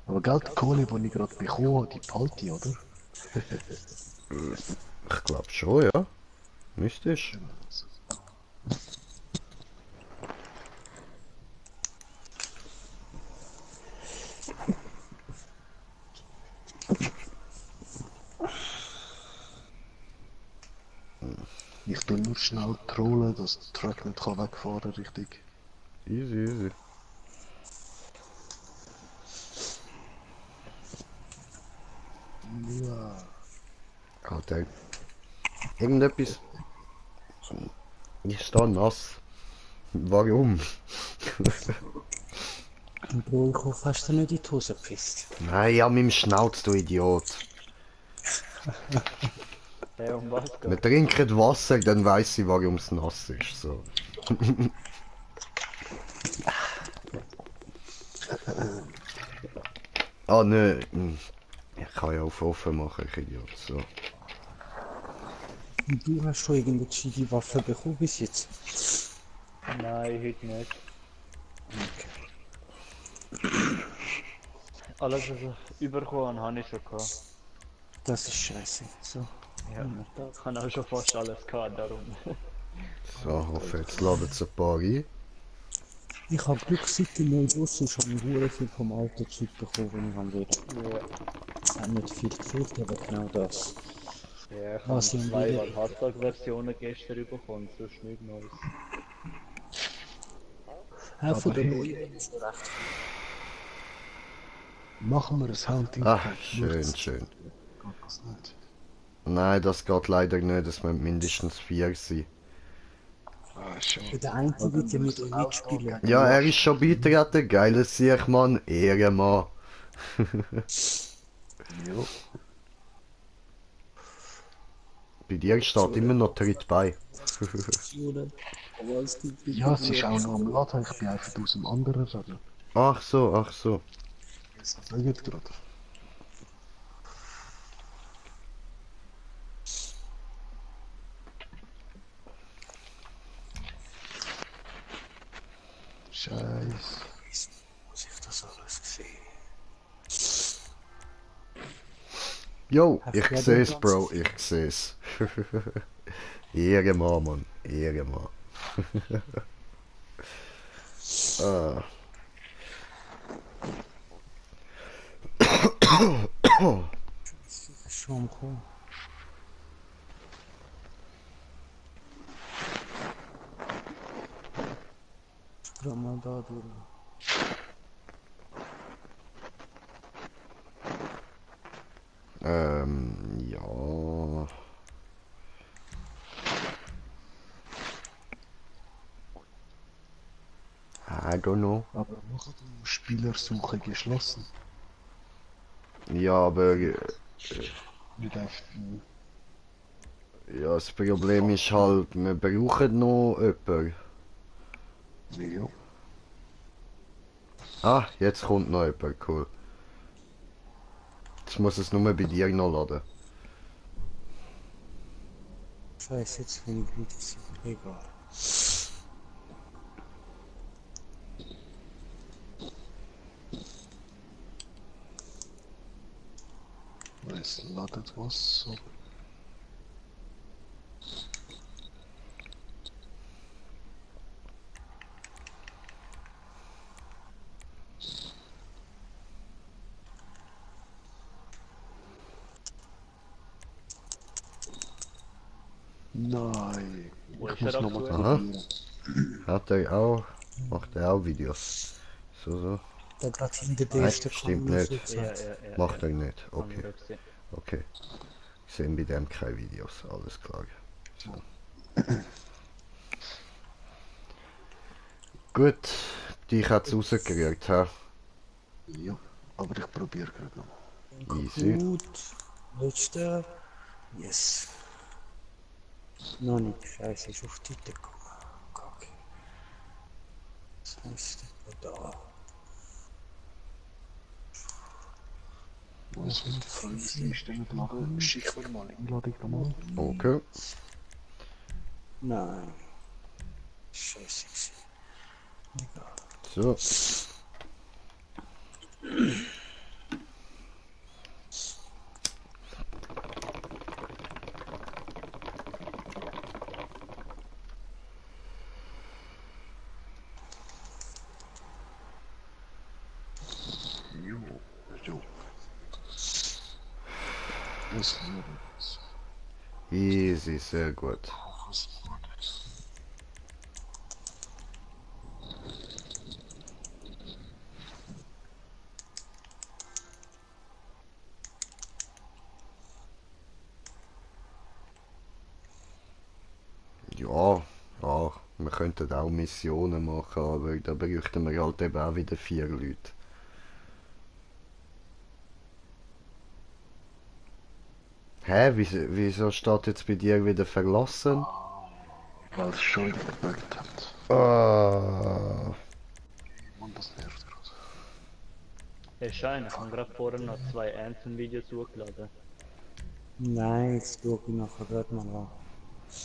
S2: Aber Geld, die Kohle, die ich gerade bekommen habe, die behalte ich, oder?
S1: Ich glaube schon, ja. Müsstest.
S2: Ich tue nur schnell trollen, dass der Truck nicht wegfahren kann, richtig.
S1: Easy.
S2: Ja.
S1: Alter. Irgendetwas. Ich stehe nass. Warum?
S3: Bro, ich hoffe, hast du nicht in die Hose gepisst.
S1: Nein, ja, mit dem Schnauz, du Idiot.
S4: Hey, um was
S1: Wir
S4: geht?
S1: trinken Wasser, dann weiss ich, warum es nass ist. So. Ah, ne. Ich kann ja auf offen machen, ich Idiot. So.
S3: Du hast schon irgendeine gescheite Waffe bekommen bis jetzt.
S4: Nein, heute nicht. Alles, was ich überkommen habe, ich schon gehabt.
S3: Das ist scheiße. So.
S4: Ja, ich habe auch schon fast alles gehabt, darum.
S1: So, hoffe, jetzt laden es ein paar ein.
S3: Ich habe Glück, seit der neue Bus ist, habe ich sehr viel vom alten Zeug bekommen, das ich will.
S4: Ja,
S3: Es hat nicht viel gefehlt, aber genau das.
S4: ja ich habe
S3: Was ich
S4: zwei
S3: will.
S4: Hardtag-Versionen gestern bekommen, sonst nichts Neues.
S3: Auch von
S2: Aber
S3: der
S2: hey.
S3: neuen ist noch recht.
S2: Machen wir ein Hunting.
S1: Ah, schön.
S2: Geht das nicht?
S1: Nein, das geht leider nicht, es müssen mindestens 4 sein.
S2: Ah, schade.
S3: Der Einzige wird ja mit euch mitspielen.
S1: Ja, er ist schon beitreten, geiles Sieg, Mann, Ehrenmann.
S2: Jo.
S1: Bei dir steht immer noch Tritt bei.
S2: Ja, es ist auch noch am Laden, ich bin einfach aus dem anderen Laden.
S1: Ach so, ach so.
S2: Das sagt gerade. Scheiße.
S3: Muss ich das alles sehen?
S1: Jo,
S3: Hast
S1: ich
S3: du ja
S1: seh's,
S3: den
S1: Bro,
S3: ganzen-
S1: ich seh's. Ehrenmann, Mann, Ehrenmann. Ah.
S3: Schon am Kommen. Gerade mal da durch.
S1: Ja. I don't know.
S2: Aber machen die Spielersuche geschlossen.
S1: Ja, aber
S2: Nicht einfach
S1: ja, das Problem ist halt, wir brauchen noch jemanden.
S2: ja.
S1: Ah, jetzt kommt noch jemand, cool. Jetzt muss es nur bei dir noch laden.
S3: Scheiße, jetzt bin ich wieder so. Egal.
S2: Es ladet was, so. Nein,
S4: Wo
S2: ich
S4: ist er
S2: muss nochmal
S4: aktuell?
S1: Aha.
S2: probieren.
S1: Hat er auch, macht er auch Videos. So.
S3: Da gerade hinter der
S1: Nein,
S3: ersten
S1: stimmt
S3: Kamera
S1: nicht.
S3: so
S4: Ja,
S3: gesagt.
S4: ja, ja.
S1: Macht
S4: ja.
S1: er nicht, okay.
S4: Haben wir gesehen.
S1: Okay. Ich sehe bei dem keine Videos, alles klar. So. Gut, dich hat's rausgerührt, ha?
S2: Ja, aber ich probiere gerade nochmal.
S1: Easy.
S3: Gut. Letzter. Yes. Noch nicht. Scheiße, ist auf die Tüte gekommen. Kacke. Was heißt denn da?
S2: Was will die Freundesliste nicht laden? Schick mir mal Einladung nochmal.
S1: Okay.
S3: Nein. Scheiße. Egal.
S1: So.
S2: Jo, jo. Das wird es.
S1: Easy, sehr gut. Ja, ja, wir könnten auch Missionen machen, aber da bräuchten wir halt eben auch wieder 4 Leute. Hä, wieso steht jetzt bei dir wieder verlassen?
S2: Weil es schon wieder gebuggt hat.
S1: Ah,
S2: Man, das nervt gerade.
S4: Hey Schein, ich habe gerade vorher noch 2 Anthem-Videos hochgeladen.
S3: Nein, jetzt schaue ich nachher gerade mal an.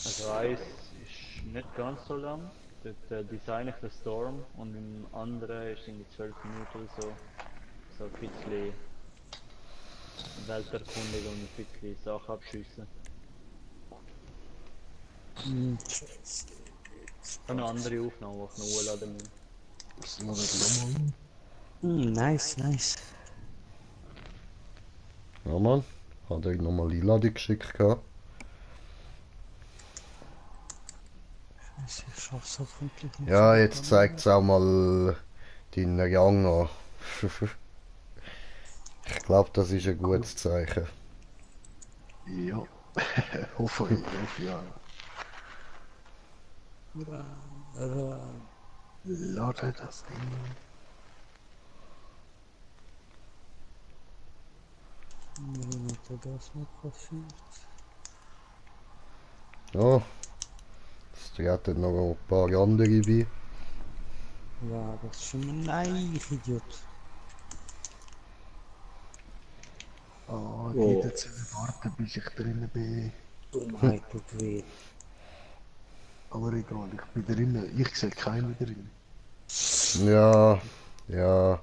S4: Also eins ist nicht ganz so lang, dort design ich den Storm, und im anderen ist irgendwie 12 Minuten oder so. So ein bisschen Welterkundigung und ein bisschen Sachen abschiessen.
S3: Scheiße.
S4: Ich habe noch andere Aufnahmen, die ich noch hochladen muss.
S2: Das ladet nochmal.
S3: Nice, nice.
S1: ja Mann, hat er nochmal Einladung geschickt gehabt.
S3: Scheiße, ich schaff's hoffentlich nicht.
S1: Ja, jetzt zeigt's auch mal deinen Rang an. Ich glaube, das ist ein gutes Zeichen.
S2: Ja, Hoffe ich, ja. Lade das Ding.
S3: Das nicht passiert.
S1: Ja, es treten noch ein paar andere bei.
S3: Ja, das ist schon ein Nein, ich Idiot.
S2: Ah,
S3: Oh.
S2: geht jetzt warten, bis ich drinnen bin.
S3: Dummheit tut weh.
S2: Aber egal, ich bin drinnen. Ich sehe keinen drin.
S1: Ja, ja,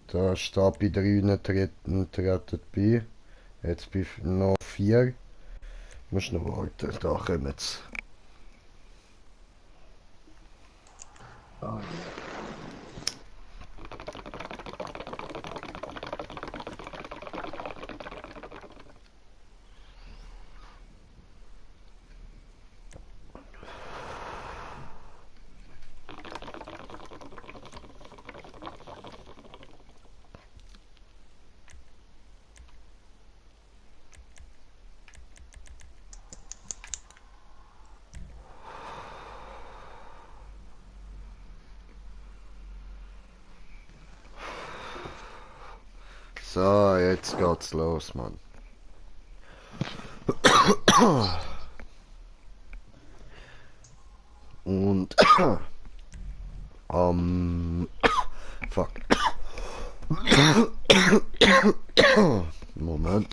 S1: da steht bei 3 treten bei. Jetzt bei noch 4. Musst noch warten, da kommen sie.
S2: Ah, ja.
S1: So, jetzt geht's los, Mann. Und fuck. Moment.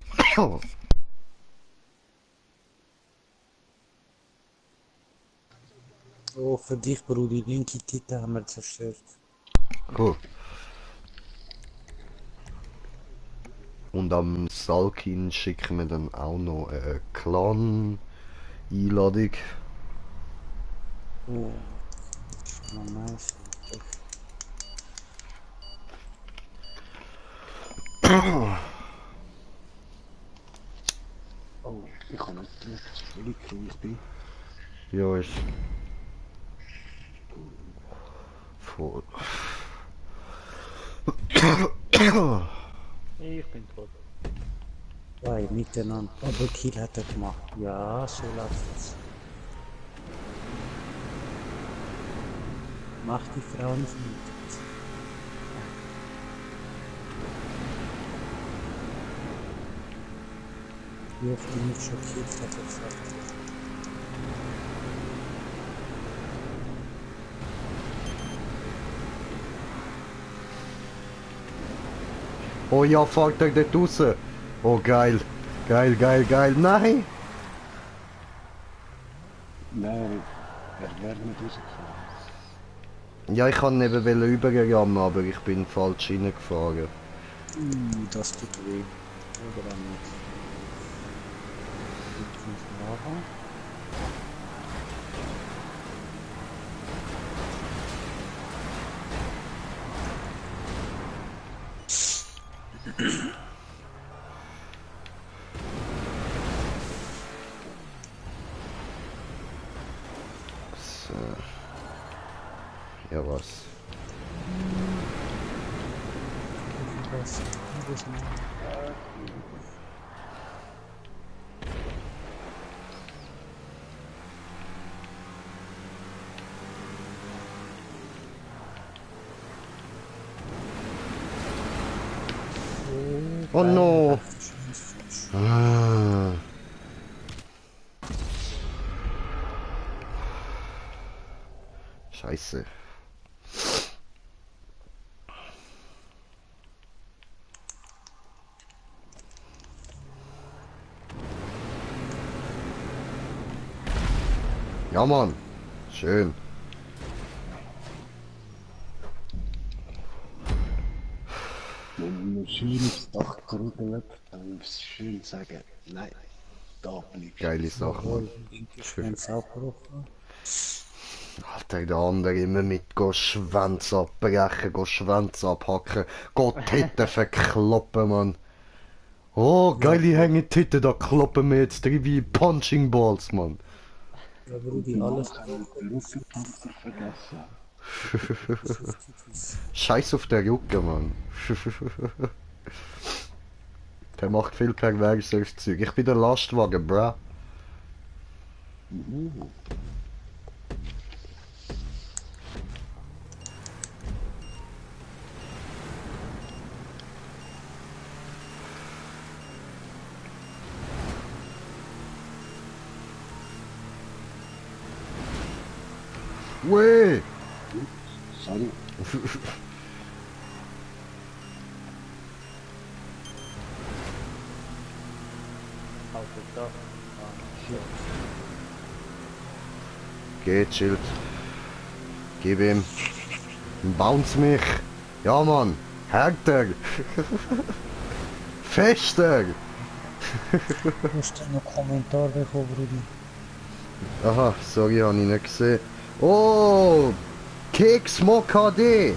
S3: Oh, für dich, Brudi, linke Titel haben wir zerstört.
S1: Cool. Und am Salkin schicken wir dann auch noch eine Clan-Einladung.
S3: Oh, das ist schon mal nice.
S2: Oh, ich kann nicht völlig ruhig bin.
S1: Ja, ist voll.
S4: Ich bin tot.
S3: Zwei miteinander. Aber Kill hat er gemacht. Ja, so läuft's. Mach die Frau nicht mit. Wie oft die mich schockiert hat, er gesagt.
S1: Oh ja, fuck, der dort raus. Oh geil. Geil, geil, geil. Nein!
S2: Nein, er wäre nicht rausgefahren.
S1: Ja, ich kann eben übergegangen, aber ich bin falsch reingefahren.
S3: Das tut weh. Oder auch nicht. Jetzt muss Lava.
S1: So. Ja, was?
S3: Das mal.
S1: Oh no! Ah. Scheiße. Ja, Mann. Schön.
S2: Wenn man schön aufs Dach gerudert, dann ist es schön sagen, nein, da bleibst du.
S1: Geile Sache, Mann.
S3: Schwanz abgebrochen.
S1: Alter, der andere immer mit go Schwänz abbrechen, go Schwänz abhacken, go Titten verkloppen, Mann. Oh, geile Hängetitten, da kloppen wir jetzt drin wie Punching Balls, Mann.
S3: Ja, Brudi, alles
S2: Den Rückenpanzer vergessen.
S1: Scheiß auf den Rücken, Mann. Er macht viel kein Werkzeugzeug. Ich bin der Lastwagen, bruh. Weh!
S2: Sorry.
S4: Auto da. Ah, shit.
S1: Geht, Schild. Gib ihm. Bounce mich. Ja, Mann. Härter. Fester.
S3: Du hast einen Kommentar bekommen, Brudi.
S1: Aha, sorry, habe ich nicht gesehen. Oh, Keks Mo KD.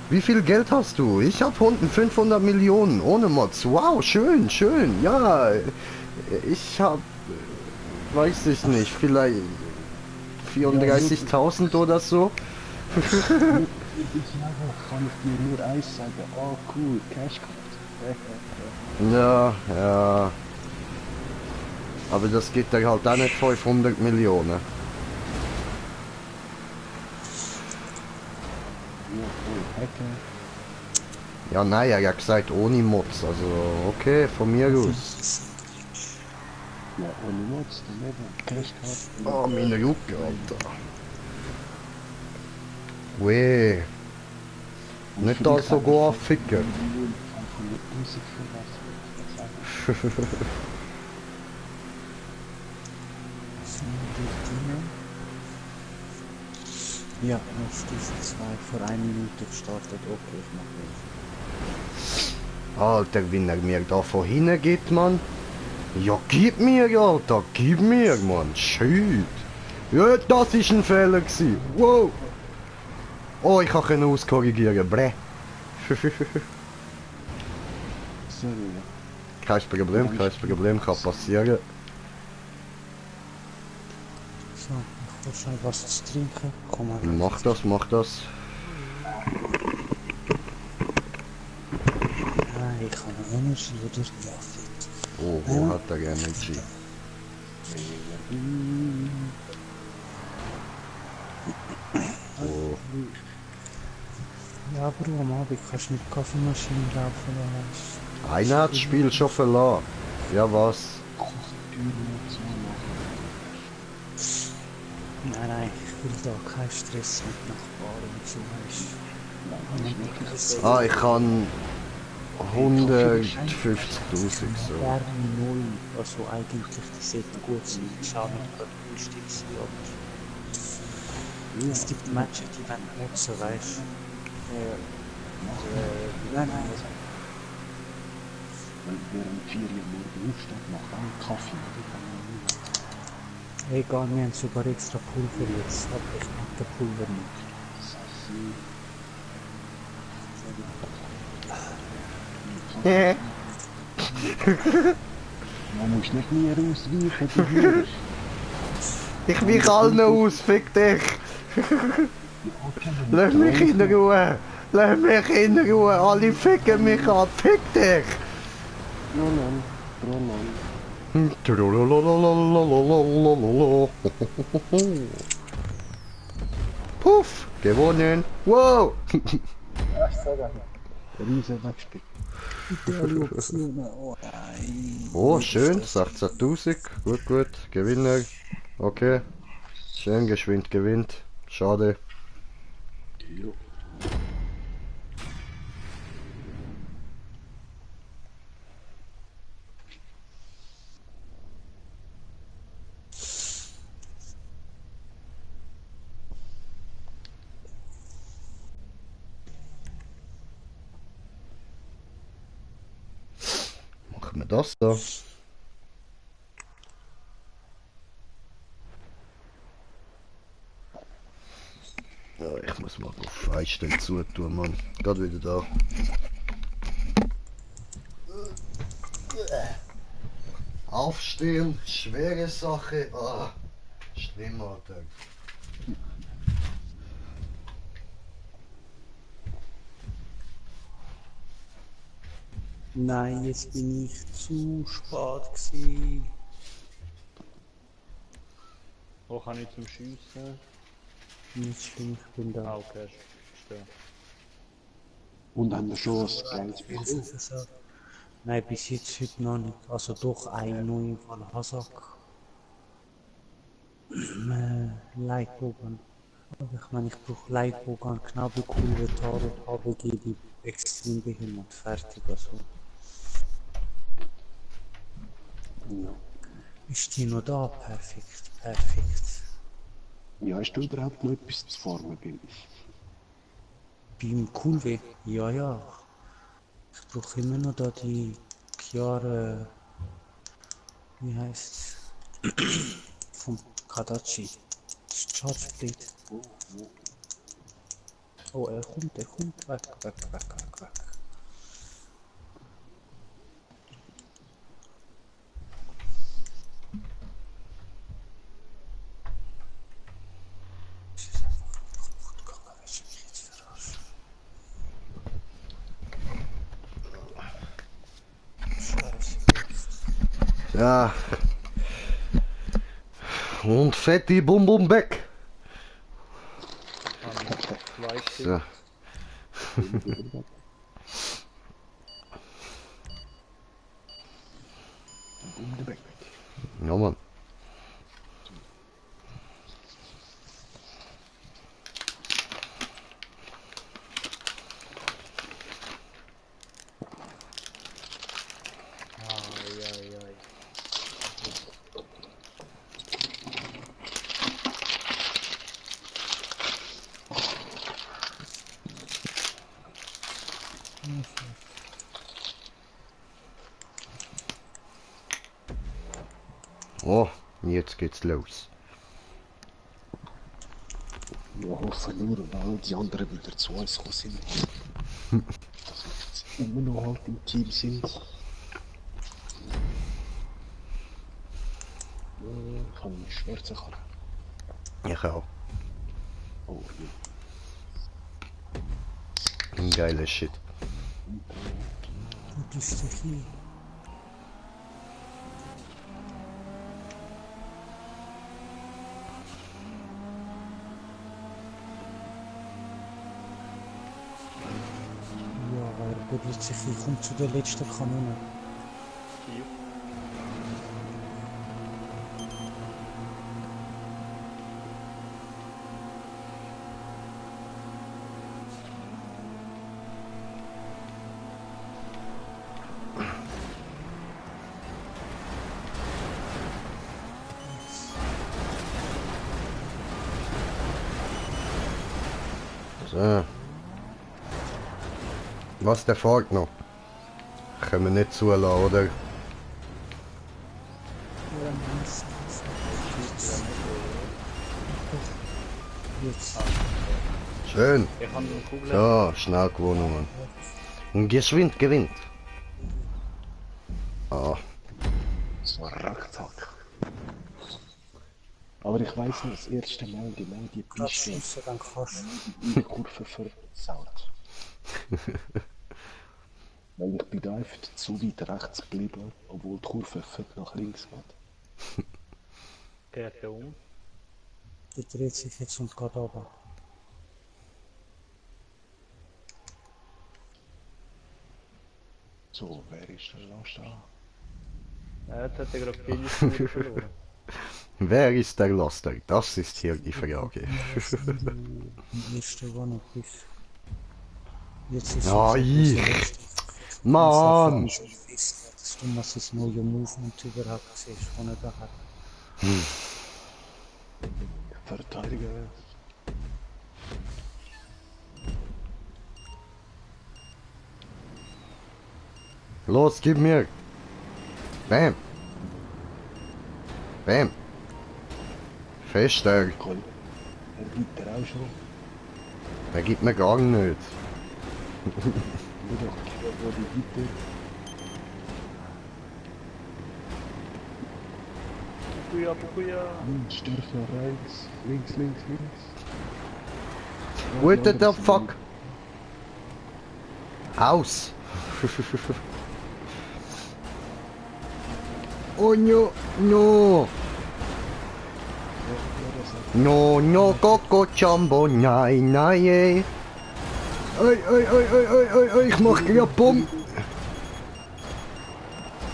S1: Wie viel Geld hast du? Ich habe 500 Millionen ohne Mods. Wow, schön, schön. Ja, ich habe, weiß ich nicht, vielleicht 34.000 oder so.
S2: Ich kann ich dir nur eins sagen. Oh cool, Cashcard.
S1: Ja, ja. Aber das geht ja halt auch nicht 500 Millionen.
S2: Ja, voll hacken.
S1: Ja, nein, er hat gesagt ohne Mods. Also, okay, von mir aus.
S2: Ja, ohne Mods, daneben. Cashcard.
S1: Oh, meine Rücken, Alter. Weh. Nicht da so go ficken.
S3: Ja, auf Stufe 2 vor 1 Minute gestartet. Okay, ich mach das.
S1: Alter, wenn er mir da von hinten geht, Mann. Ja, gib mir, Alter, gib mir, Mann. Shit. Ja, das ist ein Fehler gewesen. Wow. Oh, ich kann auskorrigieren. Bre.
S2: Sorry.
S1: Kein Problem, kann passieren.
S3: So, ich will schnell was zu trinken. Komm mal.
S1: Mach das, mach das.
S3: Ah, ich habe eine Energy oder? Ja, fit.
S1: Oh, wo hat er Energy? Oh.
S3: Ja, Bro, am Abend kannst du mit Kaffeemaschine laufen, weißt
S1: Einer hat das Spiel schon verloren. Ja, was?
S3: Nein, nein, ich will da keinen Stress mit Nachbarn und so, weißt du.
S1: Ah, ich kann 150.000 so.
S3: Wärme neu, also eigentlich die sollten gut sein. Ist auch nicht gerade günstig sein, aber es gibt Menschen, die wollen nutzen, weißt du. Nein, nein.
S2: Wenn während 4 Uhr morgen aufsteht, macht einen Kaffee.
S3: Egal, wir haben sogar extra Pulver jetzt, aber ich mag den Pulver nicht.
S2: Man muss nicht mehr ausweichen, du Hühner.
S1: Ich weich allen aus, fick dich! Lass mich in Ruhe! Lass mich in Ruhe! Alle ficken mich an! Fick dich!
S2: Roland, Roland.
S1: Puff! Gewonnen! Wow!
S2: Riesen Matchpick.
S3: Ideale Optionen, oh nein.
S1: Oh, schön, 16.000. Gut, gut. Gewinner. Okay. Schön geschwind gewinnt. Schade.
S2: Jo.
S1: Machen wir das da. Ja, ich muss mal auf Einstellen zutun, Mann. Gerade wieder da. Aufstehen, schwere Sache. Ah, schlimm, Alter.
S3: Nein, jetzt bin ich zu spät gewesen.
S4: Wo kann ich zum Schiessen?
S3: Nicht schlimm, ich bin
S4: Ah,
S3: da.
S4: okay, stehe.
S2: Und haben wir schon ein geiles bekommen?
S3: Nein, bis jetzt heute noch nicht. Also doch ein neuer von Hasak. Leitbogen. Aber ich meine, ich brauche Leitbogen, Knabelkugel, Tarot, HBG, die extrem behindert. Fertig, also.
S2: Ja.
S3: Ist die noch da? Perfekt, perfekt.
S2: Ja, hast du überhaupt noch etwas zu formen, Bill?
S3: Beim Kulwe? Ja, ja. Ich brauche immer noch da die Chiara, wie heißt's? Vom Kadachi. Das Charge Blade. Oh, er kommt, weg, weg, weg, weg, weg. Das ist einfach kaputt gegangen, willst du mich jetzt verarschen? Scheiße, jetzt.
S1: Ja. Und fette Bum Bum weg.
S4: Zwei Stück.
S1: So.
S2: Um den Weg.
S1: Ja, Mann.
S4: Ai, ai, ai.
S1: Oh, jetzt geht's los.
S2: Ja, hoffen nur, weil die anderen wieder zu uns gekommen sind. Dass wir jetzt immer noch halt im Team sind. Ja, ich habe einen schwarzen Karren.
S1: Ich auch.
S2: Oh,
S1: Ein geiler Shit.
S3: Wo bist du hier? Ja, aber er buddelt sich hier, kommt zu der letzten Kanone.
S4: Hier.
S1: So. Was, der fährt noch? Können wir nicht zulassen, oder?
S3: Ja, nice. Jetzt.
S1: Schön.
S4: Ich habe eine Kugel.
S1: So, schnell gewonnen, Mann. Und geschwind gewinnt. Ah,
S2: so ein Rackzack. Aber ich weiss noch, das erste Mal genau die
S3: Gerade
S2: Piste
S3: schiessen, dann kannst du.
S2: in der Kurve versaut. Weil ich bin da einfach zu weit rechts geblieben, obwohl die Kurve fett nach links geht.
S4: Kehrt er um.
S3: Der dreht sich jetzt und geht runter.
S2: So, wer ist der Last da?
S4: Ja, jetzt hat er gerade viele Spuren verloren.
S1: wer ist der Laster? Das ist hier die Frage.
S3: Die letzte war noch bis. Jetzt ist
S1: Ja,
S3: es
S1: ich. Mann!
S3: Das du musst das neue Movement überhaupt siehst, was er da hat.
S2: Verteidiger.
S1: Los, gib mir! Bam! Bam! Fester!
S2: Cool. Er gibt er auch schon.
S1: Der gibt mir gar nicht.
S2: Nur doch, wo die Gitter.
S4: Bukuya.
S2: Links, dürfen rechts. Links, links, links.
S1: What the fuck? Aus! Oh no, no. No, no, Coco Jumbo, nein, nein, ey. Oi, ich mach grad Bumm.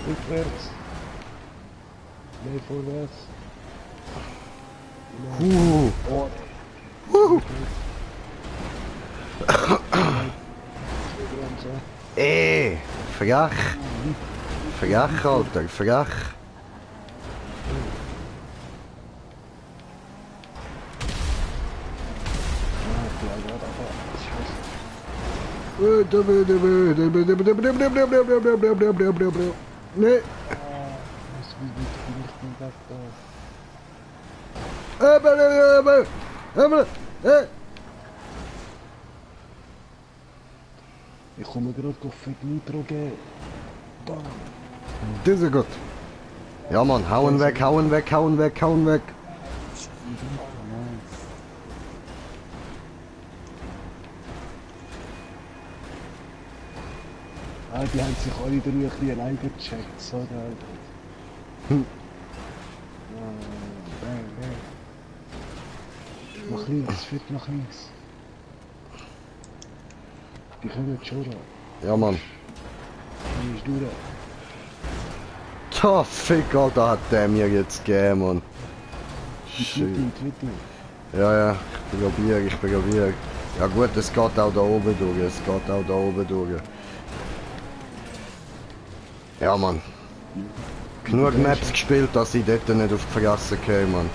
S2: Rückwärts. Nee, vorwärts. Oh,
S1: Ey, frech. Frech, Alter, frech. Nee.
S2: ich komme gerade auf Nitro geben. Bam.
S1: Das ist gut. Ja, Mann, hauen weg, hauen weg, hauen weg, hauen weg.
S2: Ah, die haben sich alle drei ein bisschen alleine gecheckt. So geil. Bang, bang. Nach links, fit nach links. Die kommen schon da.
S1: Ja, Mann.
S2: Die ist durch.
S1: Da, fick, Alter, hat der mir jetzt gegeben, Mann. Shit.
S2: Twitter.
S1: Ja, ich probiere. Ja gut, es geht auch da oben durch, Ja, Mann. Genug Maps gespielt, dass ich dort nicht auf die Fresse gehe, Mann.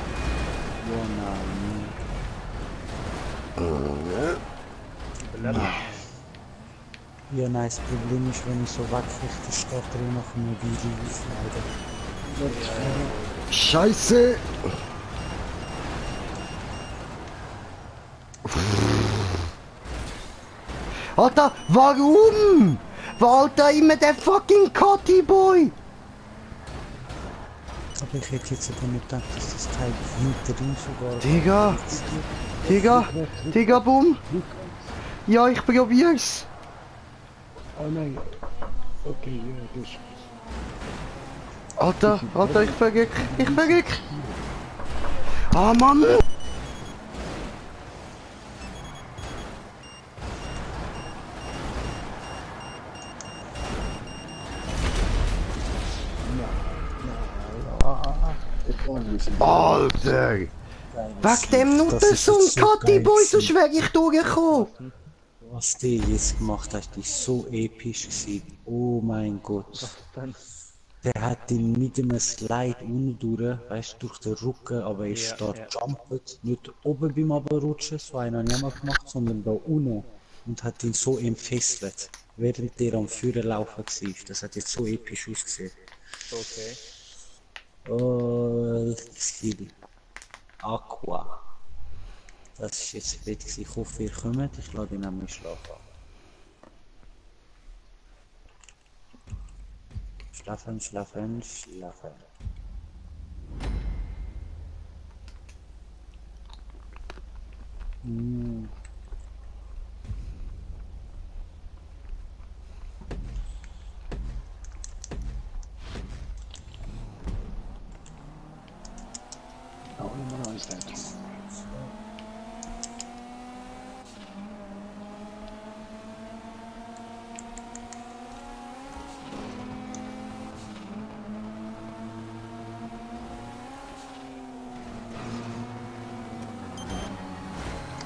S3: Ja, nein, das Problem ist, wenn ich so wegrichte, steht er nach dem Mobil auf.
S1: Scheiße! Alter, warum? War Alter immer der fucking Cotty Boy?
S3: Aber ich hätte jetzt aber nicht gedacht, dass das Teil hinter ihm sogar...
S1: Digga, bumm! Ja, ich probier's!
S2: Oh nein. Okay, ja, das ist...
S1: Alter, ich verrück! Ah, Mann! Alter! Wegen dem Nuttensohn Cotty Boy, so schwer ich durchgekommen!
S3: Was der jetzt gemacht hat, ist so episch gewesen. Oh mein Gott.
S4: Dann,
S3: Der hat ihn mit einem Slide unten durch, weißt du, durch den Rücken, aber er ist da
S4: ja.
S3: jumpet, nicht oben beim Abrutschen, so einen habe ich nicht mehr gemacht, sondern da unten und hat ihn so entfesselt, während der am Führer laufen war. Das hat jetzt so episch ausgesehen.
S4: Okay.
S3: Oh, richtig Skill. Aqua. Das ist jetzt fett gewesen. Ich hoffe, ihr kommt. Ich lade ihn nämlich schlafen. Schlafen. Hm.
S2: Oh, Nummer 1 der Traum.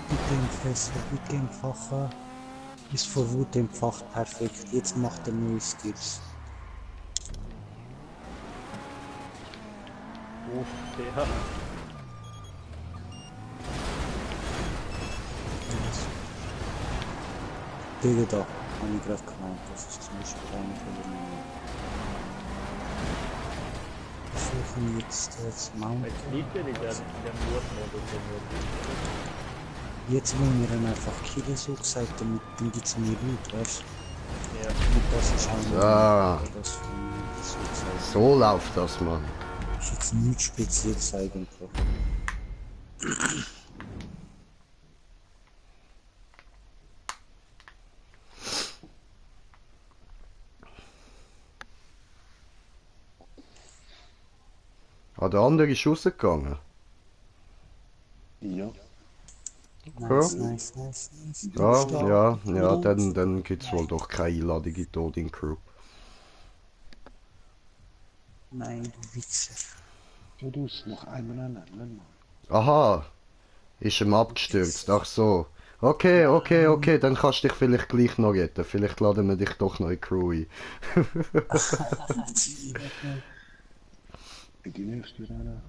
S3: Bitte entfesseln, bitte entfachen. Ist vor Wut entfacht, perfekt. Jetzt macht er neue Skills.
S4: Uff, der.
S3: Den da, habe ich gerade gemeint. Das ist zum Beispiel einer von den versuchen jetzt das Mount.
S4: Jetzt liegt er in dem Mordmodus.
S3: Jetzt wollen wir ihn einfach killen, so gesagt, damit dann gibt es mehr Loot, weißt du?
S4: Ja.
S3: Und das ist auch
S1: Ah.
S3: das für mich so gesagt.
S1: So läuft das, Mann.
S3: Ist jetzt nichts Spezielles eigentlich.
S1: Ah, der andere ist rausgegangen.
S2: Ja.
S3: Nice,
S1: Ja.
S3: nice, nice, nice.
S1: Ja, dann gibt's wohl doch keine Einladung in die Odin Crew.
S3: Nein, du Wichser.
S2: Ja, du hast noch einmal nennen.
S1: Aha, ist ihm abgestürzt, ach so. Okay, dann kannst du dich vielleicht gleich noch retten. Vielleicht laden wir dich doch noch in die Crew ein.
S2: Die nächste Rennen.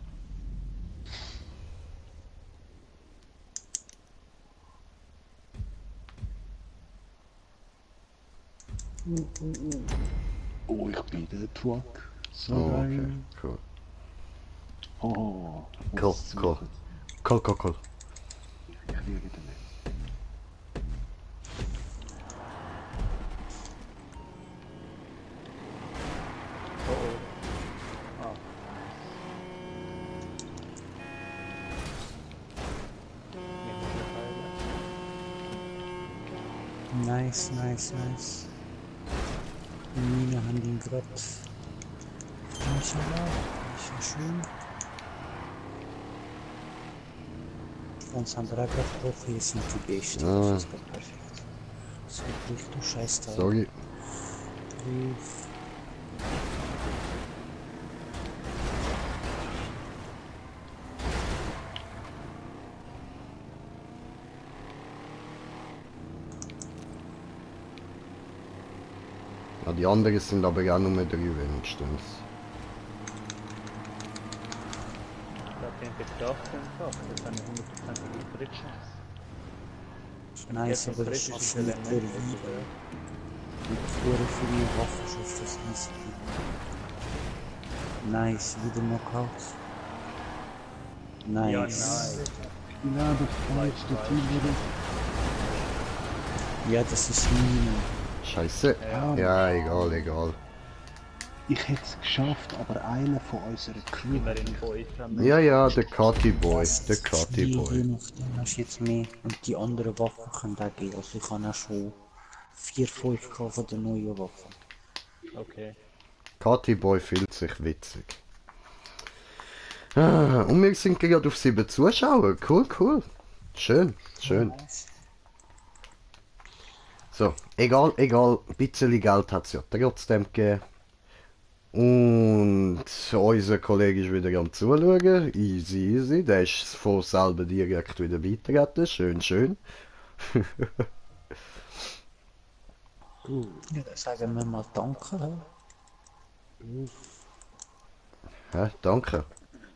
S2: Oh, ich bin der Truck. So
S1: Oh,
S2: geil.
S1: okay, cool.
S2: Oh,
S1: Cool,
S2: was
S1: cool.
S2: suchen.
S1: Cool.
S2: Ich liege da nicht.
S4: Oh oh. Ah.
S3: Nice, nice, nice. Die Mine haben ihn gerade. Inshallah, ist ja schön. Uns haben wir auch gerade getroffen, hier sind die Besten.
S1: Ah.
S3: Das ist gerade perfekt. So, wirklich, du Scheißteil.
S1: Sorry.
S3: Brief.
S1: Ja, die anderen sind aber auch nur 3 wenigstens.
S4: Da könnte ich das einfach. Das habe ich 100% Fritschens.
S3: Nice, aber das ist nicht der Liebe. Mit Fuhren für die Waffenschaft, das ist nice, wieder Knockout. Nice.
S4: Ja, nice.
S2: Ja, das falsche Team wieder.
S3: Ja, das ist Mine.
S1: Scheiße. Ja, egal.
S2: Ich hätte es geschafft, aber einer von unserer Crew.
S4: Immer in 5 haben wir.
S1: Ja, der Cutty Boy. Der Cutty
S3: Je
S1: Boy.
S3: nachdem hast du jetzt mehr. Und die anderen Waffen können auch gehen. Also ich habe auch schon 4-5 von den neuen Waffen.
S4: Okay.
S1: Cutty Boy fühlt sich witzig. Ah, und wir sind gerade auf 7 Zuschauer. Cool. Schön. So, egal, ein bisschen Geld hat es ja trotzdem gegeben. Und unser Kollege ist wieder am Zuschauen. Easy. Der ist von selber direkt wieder beitreten. Schön.
S3: Ja, dann sagen wir mal Danke.
S1: Hä? Danke.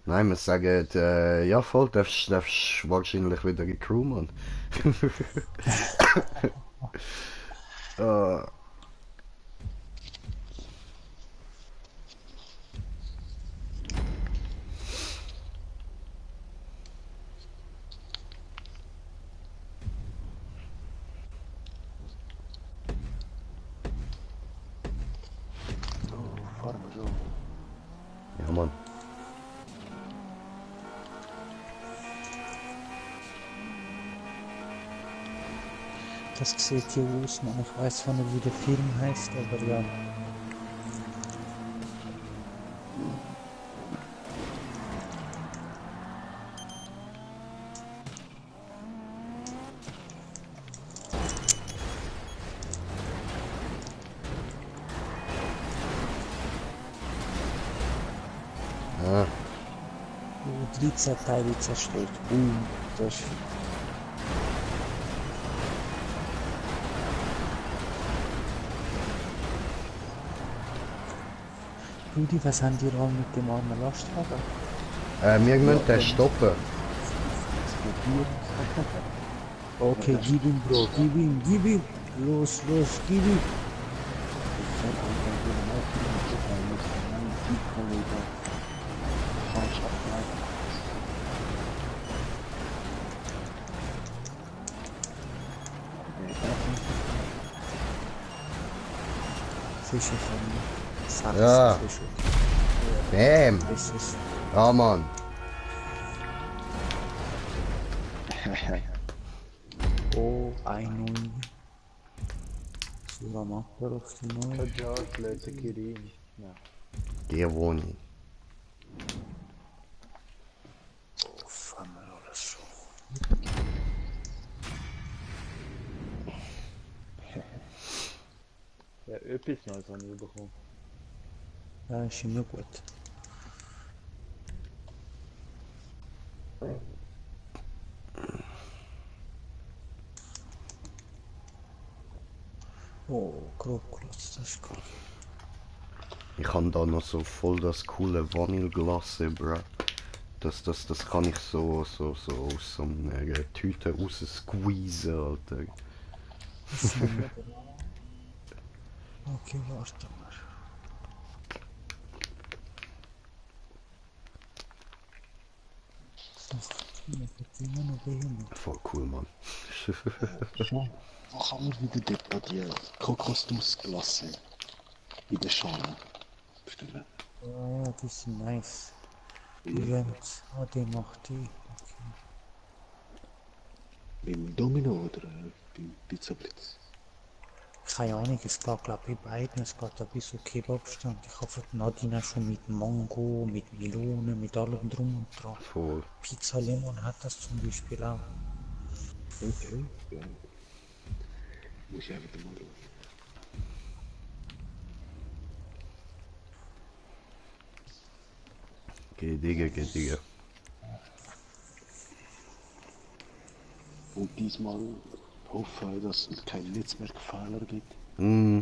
S1: Nein, wir sagen, ja voll, darfst wahrscheinlich wieder in die Crew, Mann. äh,
S2: Fahren wir so.
S1: ja, Mann.
S3: Das sieht hier aus, man. Ich weiß zwar nicht, wie der Film heißt, aber ja.
S1: Ah,
S3: 13 Teile zerstört. Das ist Rudi, was haben die alle mit dem armen Lastwagen?
S1: wir müssen den stoppen.
S3: Okay, gib ihm, Bro, gib ihm. Los, gib ihm. Fische von
S1: Ja.
S3: Fische.
S1: Bam.
S3: Das ist
S1: Ja, Mann.
S3: Oh, 1-0. Sura Makbar auf die 0.
S4: George, Leute, Kirin. Ja.
S1: Der Woni.
S4: Etwas Neues habe ich bekommen.
S3: Ja, ist immer gut. Oh, Krokus, das ist cool.
S1: Ich habe da noch so voll das coole Vanilleglasse, bro. Das kann ich so aus so einer Tüte raus squeezen, Alter.
S3: Das nehmen wir dann an. Okay, warte mal. Mir geht's immer noch behindert.
S1: Voll cool, Mann.
S2: Schon. Wo kann man wieder dort die Kokosnussglasse in der Schale bestellen?
S3: Ja, ja, die sind nice. Die gönnt's. Ah, die macht die. Okay.
S2: Beim Domino oder beim Pizza Blitz?
S3: Keine Ahnung, es geht glaube ich bei beiden. Es geht ein bisschen Kebabstand. Ich hoffe, Nadine schon mit Mango, mit Melone, mit allem drum und dran.
S1: Voll.
S3: Pizza Lemon hat das zum Beispiel auch.
S2: Okay, ja. Muss ich einfach mal schauen.
S1: Geh, Digga, geh, Digga.
S2: Und diesmal hoffe ich, dass es keinen Netzwerkfehler gibt.
S1: Mm.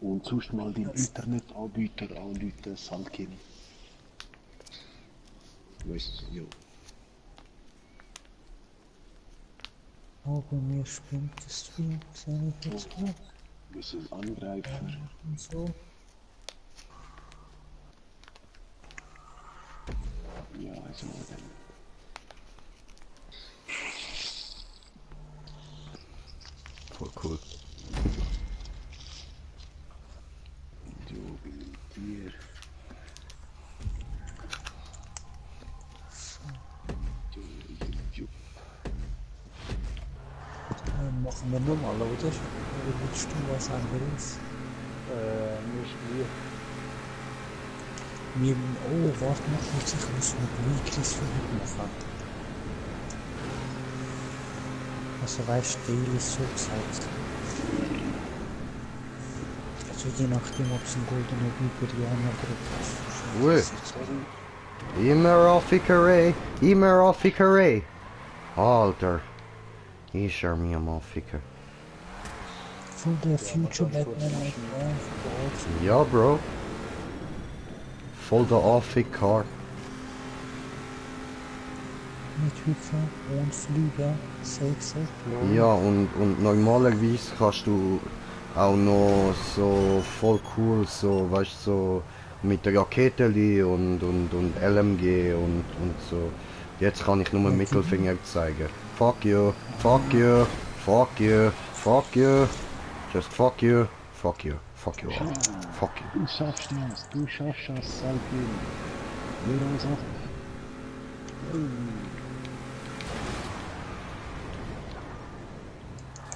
S2: Und sonst mal den Internetanbieter anrufen, Salkin. Weißt du, ja.
S3: Oh, bei mir spinnt das Stream. Sehe ich jetzt gut.
S2: Wir sind Angreifer.
S3: Und so.
S2: Ja, also dann.
S1: Voll cool.
S2: Video mit dir. YouTube.
S3: Machen wir nochmal, oder? Oder willst du was anderes?
S4: Mir ist gleich.
S3: Wir, oh, warte mal kurz, ich muss noch Weeklies für heute machen. Also weißt du, Daily ist so gesagt. Also je nachdem, ob es ein goldener Viperianer-Gruppe ist.
S1: Ui. Immer auf Fickerei. Immer auf Fickerei. Alter. Ich er mir mal ficken.
S3: Von der Future Batman like
S1: Ja, Bro. Voll der Afficker.
S3: mit Hüpfen und Flügen, safe.
S1: Ja, und normalerweise kannst du auch noch so voll cool, so, weißt du, so mit der Raketeli und LMG und so. Jetzt kann ich nur einen Mittelfinger zeigen. Fuck you, fuck you, fuck you, fuck you, just fuck you, fuck you, fuck you all, fuck you.
S2: Du schaffst das, Salkin. Wir uns auf.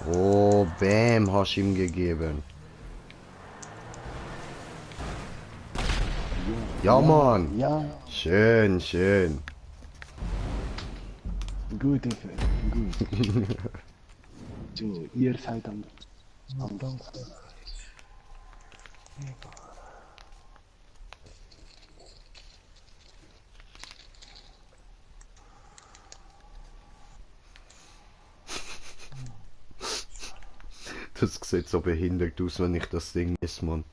S1: Oh, bam, hast du ihm gegeben. Ja, Mann.
S2: Ja,
S1: Schön, schön.
S2: gut, Effe, gut. So, ihr seid am.
S3: Danke.
S1: Das sieht so behindert aus, wenn ich das Ding esse, Mann.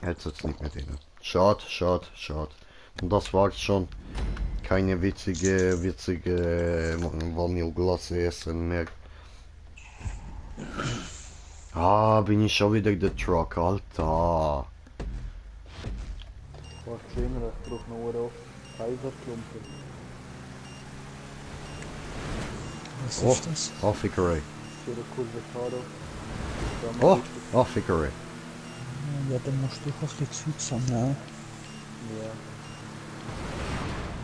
S1: Jetzt hat's nicht mehr drin. Schade, schade, schade. Und das war's schon. Keine witzige Vanilleglasse essen mehr. Ah, bin ich schon wieder der Truck, Alter.
S4: Warte, sehen wir, ich brauche noch auf Kaiserklumpen.
S3: Was
S1: Oh,
S3: ist das?
S1: oh, Fickerei.
S4: Für eine Kurve
S1: Oh, oh, Fickerei.
S3: Ja, dann musst du auch ein bisschen Zeug sammeln.
S4: Ja.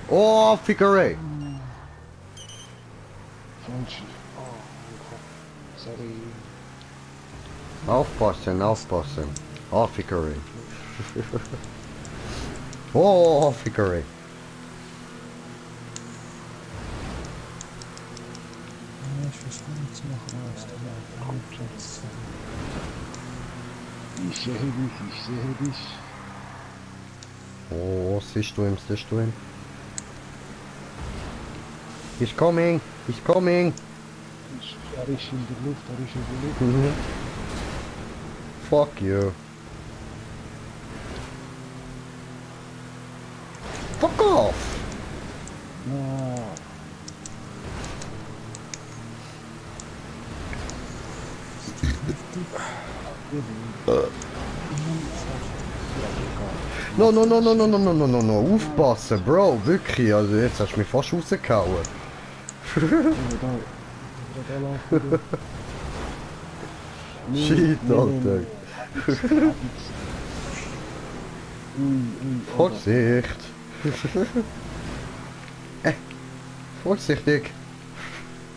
S1: Oh, Fickerei.
S2: Falsch.
S3: Sorry.
S1: Aufpassen, aufpassen. Oh, Fickerei. Oh, Fickery.
S3: Ja, ich weiß gar nichts machen, was du da Platz.
S2: Ich sehe dich, ich sehe dich.
S1: Oh, siehst du ihn, siehst du ihn? He's coming, he's coming.
S2: Er ist in der Luft, er ist in der Luft.
S1: Mhm. Fuck you. Fuck off!
S2: Ja.
S1: No, no, no, no, no, no, no, no, no, no, aufpassen, Bro, wirklich, also jetzt hast du mich fast rausgehauen. Shit, Alter. Vorsicht. Vorsichtig.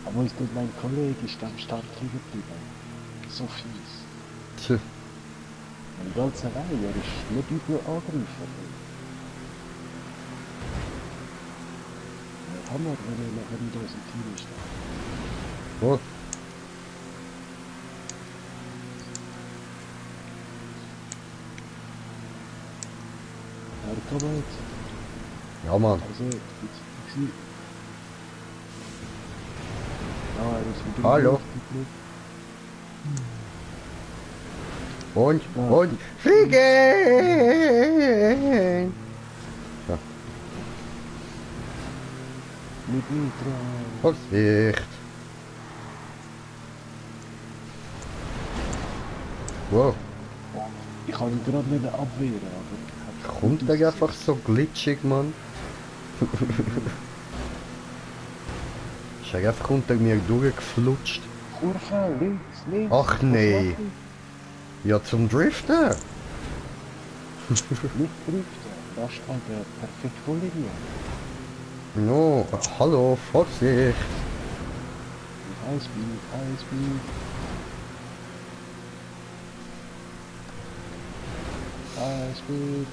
S2: Aber ist denn mein Kollege ist am Start geblieben? So fies.
S1: Tja.
S2: Und ganz allein, er ist nicht übel angegriffen. Hammer, wenn er nachher in unserem Team ist.
S1: Oh.
S2: Er kommt.
S1: Ja, Mann.
S2: Also, jetzt sie. Ja, er ist mit dem
S1: Hallo.
S2: Luft.
S1: Und fliegen! Ja,
S2: Mit Nitro.
S1: Vorsicht. Wow,
S2: Ich kann ihn gerade nicht abwehren, aber...
S1: kommt der einfach so glitschig, Mann? Ist er einfach unter mir durchgeflutscht?
S2: Kurve, links, links.
S1: Ach nee. Ja, zum Driften.
S2: Nicht driften, da steht der perfekt vor Linie.
S1: No, hallo, Vorsicht.
S2: Highspeed, Highspeed. Highspeed.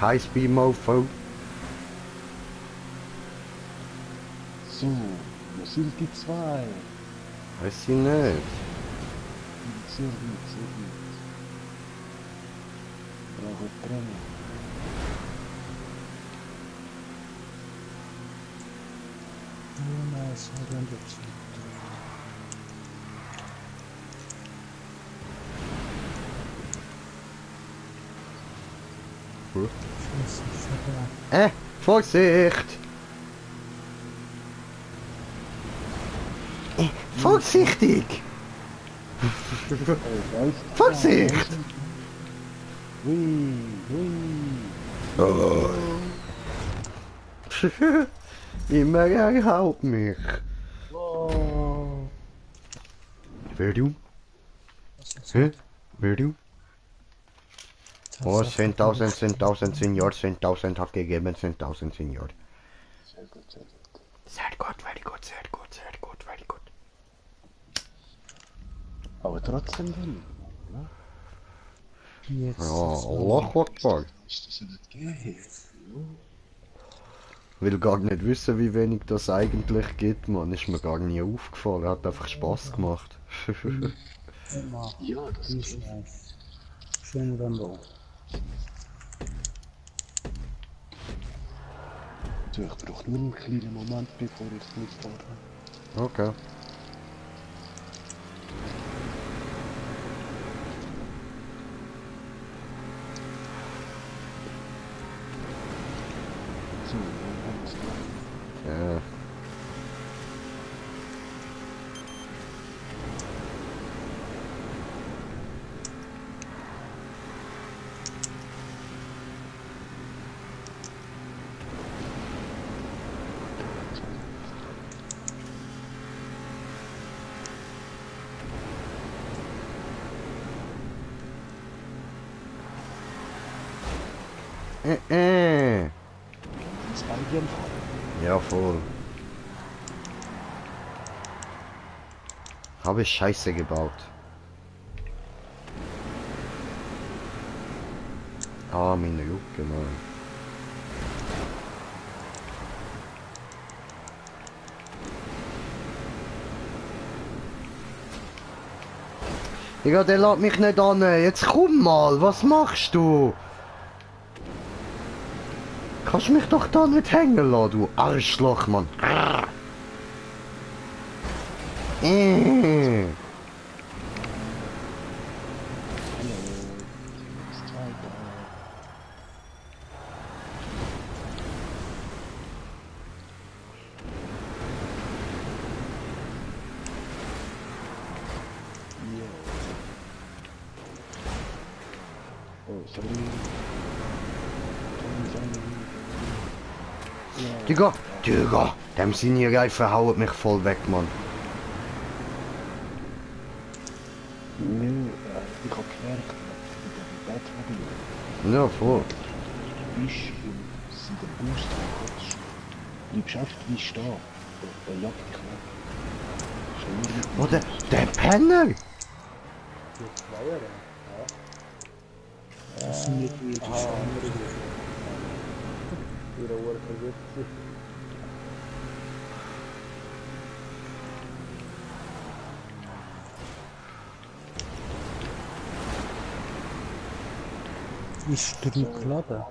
S1: High Speed Mofo.
S2: So, wo sind die zwei?
S1: Weiß ich nicht.
S2: Sehr gut, sehr gut. Brauche Training.
S3: Nice, I don't get you.
S1: Vorsicht! Vorsichtig! Vorsicht!
S2: Hui, hui.
S1: Oh. Immer er haut mich.
S2: Oh.
S1: Wer du? Hä? Wer du? Oh, 10.000, 10.000 Senior, 10.000 hat gegeben, 10.000 Senior.
S2: Sehr gut, sehr gut.
S1: Sehr gut, very good, sehr gut, sehr gut, very good.
S2: Aber trotzdem dann.
S3: Jetzt.
S1: Ja, Allah Akbar.
S2: Ist das ja nicht gehen?
S1: Will gar nicht wissen, wie wenig das eigentlich gibt, man. Ist mir gar nie aufgefallen, hat einfach Spaß gemacht.
S3: Immer.
S2: Ja, das ist
S3: Ist nice. Schön Rambo.
S2: so. Ich brauche nur einen kleinen Moment, bevor ich mitfahre.
S1: Okay.
S2: So, dann haben wir es.
S1: Ja.
S2: Das bei dir
S1: Ja, voll. Habe ich Scheiße gebaut. Ah, meine Jucke, Mann. Digga, der lässt mich nicht an. Jetzt komm mal, was machst du? Kannst mich doch da nicht hängen lassen, du Arschloch, Mann. Äh.
S2: Das zweite. Oh, sorry.
S1: Digga, Digga, dem seine Reifen hauen mich voll weg, Mann.
S2: Nö, ich habe gemerkt, mit dem Batmobil,
S1: Ja, voll.
S2: du bist und sie den Boost reinkommst, bleibst einfach wie stehen. Der jagt dich weg. Schon mit dem
S1: Oder
S2: Boost.
S1: der Penner!
S4: Die Zweier, ja.
S3: Das sind nicht die andere.
S4: Ihre Uhr verwirrt sich.
S3: Ist der geladen?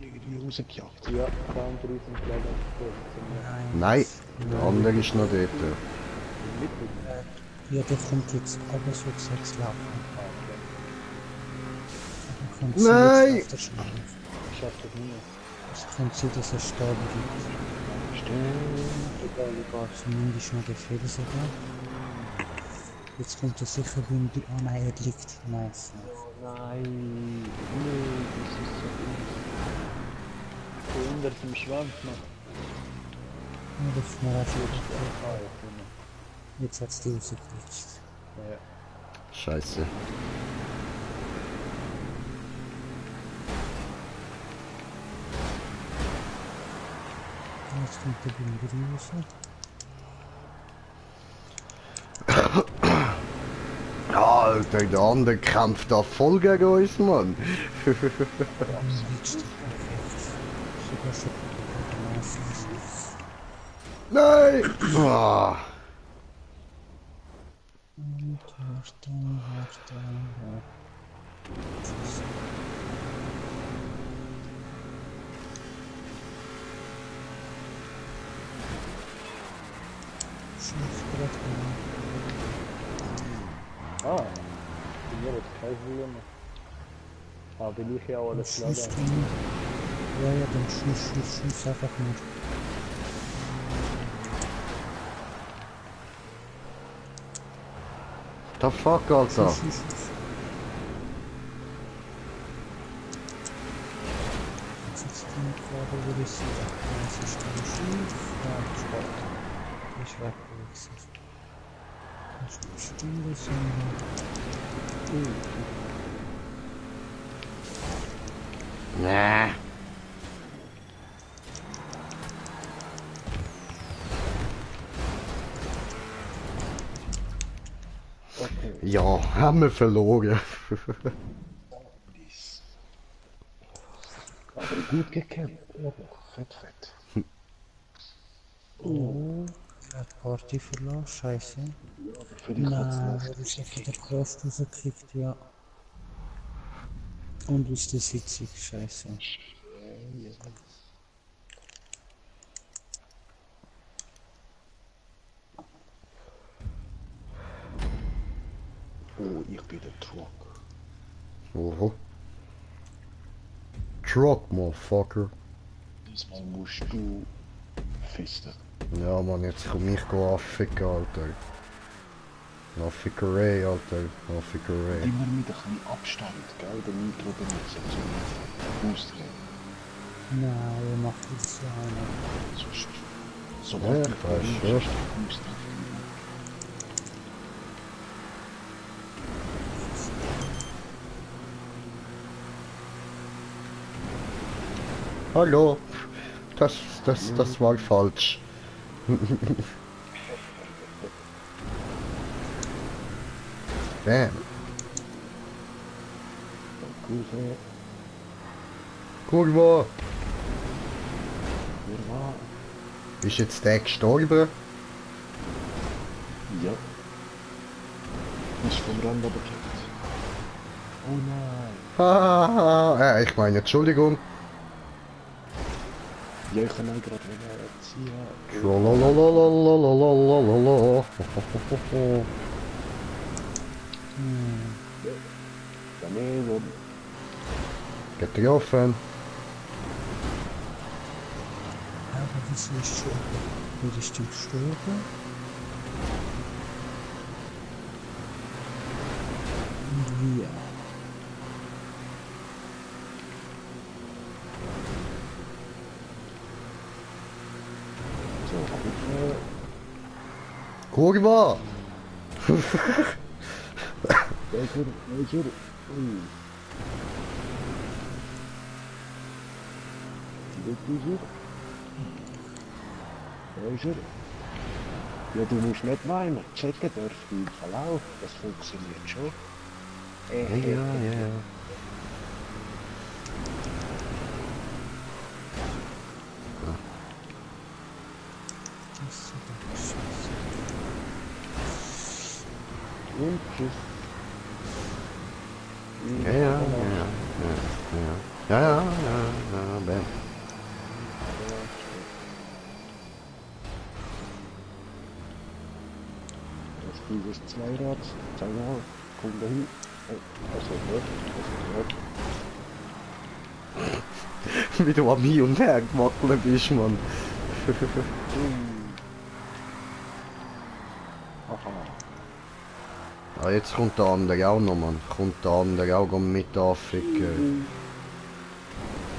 S2: Irgendwie rausgejagt.
S4: Ja, der andere sind leider positioniert.
S1: Nein, der andere ist noch dort.
S3: Ja, der kommt jetzt aber so 6 laufen. Dann kommt sie
S1: Nein!
S3: jetzt auf der Schlange.
S4: Schafft das nicht mehr.
S3: Es kann sein, dass er sterben wird. Egal, egal. Zumindest noch der Felsen da. Jetzt kommt er sicher, wenn die... Ah nein, er liegt. Nice.
S4: Nein, das ist so gut. So unter dem Schwanz noch.
S3: Ja, das ist mir einfach... Jetzt hat es die rausgerutscht.
S4: Ja.
S1: Scheiße.
S3: Jetzt kommt der Binder raus.
S1: Alter, der andere kämpft da voll gegen uns, Mann.
S3: Dann liegst du perfekt. Sogar schon
S1: Nein! Ah.
S3: Und Achtung, Achtung, Tschüss. Schiffbrett,
S4: Ah, bei mir hat kein Volumen. Aber will ich ja auch alles
S3: Schuss
S4: laden.
S3: drin. Ja, ja, dann Schuss einfach nur.
S1: The fuck, Alter.
S3: Schuss. Jetzt ist die gerade, wo ich sie da. Das ist ein Schiff. Ja, Sport. Ich war gewechselt. Das ist Stunde,
S1: Nee. Ja, haben wir verloren.
S2: Aber gut gekämpft. Fett, fett.
S3: Oh, er hat Party verloren, scheiße.
S2: Für dich hat
S3: Nein,
S2: es
S3: er ist einfach der Kraft rausgekickt, ja. Und ist der Sitzig, scheiße.
S2: Oh, ich bin der Truck.
S1: Oho. Truck, motherfucker.
S2: Diesmal musst du festen.
S1: Ja, Mann, jetzt komm ich anficken, Alter. Anfickerei, Alter. Anfickerei.
S2: Immer mit ein bisschen Abstand, gell? Der Nitro benutzen zum Ausdrehen.
S3: Nein, er macht das ja auch nicht.
S2: Sonst,
S1: Ja,
S2: sobald
S1: ich
S2: du
S1: weiß
S2: berührst,
S1: schon.
S2: ist der Boost einfach
S1: Hallo. Das war falsch. Bam.
S2: gut.
S1: Kurva!
S2: Kurva.
S1: Ist jetzt der gestorben?
S2: Ja. Ist vom Rand runtergekippt. Oh nein.
S1: Ich meine, Entschuldigung.
S2: Ja, ich kann auch gerade ziehen.
S1: Lalalalalalalalalala.
S2: Daneben.
S1: Getroffen.
S3: Aber wieso ist schon? Wie ist die gestorben? Und wie?
S2: So, hab ich
S1: Kurva!
S2: welcher. Ui. Welcher? Ja, du musst nicht weinen. Checken dürfen im Verlauf. Das funktioniert schon.
S1: Ja.
S3: Das ist doch scheiße.
S2: Und tschüss.
S1: Ja, Ben.
S2: Das ist dieses Zweirad. Zweimal. Komm dahin.
S1: Wie du an mir und her gewackelt bist, Mann. Ah, jetzt kommt der andere auch noch, Mann. Kommt der andere auch mit anficken.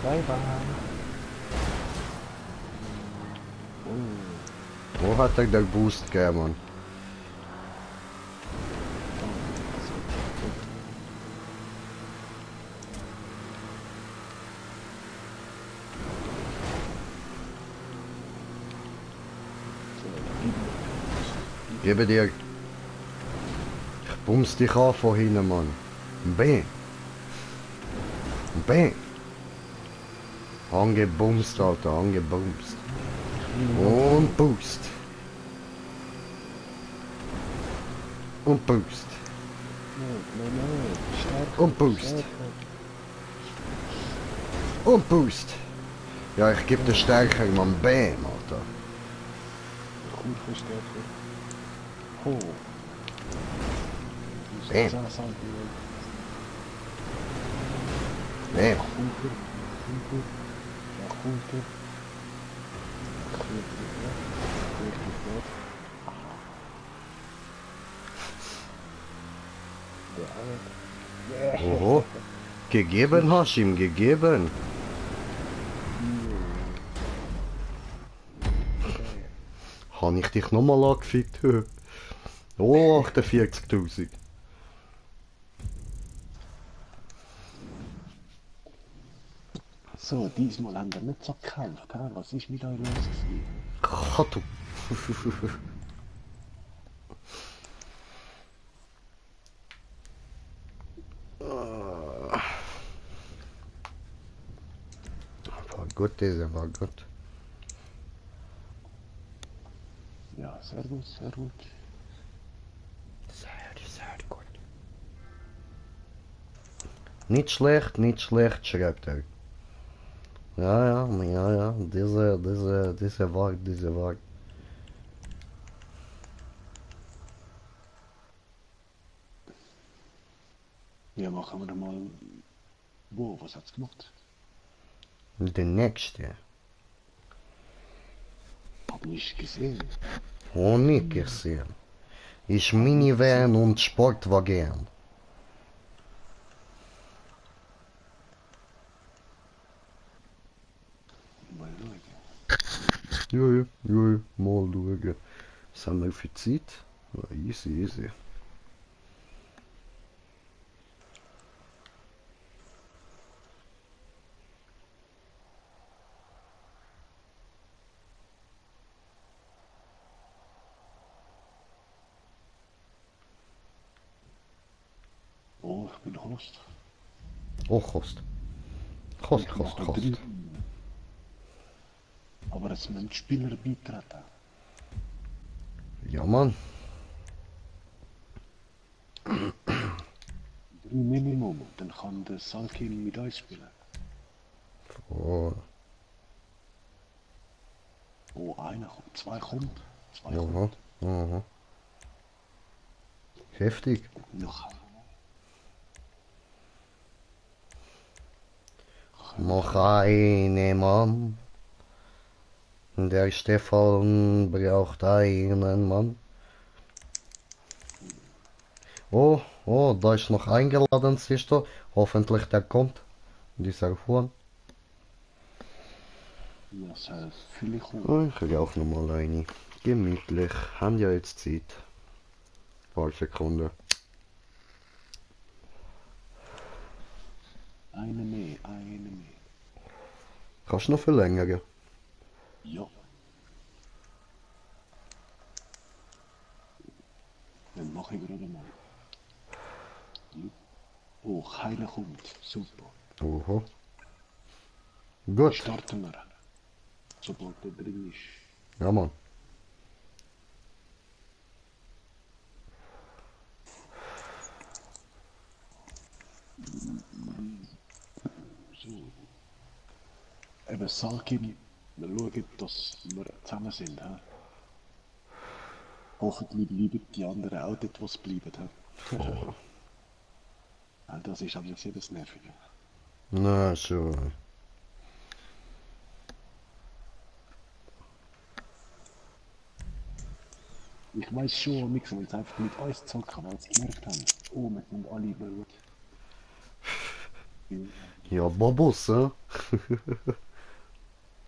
S2: Bye bye.
S1: Wo hat er den Boost gegeben, Mann? Gebe dir. Ich bums dich an von hinten, Mann. Bang. Bang. Angebumst, Alter, angebumst. Und Boost. Und Boost.
S2: Nein. Stärker.
S1: Und Boost. Und Boost. Ja, ich gebe dir stärker, Mann. Bam, Alter.
S2: Gut verstärker. Oh.
S1: Bam.
S2: Bam.
S1: Bam. Oho. Gegeben hast du ihm, gegeben. Habe ich dich nochmal angefickt? Oh, 48.000.
S2: So, diesmal haben wir nicht so gekämpft, hä? Was ist mit euch los gewesen?
S1: Kato. War gut, dieser war gut.
S2: Ja, sehr gut, sehr gut.
S1: Sehr gut. Nicht schlecht, schreibt er. Ja, diese war.
S2: Ja, machen wir mal. Wo, was hat's gemacht?
S1: Der nächste.
S2: Hab nicht gesehen.
S1: Oh, nicht gesehen. Ist Minivan und Sportwagen.
S2: Mal schauen.
S1: Ja, mal schauen. Was haben wir für Zeit? Ja, easy.
S2: Oh, ich bin Host.
S1: Oh, Kost. Kost,
S2: Ich
S1: kost,
S2: mache
S1: kost.
S2: 3. Aber es müssen die Spieler beitreten.
S1: Ja, Mann.
S2: 3 Minimum. Dann kann der Salkin mit uns spielen.
S1: Oh,
S2: Oh, einer kommt. 2 kommt. 2
S1: aha,
S2: kommt.
S1: aha. Heftig.
S2: Noch einer.
S1: Noch eine Mann. Der Stefan braucht einen Mann. Oh, oh, da ist noch eingeladen, siehst du? Hoffentlich der kommt. Dieser Juan.
S2: Ja, soll viele kommen.
S1: Oh, ich rauche noch mal eine. Gemütlich. Haben ja jetzt Zeit. Ein paar Sekunden.
S2: Eine mehr, eine mehr.
S1: Kannst du noch verlängern?
S2: Ja. Dann mache ich gerade mal. Oh, Heile kommt. Super.
S1: Oho. Gut.
S2: Starten wir. Sobald er drin ist.
S1: Ja, Mann.
S2: So. Eben Salkin, wir schauen, dass wir zusammen sind. He? Hoffentlich bleiben die anderen auch dort, wo sie bleiben. He? Weil das ist aber sehr das Nervige.
S1: Na, schon.
S2: Ich weiß schon, wir sollen jetzt einfach mit uns zocken, weil sie gemerkt haben, oh, wir sind alle blöd.
S1: Ja, Bobos, hä?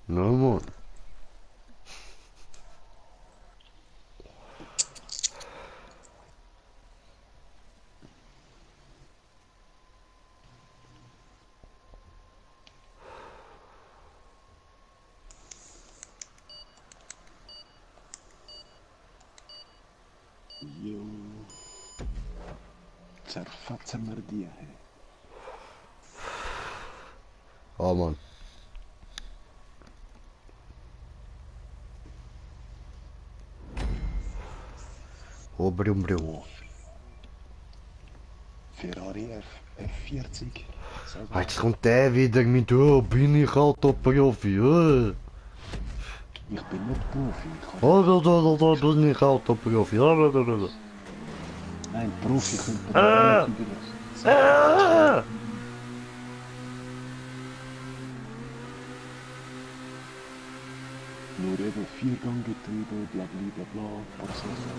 S1: Na, Mann.
S2: Jo. Zerfetzen wir die. He?
S1: Ah, Mann. Oh, brum, brum.
S2: Oh. Ferrari F40.
S1: Ah, jetzt kommt der wieder mit, oh, bin ich Autoprofi, oh.
S2: Ich bin nicht Profi. Ich kann...
S1: Oh, da bin ich Autoprofi.
S2: Nein, Profi könnte man nicht überlassen.
S1: Ah!
S2: Nur eben Vierganggetriebe, bla bla bla bla, Prozessor.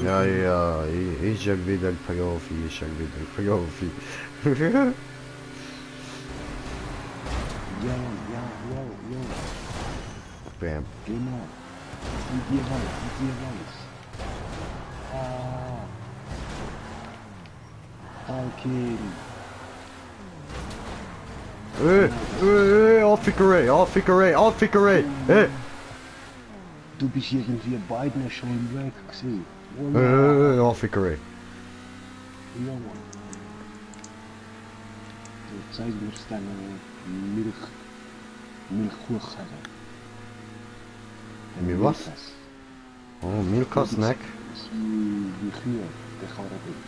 S1: Ja, ja, ich schon wieder Profi, ich schon wieder Profi.
S2: Ja.
S1: Bam.
S2: Genau. Die weiß. Ah. Salkin.
S1: Auffickerei, hey.
S2: Du bist irgendwie beiden schon im Weg gewesen. Oh, ja.
S1: Auffickerei.
S2: Ja, Mann. So, zeig mir deine Milchkuchen.
S1: Mit was? Oh, Milka-Snack.
S2: Wie Kühe, der Karabit.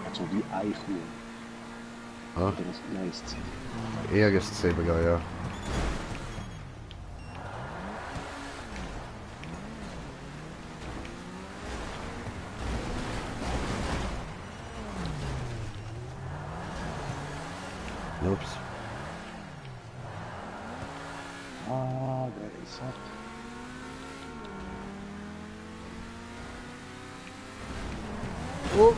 S2: Also wie Eichkuh.
S1: Ah,
S2: Oder das Gleis.
S1: erstes Zebra, ja. Ups.
S2: Ah, der ist hart.
S1: Oh.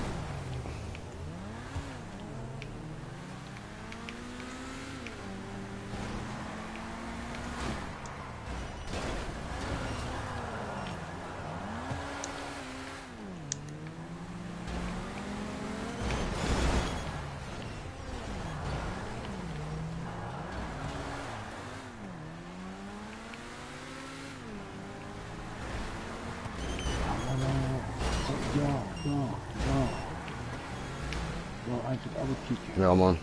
S2: Ja, einfach alle kicken.
S1: Ja, Mann.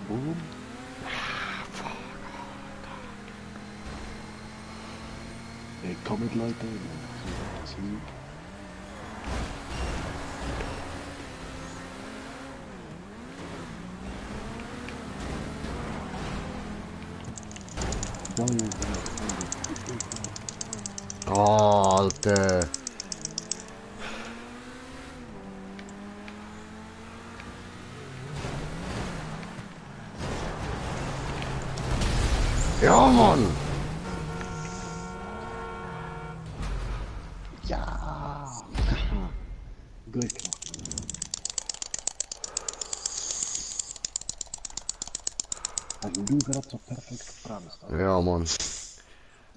S2: Boom. Ey, komm mit Leute.
S1: Oh, Alter. Ja, Mann.
S2: Ja. Gut gemacht. Also du gerade so perfekt gebremst.
S1: Ja, Mann.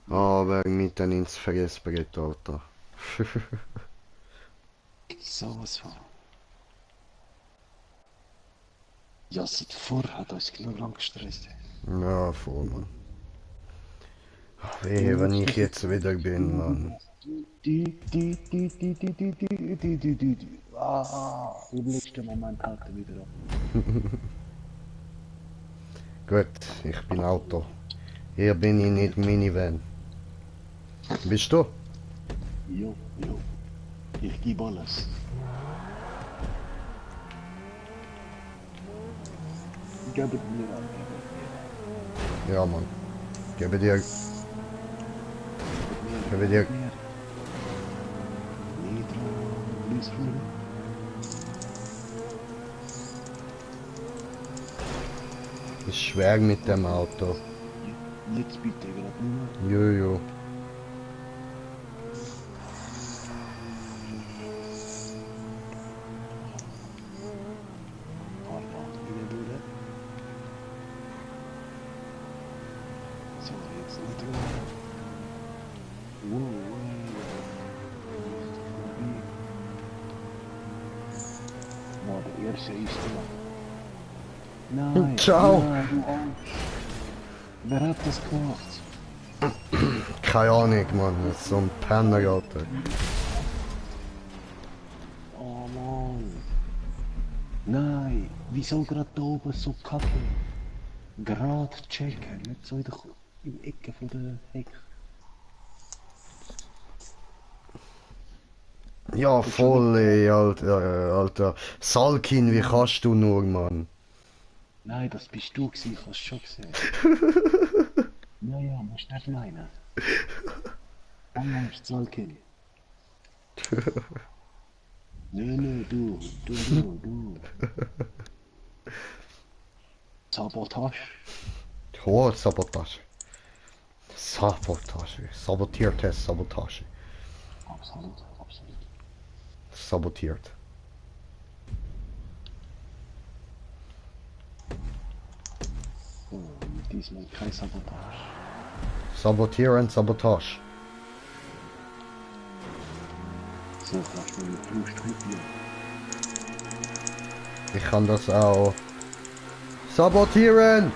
S1: Aber mitten ins Vergessbrett, Alter.
S2: Sowas von. Ja, seit vor hat uns genug lang gestresst.
S1: Ja, voll, Mann. Wehe, wenn ich jetzt wieder bin, Mann.
S2: Ah, im letzten Moment hält er wieder ab.
S1: Gut, ich bin Auto. Hier bin ich nicht Minivan. Bist du?
S2: Jo, jo. Ich gebe alles. Gib es mir an.
S1: Ja, Mann. Gebe dir. Gebe dir.
S2: Nitro, Glycerin.
S1: Ist schwer mit dem Auto.
S2: Jetzt bitte gerade nur.
S1: Jojo.
S2: Pardon, meine Bruder. So, jetzt Nitro. Wow, wow. Der erste ist da. Nein.
S1: Ciao.
S2: Nein, du Arsch. Wer hat das gemacht?
S1: Keine Ahnung, Mann. Das ist so ein Penner, Alter.
S2: Oh Mann. Nein, wieso gerade da oben so kacke? Gerade checken, nicht so in der Ecke von der Heck.
S1: Ja, voll, ey, Alter. Alter. Salkin, wie kannst du nur, Mann?
S2: Nein, das bist du gewesen, ich hab's schon gesehen. Ja, ja, musst nicht meinen. Angst, Salkin. Nö, du. Sabotage.
S1: Hohe Sabotage. Sabotage. Sabotierte Sabotage.
S2: Absolut.
S1: Sabotiert.
S2: Oh, diesmal kein Sabotage.
S1: Sabotieren, Sabotage.
S2: So, kannst du mit Plus drücken.
S1: Ich kann das auch. Sabotieren!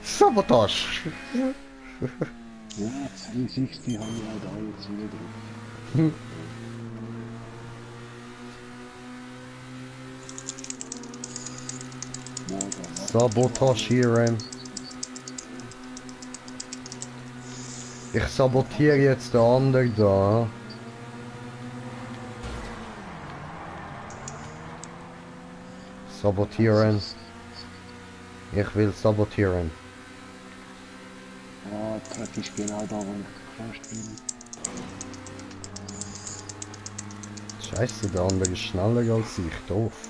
S1: Sabotage!
S2: Ja, 360 haben wir halt auch jetzt wieder drauf.
S1: Sabotagieren. Ich sabotiere jetzt den anderen da. Sabotieren. Ich will sabotieren.
S2: Ja, Track ist genau da, wo ich fast bin.
S1: Scheiße, der andere ist schneller als ich. Doof.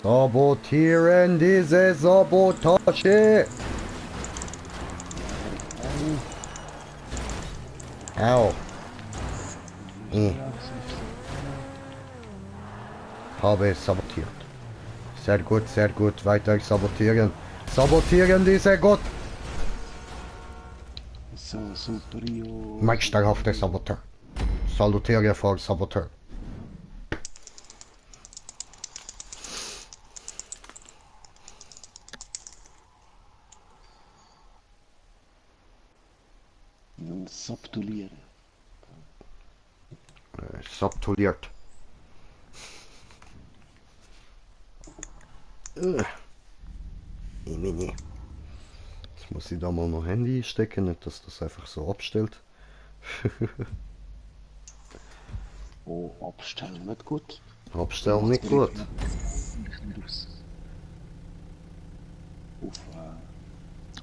S1: Sabotieren diese Sabotage! Au! Habe es sabotiert. Sehr gut, weiter sabotieren. Sabotieren diese Gott!
S2: So, Superio.
S1: Meisterhafter Saboteur. Salutiere vor Saboteur.
S2: Subtulieren.
S1: Subtuliert. Imini. Jetzt muss ich da mal noch Handy einstecken, nicht dass das einfach so abstellt.
S2: Oh, abstellen nicht gut.
S1: Abstellen nicht gut.
S2: Vielleicht nicht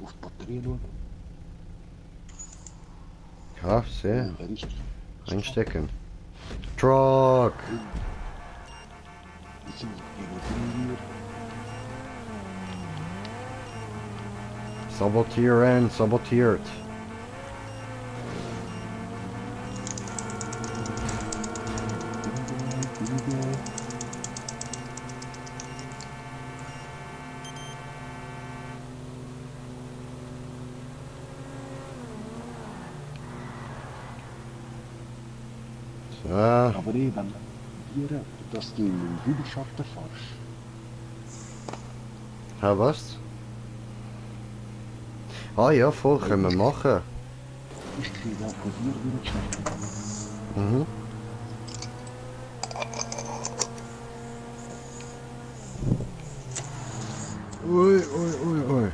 S2: auf die Batterie schauen.
S1: Ja, sehr.
S2: Wer ist
S1: Einstecken. Truck!
S2: Ich gegen
S1: Sabotieren, sabotiert. So.
S2: Aber wenn wir, dass du in den Hügelschafter fährst.
S1: Ja, was? Ah ja, voll, können wir machen.
S2: Ich kriege auch von dir wieder geschafft.
S1: Mhm. Ui, ui, ui, ui.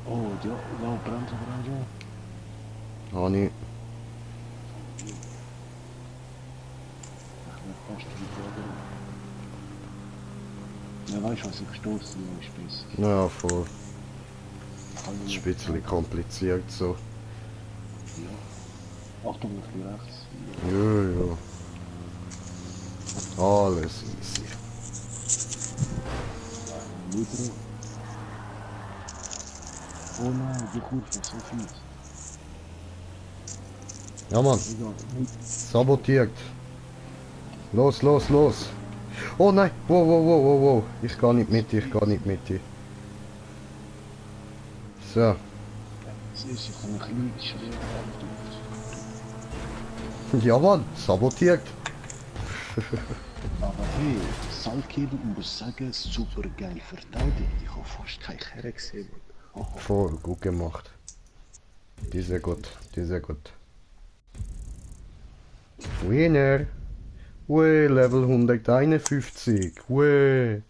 S2: Oh, ja, Bremse.
S1: Hani,
S2: Ich werde fast wieder. Ja, weißt du, was ich gestoßen habe, ist besser.
S1: ja, voll.
S2: Kann
S1: Das
S2: ich
S1: ist ein bisschen kompliziert so.
S2: Ja. Achtung, ich bin rechts.
S1: Ja, ja. Alles easy.
S2: Wieder. Oh nein, die Kurve, so viel.
S1: Ja, Mann.
S2: Egal.
S1: Sabotiert. Los, los, los. Oh nein. Wow, wow, wow, wow, wow. Ich gehe nicht mit, ich gehe nicht mit. So.
S2: Siehst du, ich kann ein bisschen schräg
S1: Ja, Mann. Sabotiert.
S2: Aber hey, Salkin muss sagen, super geil verteidigt. Ich habe fast keinen Kerl gesehen. Oh,
S1: Voll gut gemacht. Die ist sehr gut, die ist sehr gut. Winner. Ue, Level 151. Ue.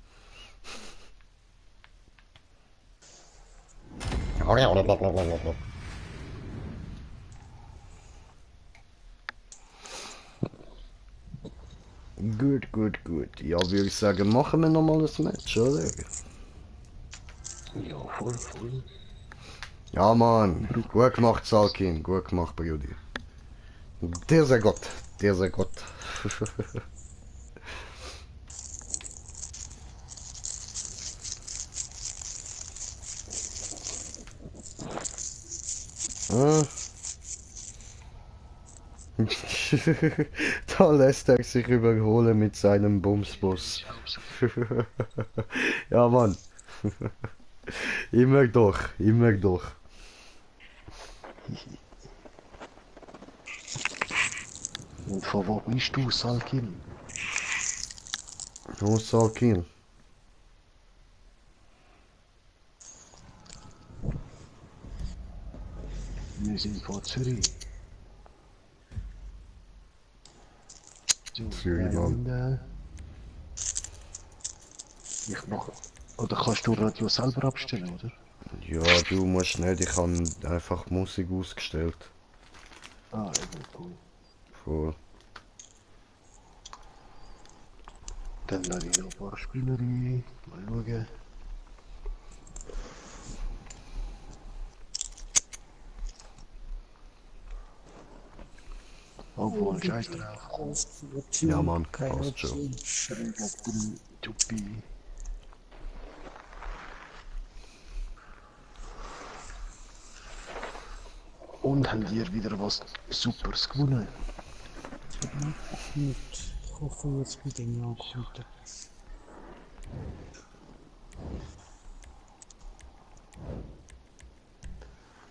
S1: Gut, gut, gut. Ja, würde ich sagen, machen wir nochmal ein Match, oder?
S2: ja, voll.
S1: Ja, Mann. Gut gemacht, Salkin. Gut gemacht, Brudi. Der sehr gut. Der sehr gut. Ah. Da lässt er sich überholen mit seinem Bumsbus. Ja, Mann. Immer doch, immer doch.
S2: Und von wo bist du, Salkin?
S1: Oh, Salkin.
S2: Wir sind von Zürich. So,
S1: Zürich, Mann.
S2: Ich mache. Oder kannst du Radio selber abstellen, oder?
S1: Ja, du musst nicht, ich habe einfach Musik ausgestellt.
S2: Ah, eben, cool.
S1: Voll.
S2: Dann lade ich noch ein paar Spieler ein. Mal schauen. Obwohl, scheiß drauf.
S1: Ja, Mann,
S3: Keine
S1: passt schon.
S3: Option.
S2: Gegen Tupi. Und haben wir wieder was Supers gewonnen.
S3: Gut. Ich hoffe, jetzt mit dem ankommt.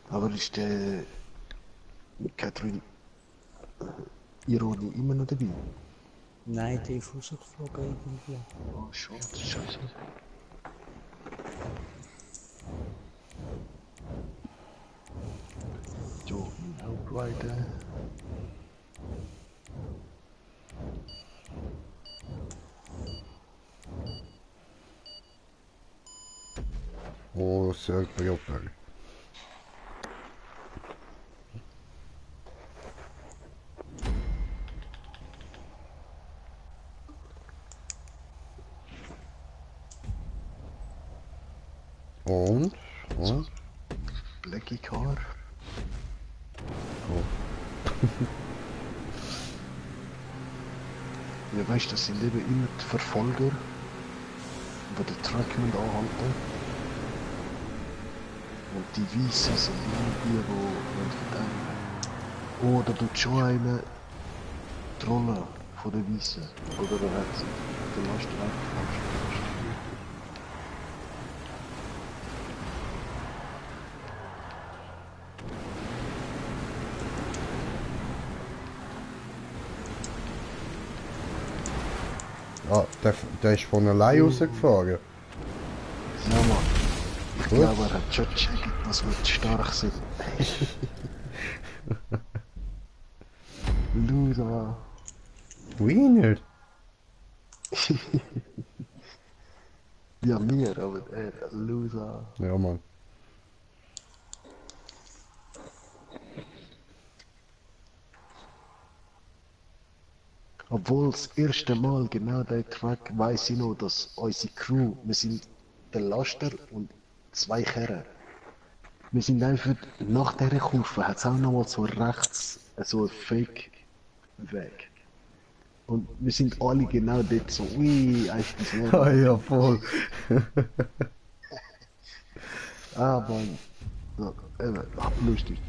S2: Aber ist der Catherine Ironi immer noch dabei?
S3: Nein, die ist rausgeflogen irgendwie.
S2: Oh, schade, scheiße. beide.
S1: Och sök på jobbet. Und?
S2: Blackie Car.
S1: Oh.
S2: Ja, weißt du, das sind eben immer die Verfolger, die den Truck anhalten. Und die Weißen sind immer die, die verdammen. Oder tut schon eine die Rolle von der Weißen. Oder der hat den Laster einfach.
S1: Ah, der ist von allein rausgefahren.
S2: Ja, Mann. Ich glaube, er hat schon gecheckt, dass wir zu stark sind. Loser.
S1: Wiener?
S2: Ja, mir, aber er, Loser.
S1: Ja, Mann.
S2: Obwohl das erste Mal genau der Truck weiss ich noch, dass unsere Crew, wir sind der Laster und zwei Kerren. Wir sind einfach nach dieser Kurve, hat es auch nochmal so rechts so einen Fake-Weg. Und wir sind alle genau dort so, ui, einfach so.
S1: Ah ja, voll.
S2: Ah, Mann. So, eben, lustig.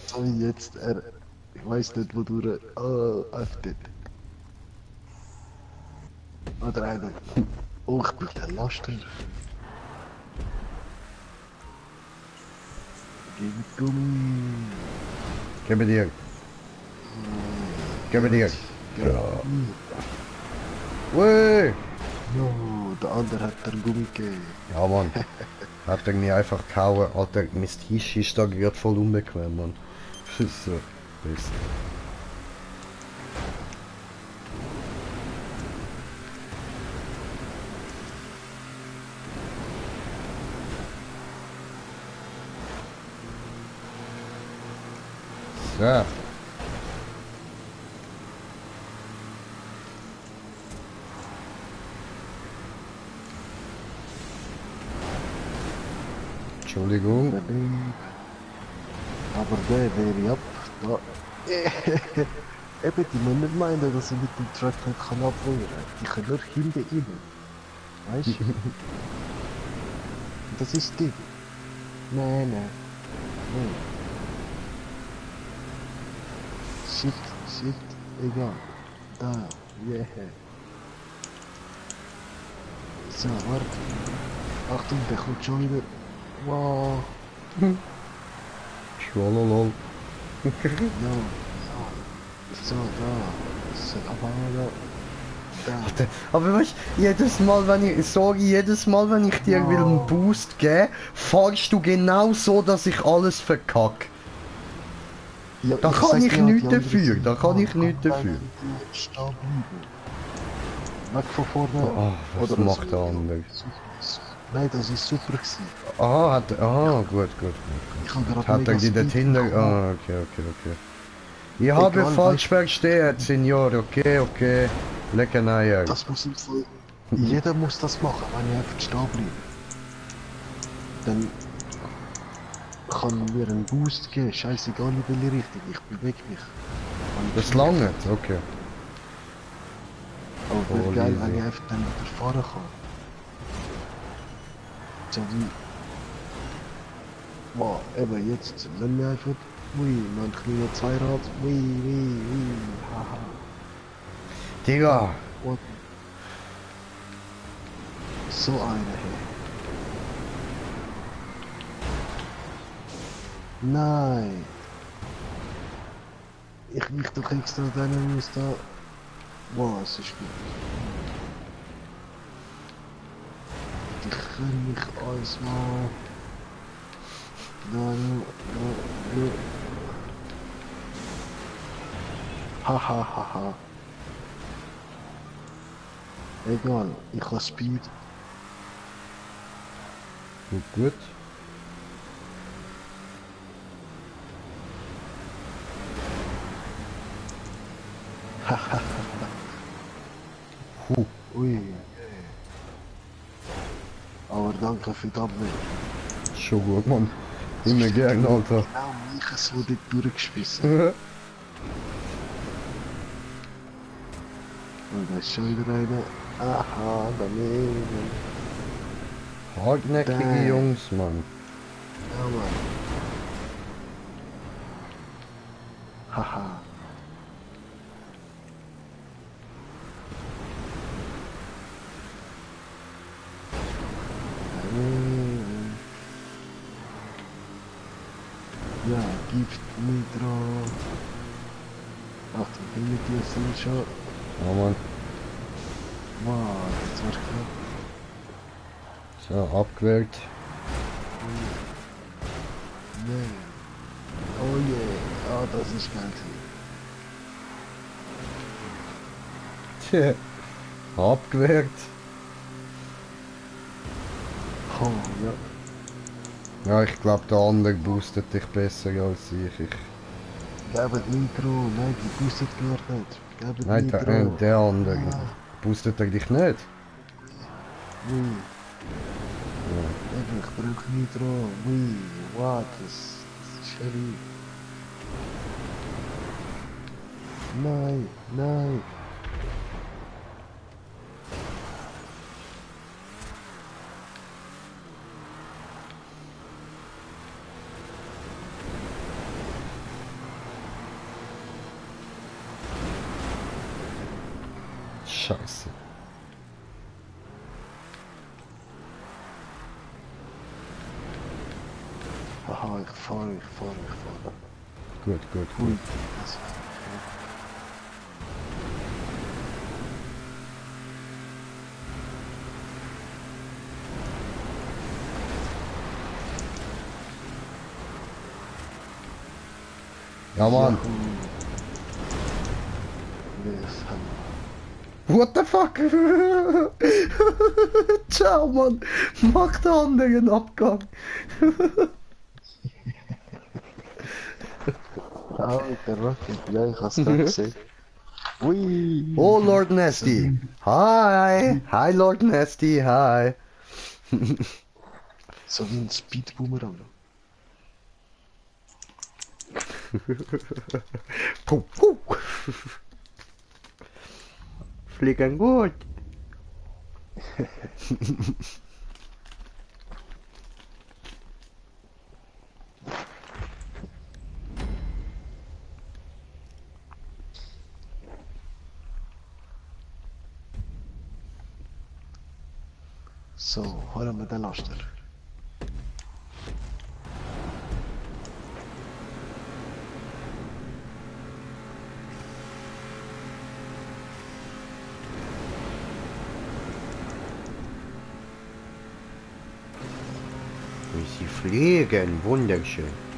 S2: So wie jetzt, ich weiß nicht, wodurch, öffnet. Oder einer, oh, ich bin der Laster. Gib Gummi.
S1: Gib dir. Gib dir. Ja. Ui.
S2: No, der andere hat den Gummi gegeben.
S1: Ja, Mann. Hat irgendwie einfach gehauen. Alter, mein Tisch ist da gerade voll unbequem, Mann. Das ist so. Bist. So. Entschuldigung.
S2: Aber der wäre ab. Da. Eben, die müssen nicht meinen, dass ich mit dem Truck nicht abholen kann. Die können nur hinten rein. Weißt du? Das ist die. Nein, nein. Nein. Shit, egal. Da, yeah. So, warte. Achtung, der kommt schon wieder. Wow.
S1: Schwalolol.
S2: Ja, so, da. So, aber da.
S1: Aber weißt du, jedes Mal, wenn ich dir will einen Boost geben, fahrst du genau so, dass ich alles verkacke.
S2: Ja,
S1: Da kann
S2: sag
S1: ich
S2: ja,
S1: nichts
S2: die anderen
S1: dafür,
S2: sind
S1: da kann ich nichts
S2: bleib
S1: dafür.
S2: stehen bleiben. Weg von vorne.
S1: Oh, was
S2: Oder
S1: macht der andere?
S2: Nein, das ist super gewesen.
S1: Gut.
S2: Ich habe gerade
S1: Hat er
S2: mega
S1: die dort
S2: Speed
S1: hinter?
S2: bekommen.
S1: Okay. Ich habe
S2: Egal,
S1: falsch
S2: weißt
S1: verstehen, Senior, okay. Lecker Eier.
S2: Das muss im Fall... Jeder muss das machen, wenn ich einfach stehen bleibe. Dann kann mir einen Boost geben, scheißegal in welche Richtung, ich bewege mich.
S1: Das lange? Okay.
S2: Aber wäre
S1: Oh,
S2: geil,
S1: easy.
S2: wenn ich einfach dann wieder fahren kann. So wie... Boah, eben jetzt, wenn wir einfach... Ui, man kann nur Zweirad, ui, haha.
S1: Digga,
S2: Und so eine hier. Nein. Ich mich doch extra dann muss da... Boah, es ist gut. Die können mich alles mal... No. Hahaha. Egal, ich habe Speed.
S1: Gut, gut. Puh.
S2: Ui. Aber danke für die Abwehr.
S1: Schon gut, Mann. Immer gern, Alter.
S2: Genau mich so dort durchgeschmissen. Und da ist schon wieder einer. Aha, daneben.
S1: Hartnäckige
S2: Dang.
S1: Jungs, Mann.
S2: Ja, Mann. Haha. Ja, Gift, Nitro. Achtung, hinter dir sind schon.
S1: Ja, Mann.
S2: Wow, das war knapp.
S1: So, abgewehrt.
S2: Nein. Oh je, ah, das ist geil.
S1: Tja. Abgewehrt.
S2: Oh, ja.
S1: Ja, ich glaube, der andere boostet dich besser als ich.
S2: Gebt Nitro, nein, die boostet gar nicht. Gebt
S1: Nein,
S2: Nitro.
S1: der andere.
S2: Ah,
S1: Boostet er dich nicht?
S2: oui. Eben, ich brauche Nitro. Oui, what, das ist heavy. Nein, nein.
S1: Scheiße.
S2: Haha, ich fahre.
S1: Gut, gut,
S2: Ui,
S1: gut.
S2: das
S1: Ja, Mann.
S2: Das haben
S1: What the fuck? Ciao, Mann. Mach den anderen Abgang.
S2: der Rocket, ja, ich hab's gerade gesehen. Ui!
S1: Oh, Lord Nasty. Hi. Hi, Lord Nasty. Hi.
S2: So wie ein Speedboomerang.
S1: Puh, puh. Fliegen gut.
S2: So, holen wir den Laster.
S1: Wie sie fliegen. Wunderschön.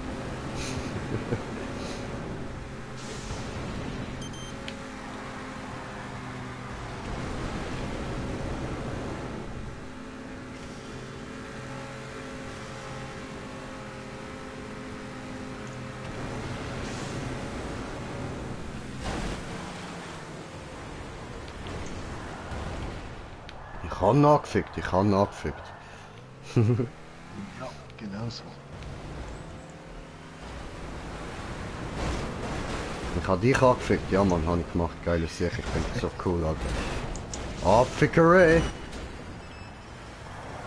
S1: Ich habe nachgefickt.
S2: Ja, genau so.
S1: Ich habe dich angefickt. Ja, Mann, habe ich gemacht. Geile Sache. Ich finde das so cool, Alter. Abfickerei.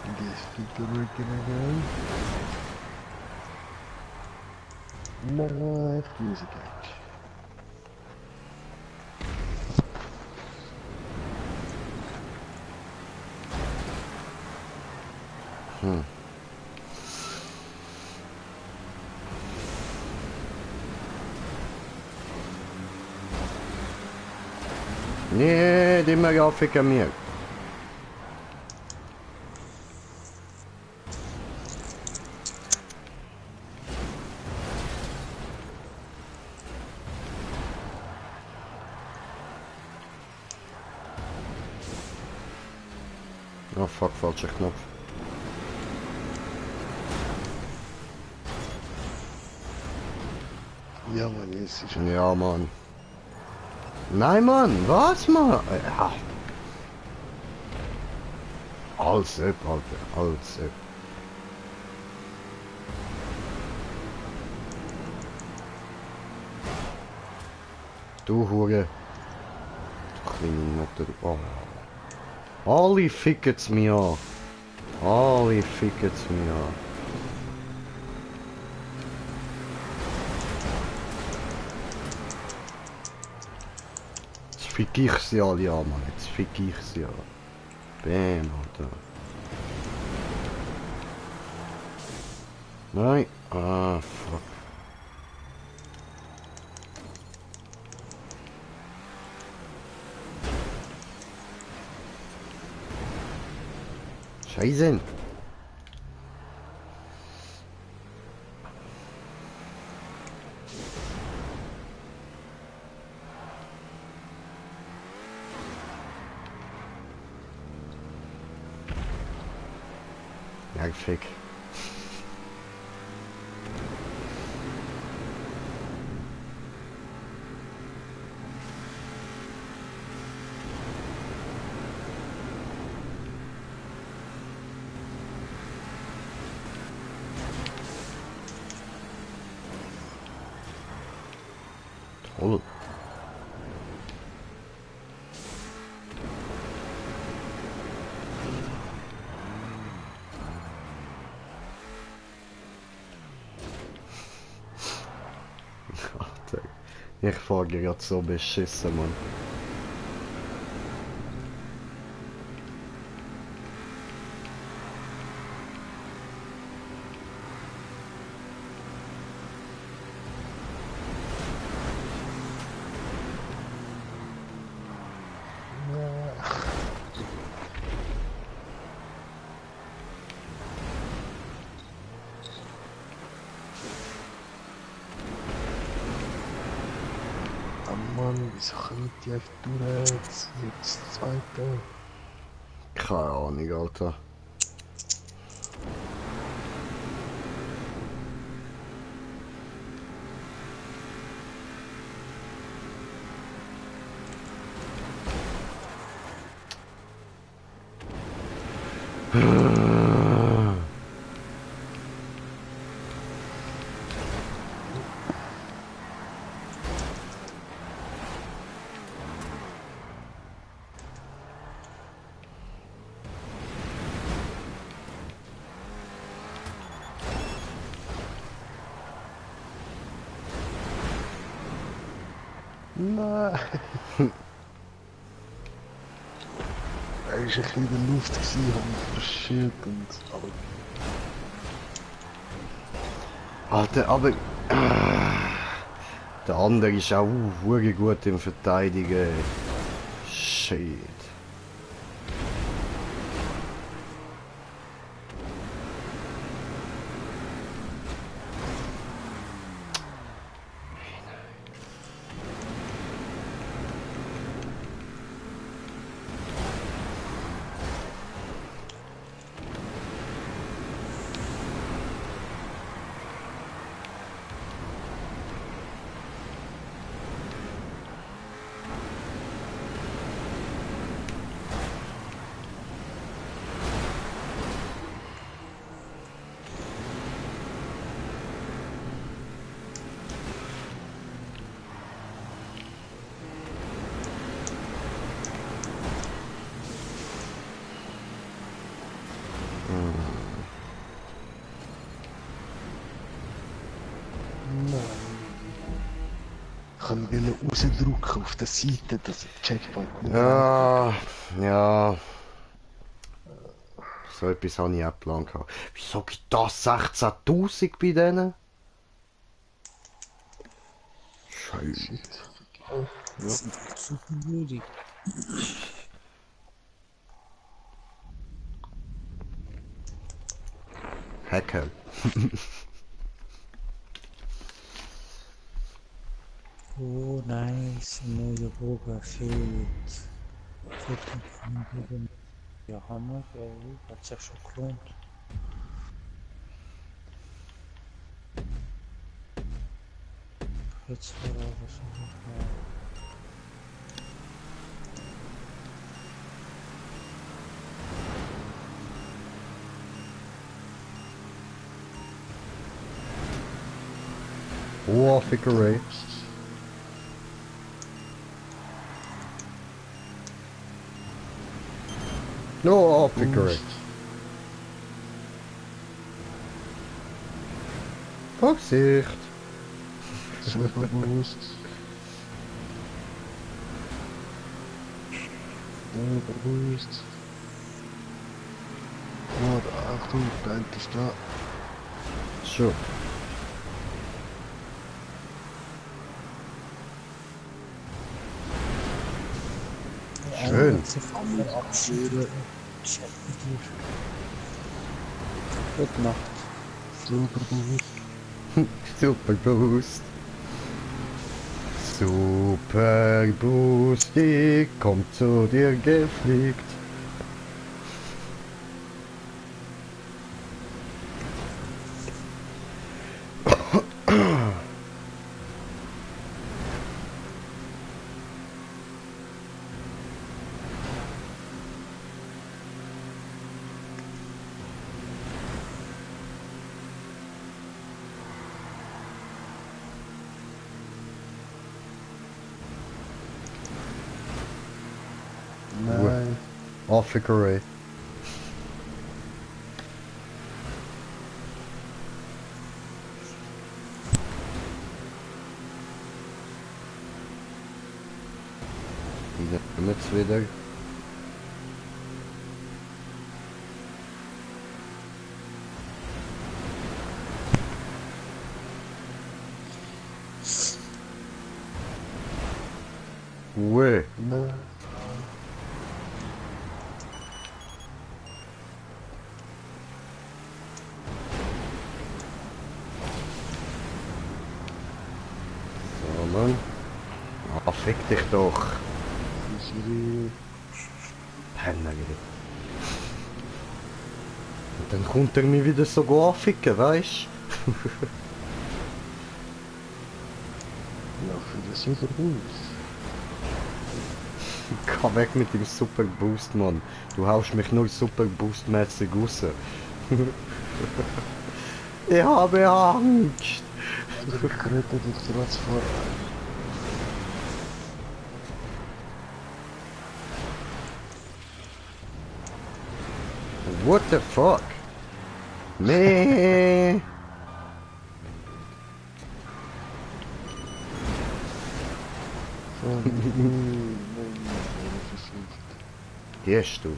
S2: Das geht ruhig again. Nein, Musik.
S1: Nee, die mag aufficken mir. Oh fuck, falscher Knopf.
S2: Ja, Mann, es ist
S1: Ja, Mann. Nein, Mann, was, Mann? Ja. Alles ab, Alter, alles ab. Du Hure. Du kleine Mutter. Oh. Alle ficken's mir an. Alle ficken's mir an. Jetzt fick ich sie alle an, Mann. Jetzt fick ich sie an. Bam, Alter. Nein. Ah, fuck. Scheiße. Ja, fick. Toll. Alter, ich fahre gerade so beschissen, Mann.
S2: Oh Mann, wieso kommt die einfach durch? Jetzt das zweite.
S1: Keine Ahnung, Alter.
S2: Nein! Er war ein bisschen in der Luft, habe mich verschüttet und... Aber...
S1: Alter, aber... Der andere ist auch wirklich gut im Verteidigen. Shit.
S2: Nein. Ich wollte rausdrücken auf der Seite, dass der Checkpoint nicht
S1: Ja, ja. So etwas habe ich auch geplant. Wieso gibt das 16.000 bei denen? Scheiße.
S2: Shit.
S3: Zu würdig.
S1: Hacker.
S3: Oh, nice. Neuer Boga fehlt. Ja, Hammer, geil. Hat sich schon gelohnt. Jetzt war aber schon nochmal.
S1: Oh, Fickerei. No, Fickerei. Vorsicht!
S2: Super Boost. Super Boost. Oh, Achtung, dahinter ist da.
S1: Schon. Schön.
S3: Sich verabschieden. Chat mit dir. Gute Nacht.
S2: Super Boost.
S1: Super Boost. Super Boost, ich komm zu dir gefliegt.
S2: Nein.
S1: Fickerei. Die nehmen jetzt wieder. Ue.
S2: Nein.
S1: So, Mann. Ah, fick dich doch.
S2: Easy.
S1: Penner. Und dann kommt er mich wieder so anficken, weißt du?
S2: Ja, für den Super Boost.
S1: Geh weg mit dem Super Boost, Mann. Du haust mich nur Super Boost-mäßig raus. Ich habe Angst.
S2: Ich rette dich trotz vor.
S1: What the fuck? Nee.
S2: Nein, versucht.
S1: Gehst du weg?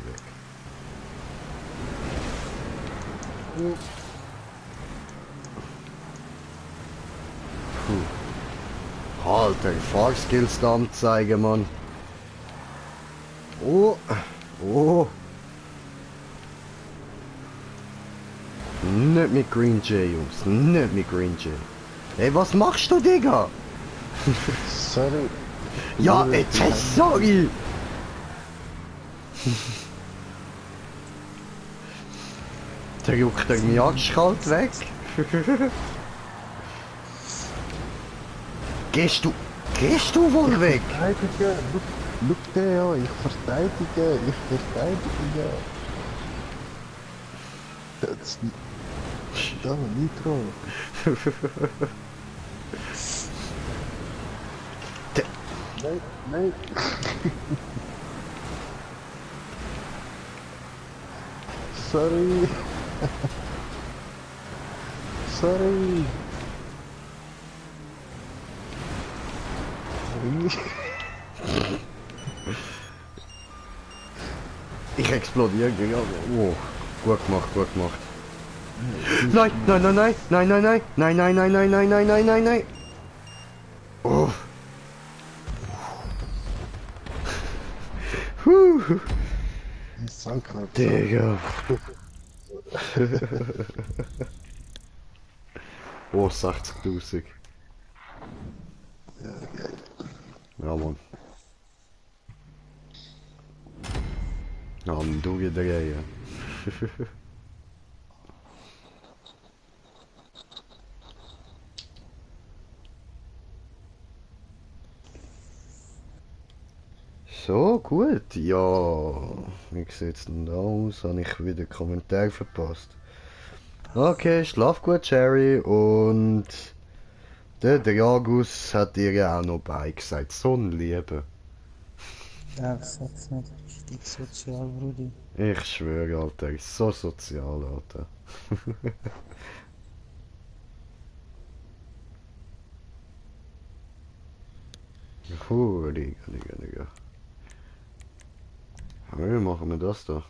S1: Puh. Alter, Fahrskills da anzeigen, Mann. Oh. Oh. Nicht mit Green Jay, Jungs. Nicht mit Green Jay. Ey, was machst du, Digga?
S2: Sorry.
S1: Ja, jetzt sorry. Der juckt irgendwie arschkalt weg. Gehst du wohl weg?
S2: Verteidigen. Look der an. Ich verteidige. Das da, Nitro. Nein, nein. Sorry. Sorry.
S1: Ich explodiere, Digga. Oh, gut gemacht, gut gemacht. Nein, nein, nein, nein, nein, nein, nein, nein, nein, nein, nein, nein, nein, nein, nein, nein. Oh. Puh.
S2: Sankart.
S1: Digga. Oh, 60.000.
S2: Ja, geil.
S1: Ja, Mann. Ja, am Durchdrehen. So, gut. Ja, wie sieht's denn da aus? Habe ich wieder Kommentar verpasst? Okay, schlaf gut, Jerry. Und der Dragus hat dir ja auch noch beigesagt. So ein Liebe.
S3: Ja, sag's nicht richtig sozial, Brudi.
S1: Ich schwöre, Alter, er ist so sozial, Alter. Digga, Digga, Digga. Wie machen wir das da?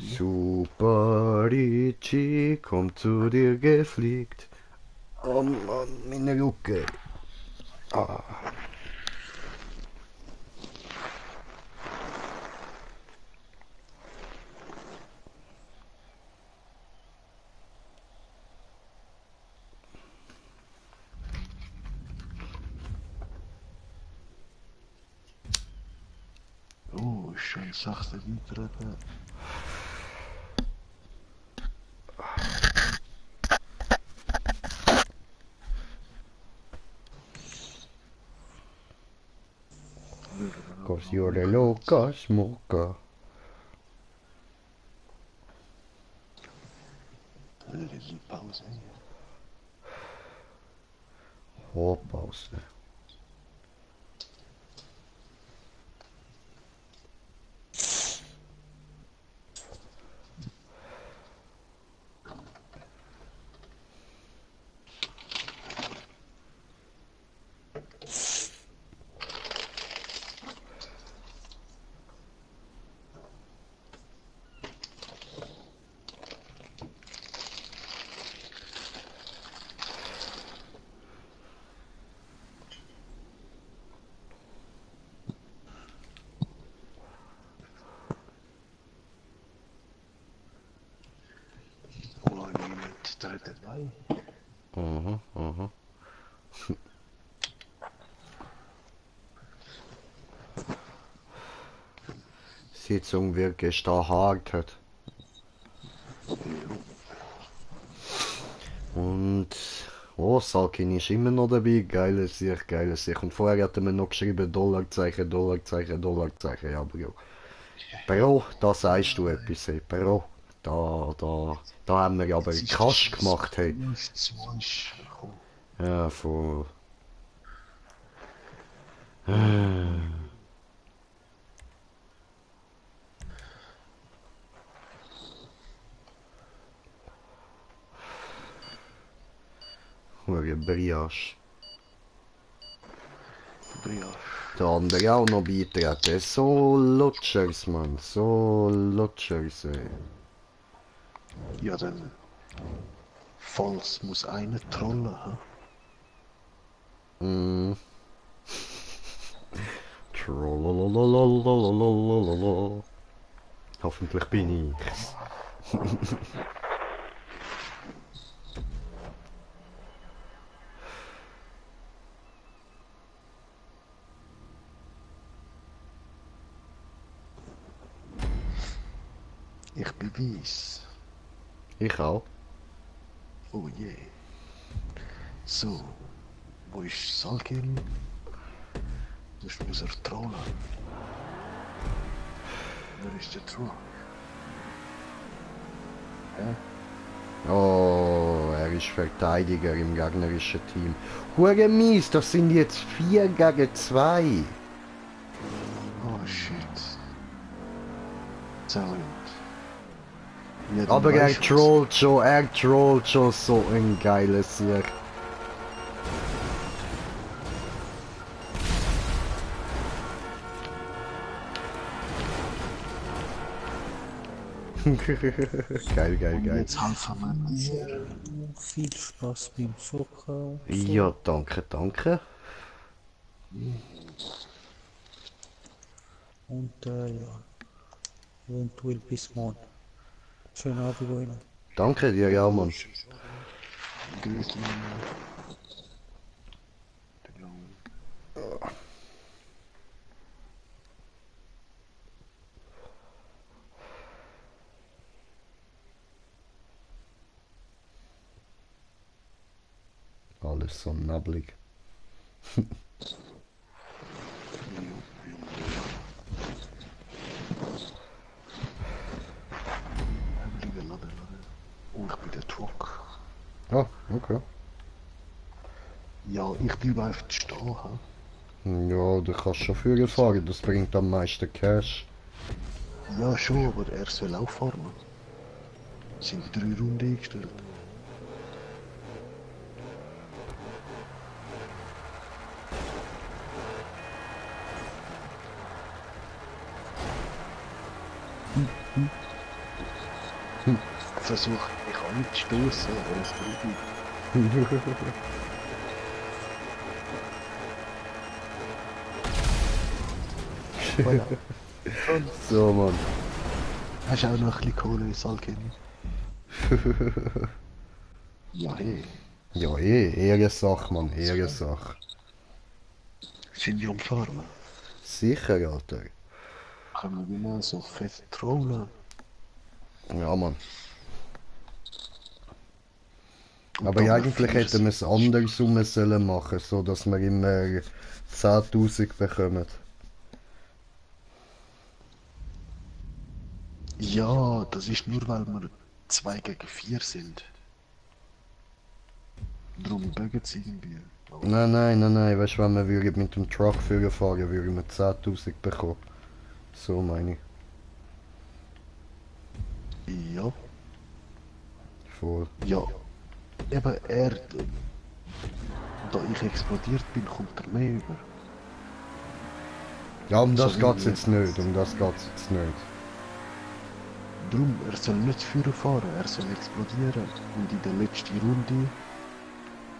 S1: Super Ricci kommt zu dir gefliegt. Oh Mann, meine Rücke. Ah.
S2: Oh, schön sachte Windtreppe.
S1: Cause you're the loca smoker.
S2: Die Pause.
S1: Pause.
S2: Oh, niemand tritt dabei.
S1: Aha, aha. Sitzung wird gestartet. Und oh, Salkin ist immer noch dabei. Geiles Sicht, geiles Sicht. Und vorher hat er mir noch geschrieben, Dollarzeichen, Dollarzeichen, Dollarzeichen. Ja, Bro. Bro, da sagst du etwas, hey. Bro. Da haben wir aber Kasch gemacht, hey.
S2: Nichts Wunsch.
S1: Ja, voll. Hure Brioche.
S2: Brioche.
S1: Der andere auch noch beitreten. So Lutschers, Mann. So Lutschers, ey.
S2: Ja, dann. Falls muss einer trollen, ha?
S1: Mm. Trollololololololololololol. Hoffentlich bin ich's.
S2: Ich bin weiss.
S1: Ich auch.
S2: Oh je. So. Wo ist Salkin? Das muss er trollen. Wer ist der Troll? Hä?
S1: Oh, er ist Verteidiger im gegnerischen Team. Hure mies, das sind jetzt 4 gegen 2.
S2: Oh shit. Talent. Ja, dann
S1: Aber
S2: weißt du
S1: er trollt schon so ein geiles Sieg. Geil, geil,
S2: Und
S1: geil.
S2: jetzt helfen wir mir.
S3: Viel Spaß beim Zocken.
S1: Ja, danke, danke.
S3: Und ja, eventuell bis morgen. Schönen Abend euch.
S1: Danke dir, ja, Mann.
S2: Grüß mich.
S1: ist so nabbelig.
S2: Oh, ich bin der Truck.
S1: Ah, okay.
S2: Ja, ich bleibe einfach stehen. He?
S1: Ja, du kannst schon Führer fahren, das bringt am meisten Cash.
S2: Ja, schon, aber er soll auch fahren. Sind 3 Runden eingestellt. Versuche mich anzustoßen, aber es bringt nicht. Voilà.
S1: So, Mann.
S2: Hast du auch noch ein bisschen Kohle ins Alchemie? Ja, hey.
S1: Ja, Ehrensache, Mann, Ehrensache.
S2: Sind wir am Fahren?
S1: Sicher, Alter.
S2: Können wir mal so fest trollen?
S1: Ja, Mann.
S2: Und
S1: Aber
S2: dann
S1: eigentlich
S2: vier
S1: hätten wir es andersrum sollen machen, so dass wir immer 10.000 bekommen.
S2: Ja, das ist nur, weil wir 2 gegen 4 sind. Darum bögen sie irgendwie. Aber
S1: Nein, weißt du, wenn wir würden mit dem Truck fahren, würden wir 10.000 bekommen. So meine ich.
S2: ja,
S1: Voll.
S2: ja. Eben er, da ich explodiert bin, kommt er mehr über.
S1: Ja, um das
S2: So
S1: geht's
S2: wie
S1: jetzt nicht, um das geht's jetzt nicht.
S2: Drum, er soll nicht Führer fahren, er soll explodieren. Und in der letzten Runde,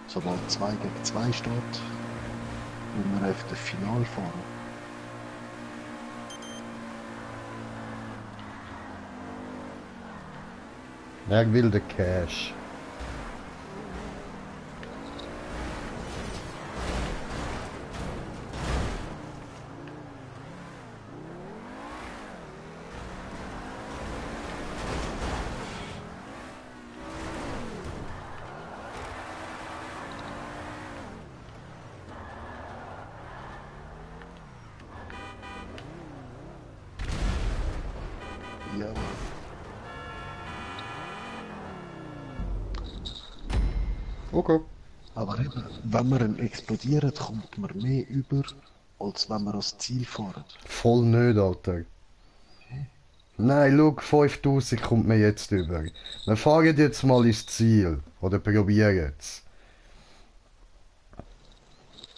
S2: sobald 2 gegen 2 steht, will wir auf das Final fahren.
S1: Er will den Cash.
S2: Ja,
S1: Okay.
S2: aber eben, wenn wir ihn explodieren, kommt man mehr über, als wenn wir ans Ziel fahren.
S1: Voll nicht, Alter. Nein, schau, 5.000 kommt mir jetzt über. Wir fahren jetzt mal ins Ziel. Oder probieren es.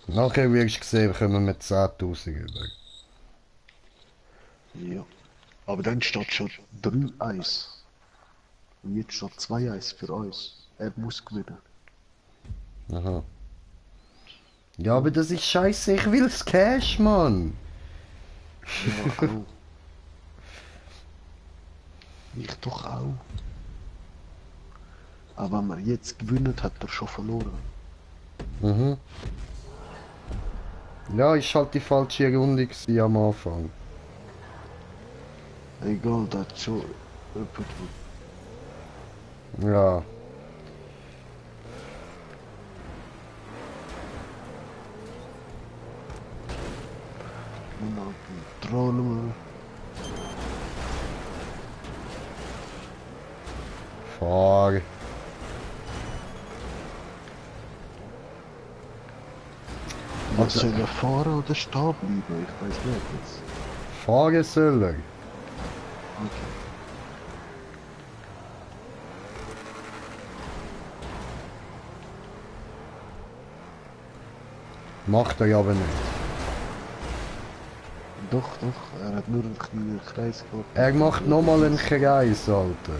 S1: Nachher wirst du sehen, kommen wir 10.000 über.
S2: Ja. Aber dann steht schon 3-1. Und jetzt steht 2-1 für uns. Er muss gewinnen.
S1: Aha. Ja, aber das ist scheiße, ich will's Cash, Mann.
S2: Ja, auch. Ich doch auch. Aber wenn wir jetzt gewinnen, hat er schon verloren.
S1: Mhm. Ja, ist halt die falsche Runde gewesen am Anfang.
S2: Egal, das hat schon jemand.
S1: Ja.
S2: Und dann Kontrolle.
S1: Fahr.
S2: Ja, soll er fahren oder stehen bleiben? Ich weiß nicht jetzt.
S1: Fahren soll er.
S2: Okay.
S1: Macht er aber nicht.
S2: Doch, er hat nur einen kleinen Kreis gemacht.
S1: Er macht nochmal einen Kreis, Alter.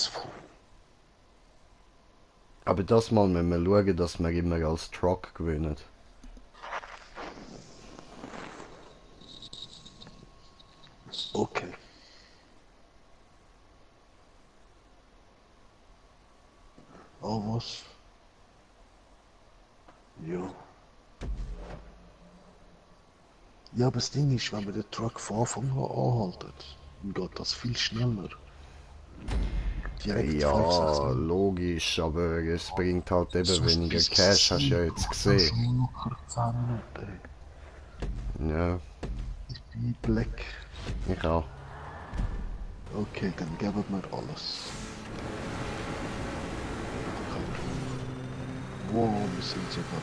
S2: sowas von.
S1: Aber das mal müssen wir schauen, dass wir immer als Truck gewinnen.
S2: Okay. Oh, was? Ja. Ja, aber das Ding ist, wenn man den Truck von Anfang an anhaltet, dann geht das viel schneller. Direkt 5, 6
S1: Ja,
S2: Minuten.
S1: logisch, aber es bringt halt eben
S2: Sonst
S1: weniger
S2: bis
S1: Cash, hast du ja jetzt gesehen.
S2: schon locker 10 Minuten.
S1: Ja,
S2: Ich bin black.
S1: ich auch.
S2: Okay, dann geben wir alles. Okay. Wow, wir sind sogar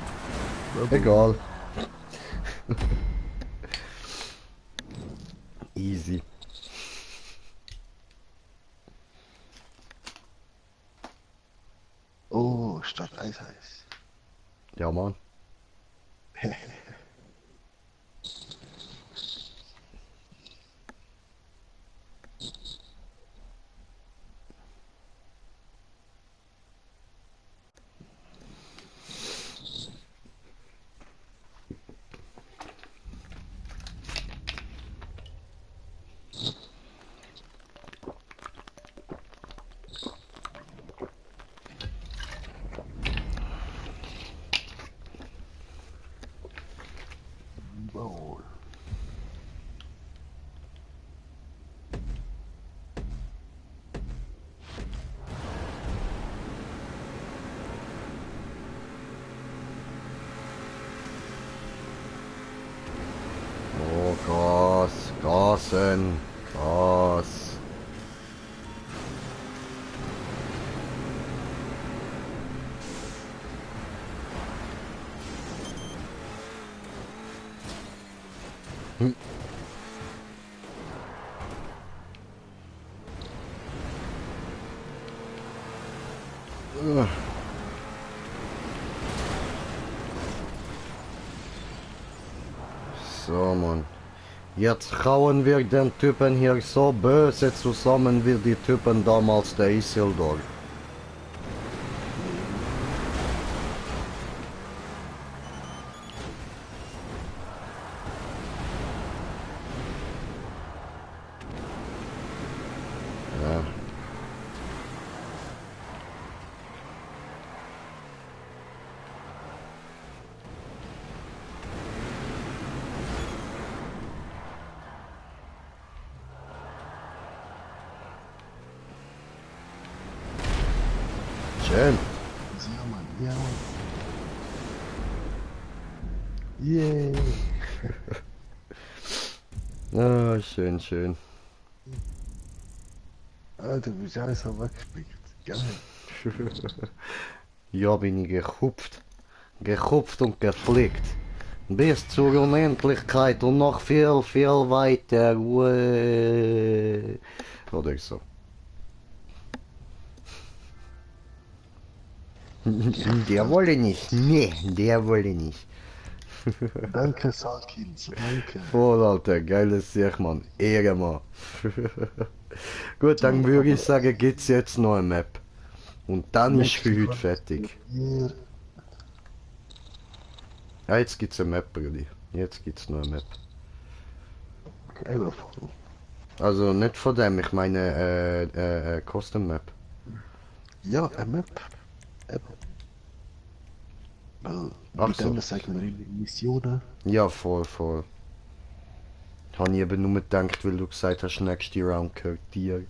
S1: Egal. Easy.
S2: Oh, Stadt Eisheiß.
S1: Ja, Mann.
S2: Überhol.
S1: Oh, Gas. Gasen. Gas. Ugh. So, Mann. Jetzt hauen wir den Typen hier so böse zusammen wie die Typen damals der Isildur. Ja. Schön.
S2: Ja, Mann, ja, Mann. Yay.
S1: Ah, schön, schön.
S2: Alter, wie alles so weggespickt. Geil.
S1: Ja, bin ich gekupft. Gekupft und gepflegt. Bis zur Unendlichkeit und noch viel, viel weiter. Oder so. Der wolle nicht. Nee, der wolle nicht.
S2: Danke, Salkins, danke.
S1: Voll, Alter. Geiles Sieg, Mann. Ehre, Mann. Gut, dann würde ich sagen, geht's jetzt noch eine Map. Und dann ist für heute fertig.
S2: Hier,
S1: Ja, jetzt gibt's eine Map, Brudi. Jetzt gibt's noch eine Map.
S2: eben,
S1: Also nicht von dem, ich meine Custom Map.
S2: ja, eine Map. Eben. Weil,
S1: Ach
S2: mit
S1: so.
S2: dem sagen wir immer Missionen.
S1: Ja, voll, voll. Habe ich eben nur gedacht, weil du gesagt hast, nächste Round gehört dir.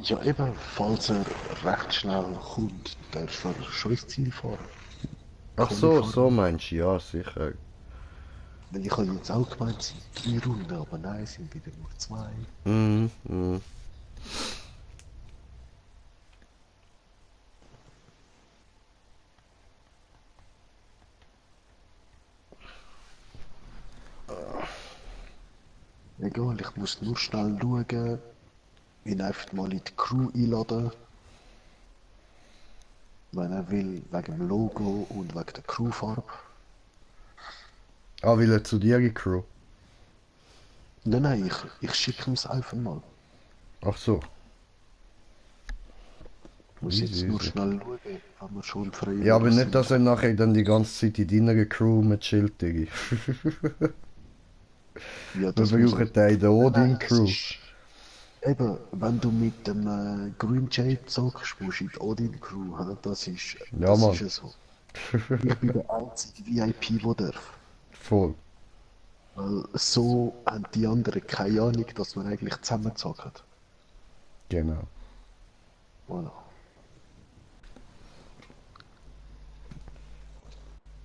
S2: Ja, eben, falls er recht schnell kommt, darf er schon ins Ziel fahren.
S1: Ach so, so meinst du, ja, sicher.
S2: Weil ich habe jetzt auch gemeint, es sind 3 Runden, aber nein, es sind wieder nur 2.
S1: Mhm, mhm.
S2: Egal, ich muss nur schnell schauen, ihn einfach mal in die Crew einladen. Wenn er will, wegen dem Logo und wegen der Crewfarbe.
S1: Ah, will er zu dir, die Crew?
S2: Nein, nein, ich schicke ihm es einfach mal.
S1: Ach so.
S2: Ich muss jetzt
S1: Easy,
S2: nur
S1: easy.
S2: schnell schauen, wenn wir schon frei
S1: Ja, aber
S2: sind.
S1: nicht, dass er nachher dann die ganze Zeit in deiner Crew mit chillt, Diggi.
S2: Ja,
S1: Wir
S2: das muss
S1: brauchen den in der Odin-Crew.
S2: Eben, wenn du mit dem Green Jade zockst, musst du in die Odin-Crew. Das ist,
S1: Ja,
S2: das
S1: Mann.
S2: ist ja so. Ich bin der einzige VIP, der darf.
S1: Voll.
S2: Weil so haben die anderen keine Ahnung, dass wir eigentlich zusammen zocken.
S1: Genau.
S2: Voilà.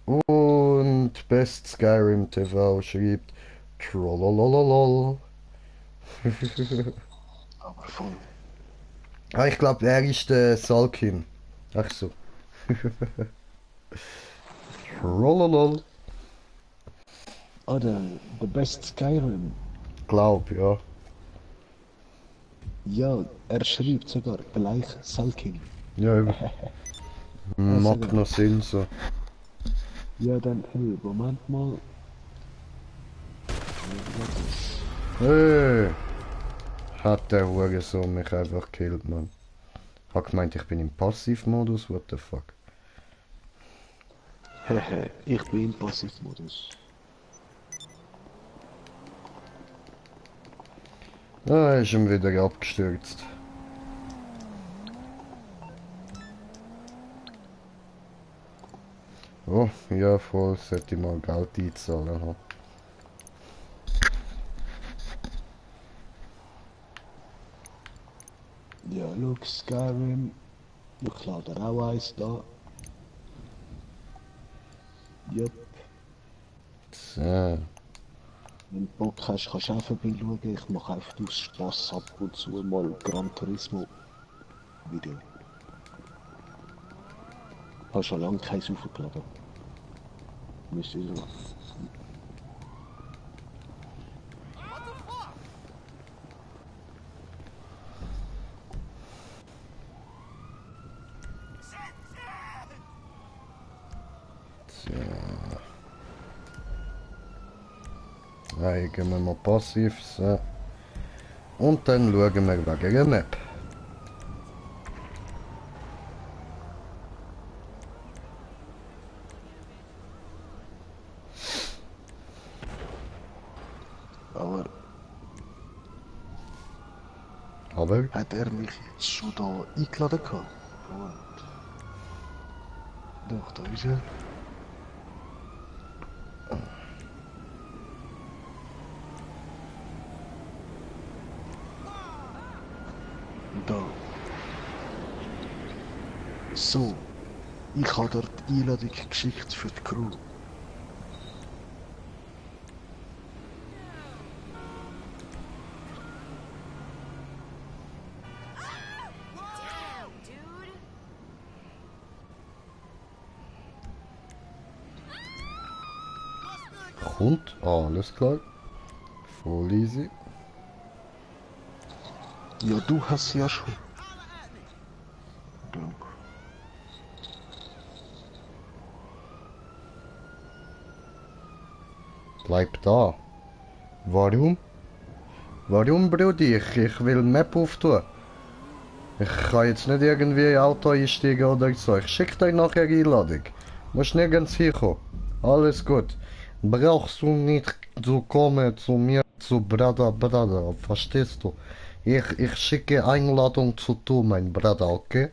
S1: Und Best Skyrim TV schreibt Trollolololol.
S2: Aber voll.
S1: Ah, ich glaube, er ist der Salkin. Ach so. Trollolol.
S2: Ah, der beste Skyrim.
S1: Glaub, ja.
S2: Ja, er schreibt sogar gleich Salkin.
S1: Ja, eben. Macht noch Sinn so.
S2: Ja, dann, hey, Moment mal.
S1: Hey. Hat der Hurensohn mich einfach gekillt, Mann. Hab gemeint, ich bin im Passivmodus, what the fuck.
S2: Hehe, ich bin im Passivmodus.
S1: Ah, ist ihm wieder abgestürzt. Oh, ja voll, sollte ich mal Geld einzahlen haben.
S2: Ja, look, Skyrim. Ich lade auch eins da. Jupp.
S1: So.
S2: Wenn du Bock hast, kannst du auch vorbeischauen. Ich mache einfach aus Spass ab und zu mal Gran Turismo Video. Habe schon lange keins aufgeladen. Müsste ich noch.
S1: So. Zeigen wir mal passiv. So. Und dann schauen wir wegen der Map. Aber
S2: Hat er mich jetzt schon da eingeladen gehabt? Und... Doch, da ist er. Da. So. Ich habe dort die Einladung geschickt für die Crew.
S1: kommt, alles klar. Voll easy.
S2: Ja, du hast sie ja schon. Danke.
S1: Bleib da. Warum? Warum, Brudi? Ich will Map auftun. Ich kann jetzt nicht irgendwie in Auto einsteigen oder so. Ich schicke dir nachher Einladung. Musst nirgends hinkommen. Alles gut. Brauchst du nicht zu kommen zu mir, zu Bruder. Verstehst du? Ich schicke Einladung zu tu, mein Bruder, okay?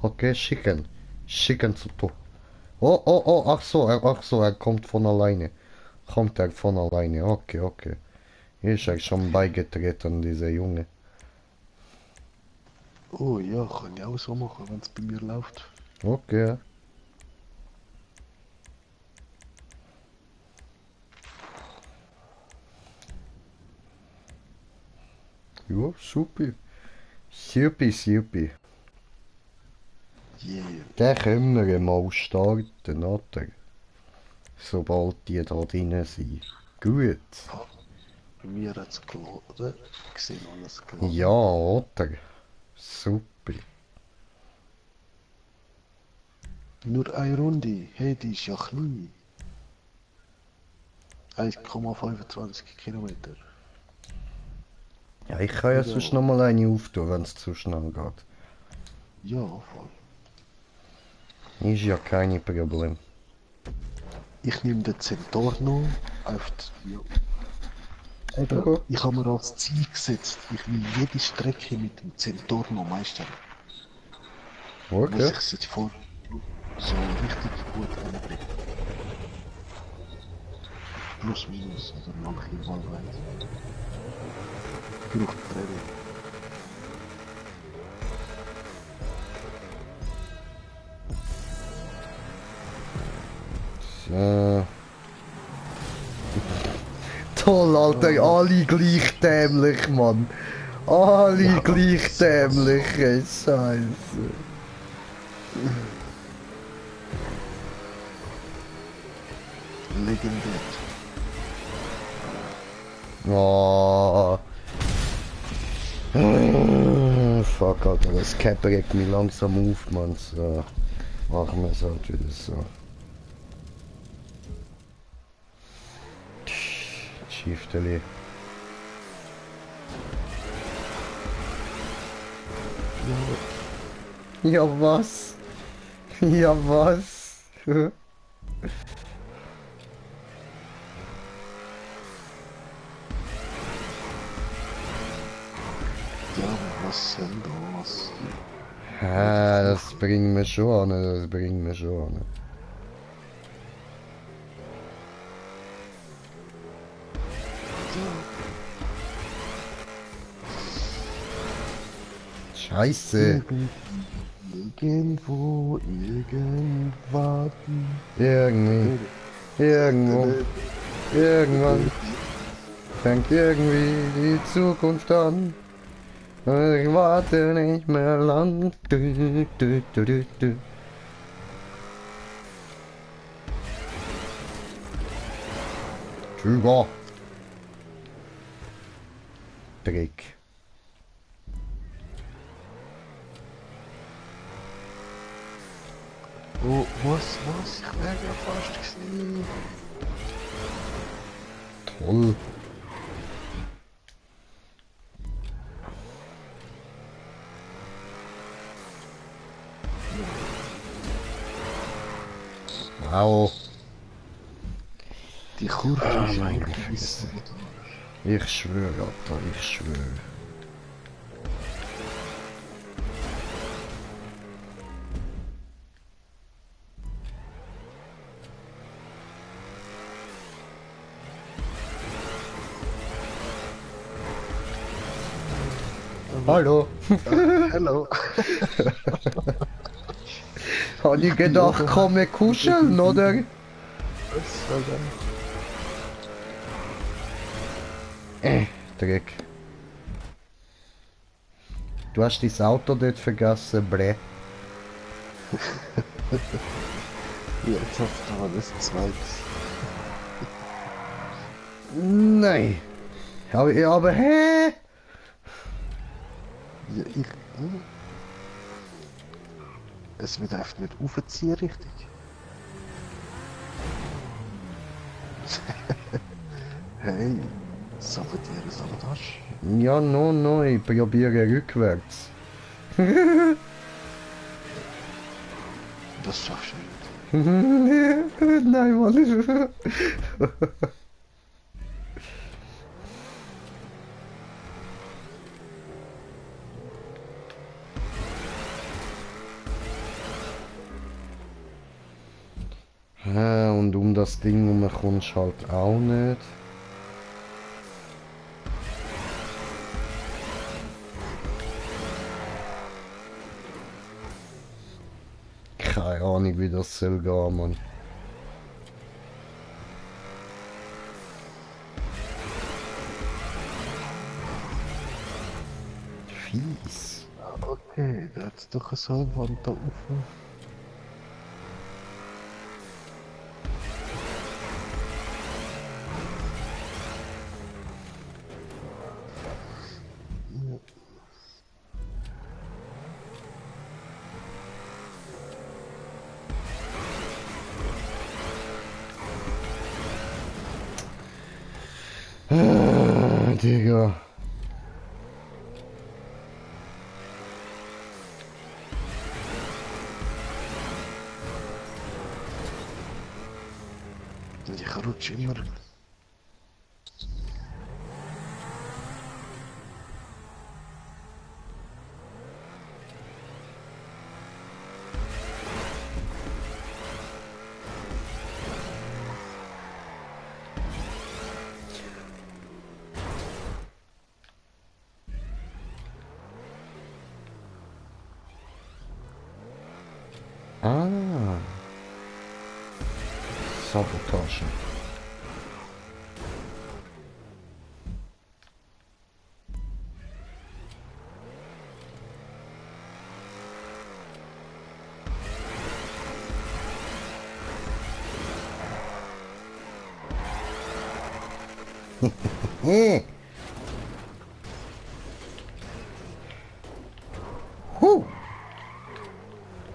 S1: Okay, schicken. Schicken zu tu. Oh, ach so, er kommt von alleine. Kommt er von alleine, okay. Ist er schon beigetreten, dieser Junge.
S2: Oh ja, kann ich auch so machen, wenn es bei mir läuft.
S1: Okay. Ja, super. Supi.
S2: Yeah.
S1: Den können wir mal starten, oder? Sobald die da drin sind. Gut.
S2: Bei mir hat es geladen. Ich sehe alles geladen.
S1: Ja, oder? Super.
S2: Nur eine Runde. Hey, die ist ja klein. 1,25 Kilometer.
S1: Ja, ich kann ja sonst noch mal eine auftun, wenn es zu schnell geht.
S2: Ja, voll.
S1: Ist ja kein Problem.
S2: Ich nehme den Zentorno auf die... Ja. Eben,
S1: Okay.
S2: ich habe mir als Ziel gesetzt, ich will jede Strecke mit dem Zentorno meistern. Muss
S1: Okay.
S2: ich es jetzt vor so richtig gut anbringen. Plus, minus, oder noch ein bisschen Wahlweit. Genug Training.
S1: So. Toll, Alter, alle gleich dämlich, Mann. Alle gleich dämlich, ey, Scheiße.
S2: Legendär.
S1: Oh. Fuck, Alter, das Cap regt mich langsam auf, Mann. So. Machen wir es halt wieder so. Schifteli. Ja, was? Ja, was?
S2: Ja, was soll das?
S1: Das bringen wir schon an. Scheiße.
S2: Irgendwo, irgendwann.
S1: Irgendwann fängt irgendwie die Zukunft an. Ich warte nicht mehr lang. Du. Drüber. Dreck.
S2: Oh, was? Ich wäre ja fast gewesen.
S1: Toll. Au.
S2: Die Kurve
S1: Ah,
S2: ist
S1: meine
S2: wirklich
S1: Fresse.
S2: sabotage.
S1: Ich schwöre, Alter, ich schwöre. Hallo.
S2: Hallo.
S1: Habe ich gedacht, komme kuscheln, oder?
S2: Was soll denn?
S1: Dreck. Du hast dein Auto dort vergessen, bre.
S2: Jetzt hast du aber das Zweites.
S1: Nein. Aber hä?
S2: Ja, es wird einfach nicht aufziehen, richtig. Hey, Sabotage.
S1: Ja, no, ich probiere rückwärts.
S2: Das schaffst du nicht.
S1: Nein, Mann. Und um das Ding herum kommst du halt auch nicht. Keine Ahnung, wie das soll gehen, Mann. Fies.
S2: Okay, da hat's doch so eine Wand da offen.
S1: Digga.
S2: Ich rutsche immer.
S1: Ah. Sabotage.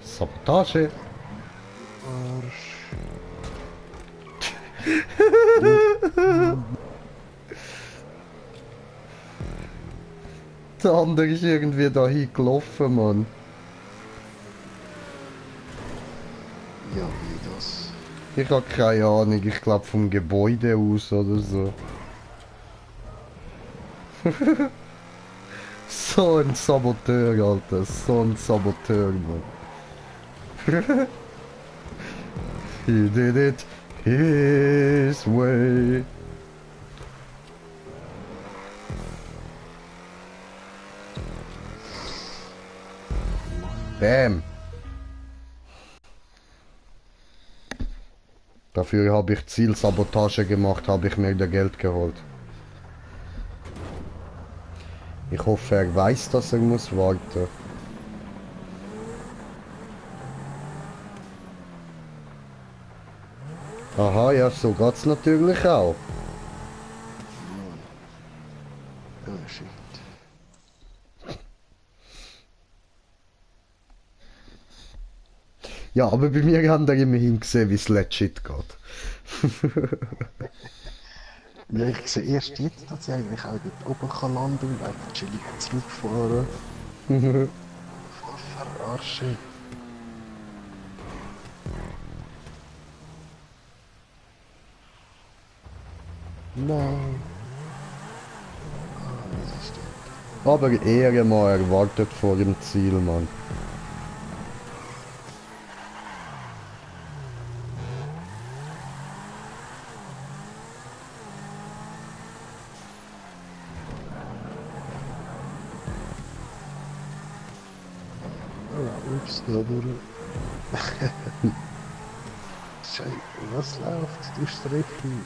S1: Sabotage.
S2: Arsch.
S1: Der andere ist irgendwie dahin gelaufen, Mann.
S2: Ja, wie das?
S1: Ich habe keine Ahnung, ich glaube vom Gebäude aus oder so. So ein Saboteur, Alter. So ein Saboteur, Mann. He did it his way. Bam. Dafür habe ich Zielsabotage gemacht, habe ich mir da Geld geholt. Ich hoffe, er weiß, dass er muss warten. Aha, ja, so geht's natürlich auch.
S2: Oh shit.
S1: Ja, aber bei mir haben da immerhin gesehen, wie es legit geht.
S2: Ja, ich sehe erst jetzt, dass ich eigentlich auch dort oben kann landen und einfach chillig zurückfahren. Voll verarschen. Nein. Ah, das ist der.
S1: Aber Ehre mal erwartet vor dem Ziel, Mann.
S2: Oh, ups, da durch. Scheiße, was läuft? Du Strecken.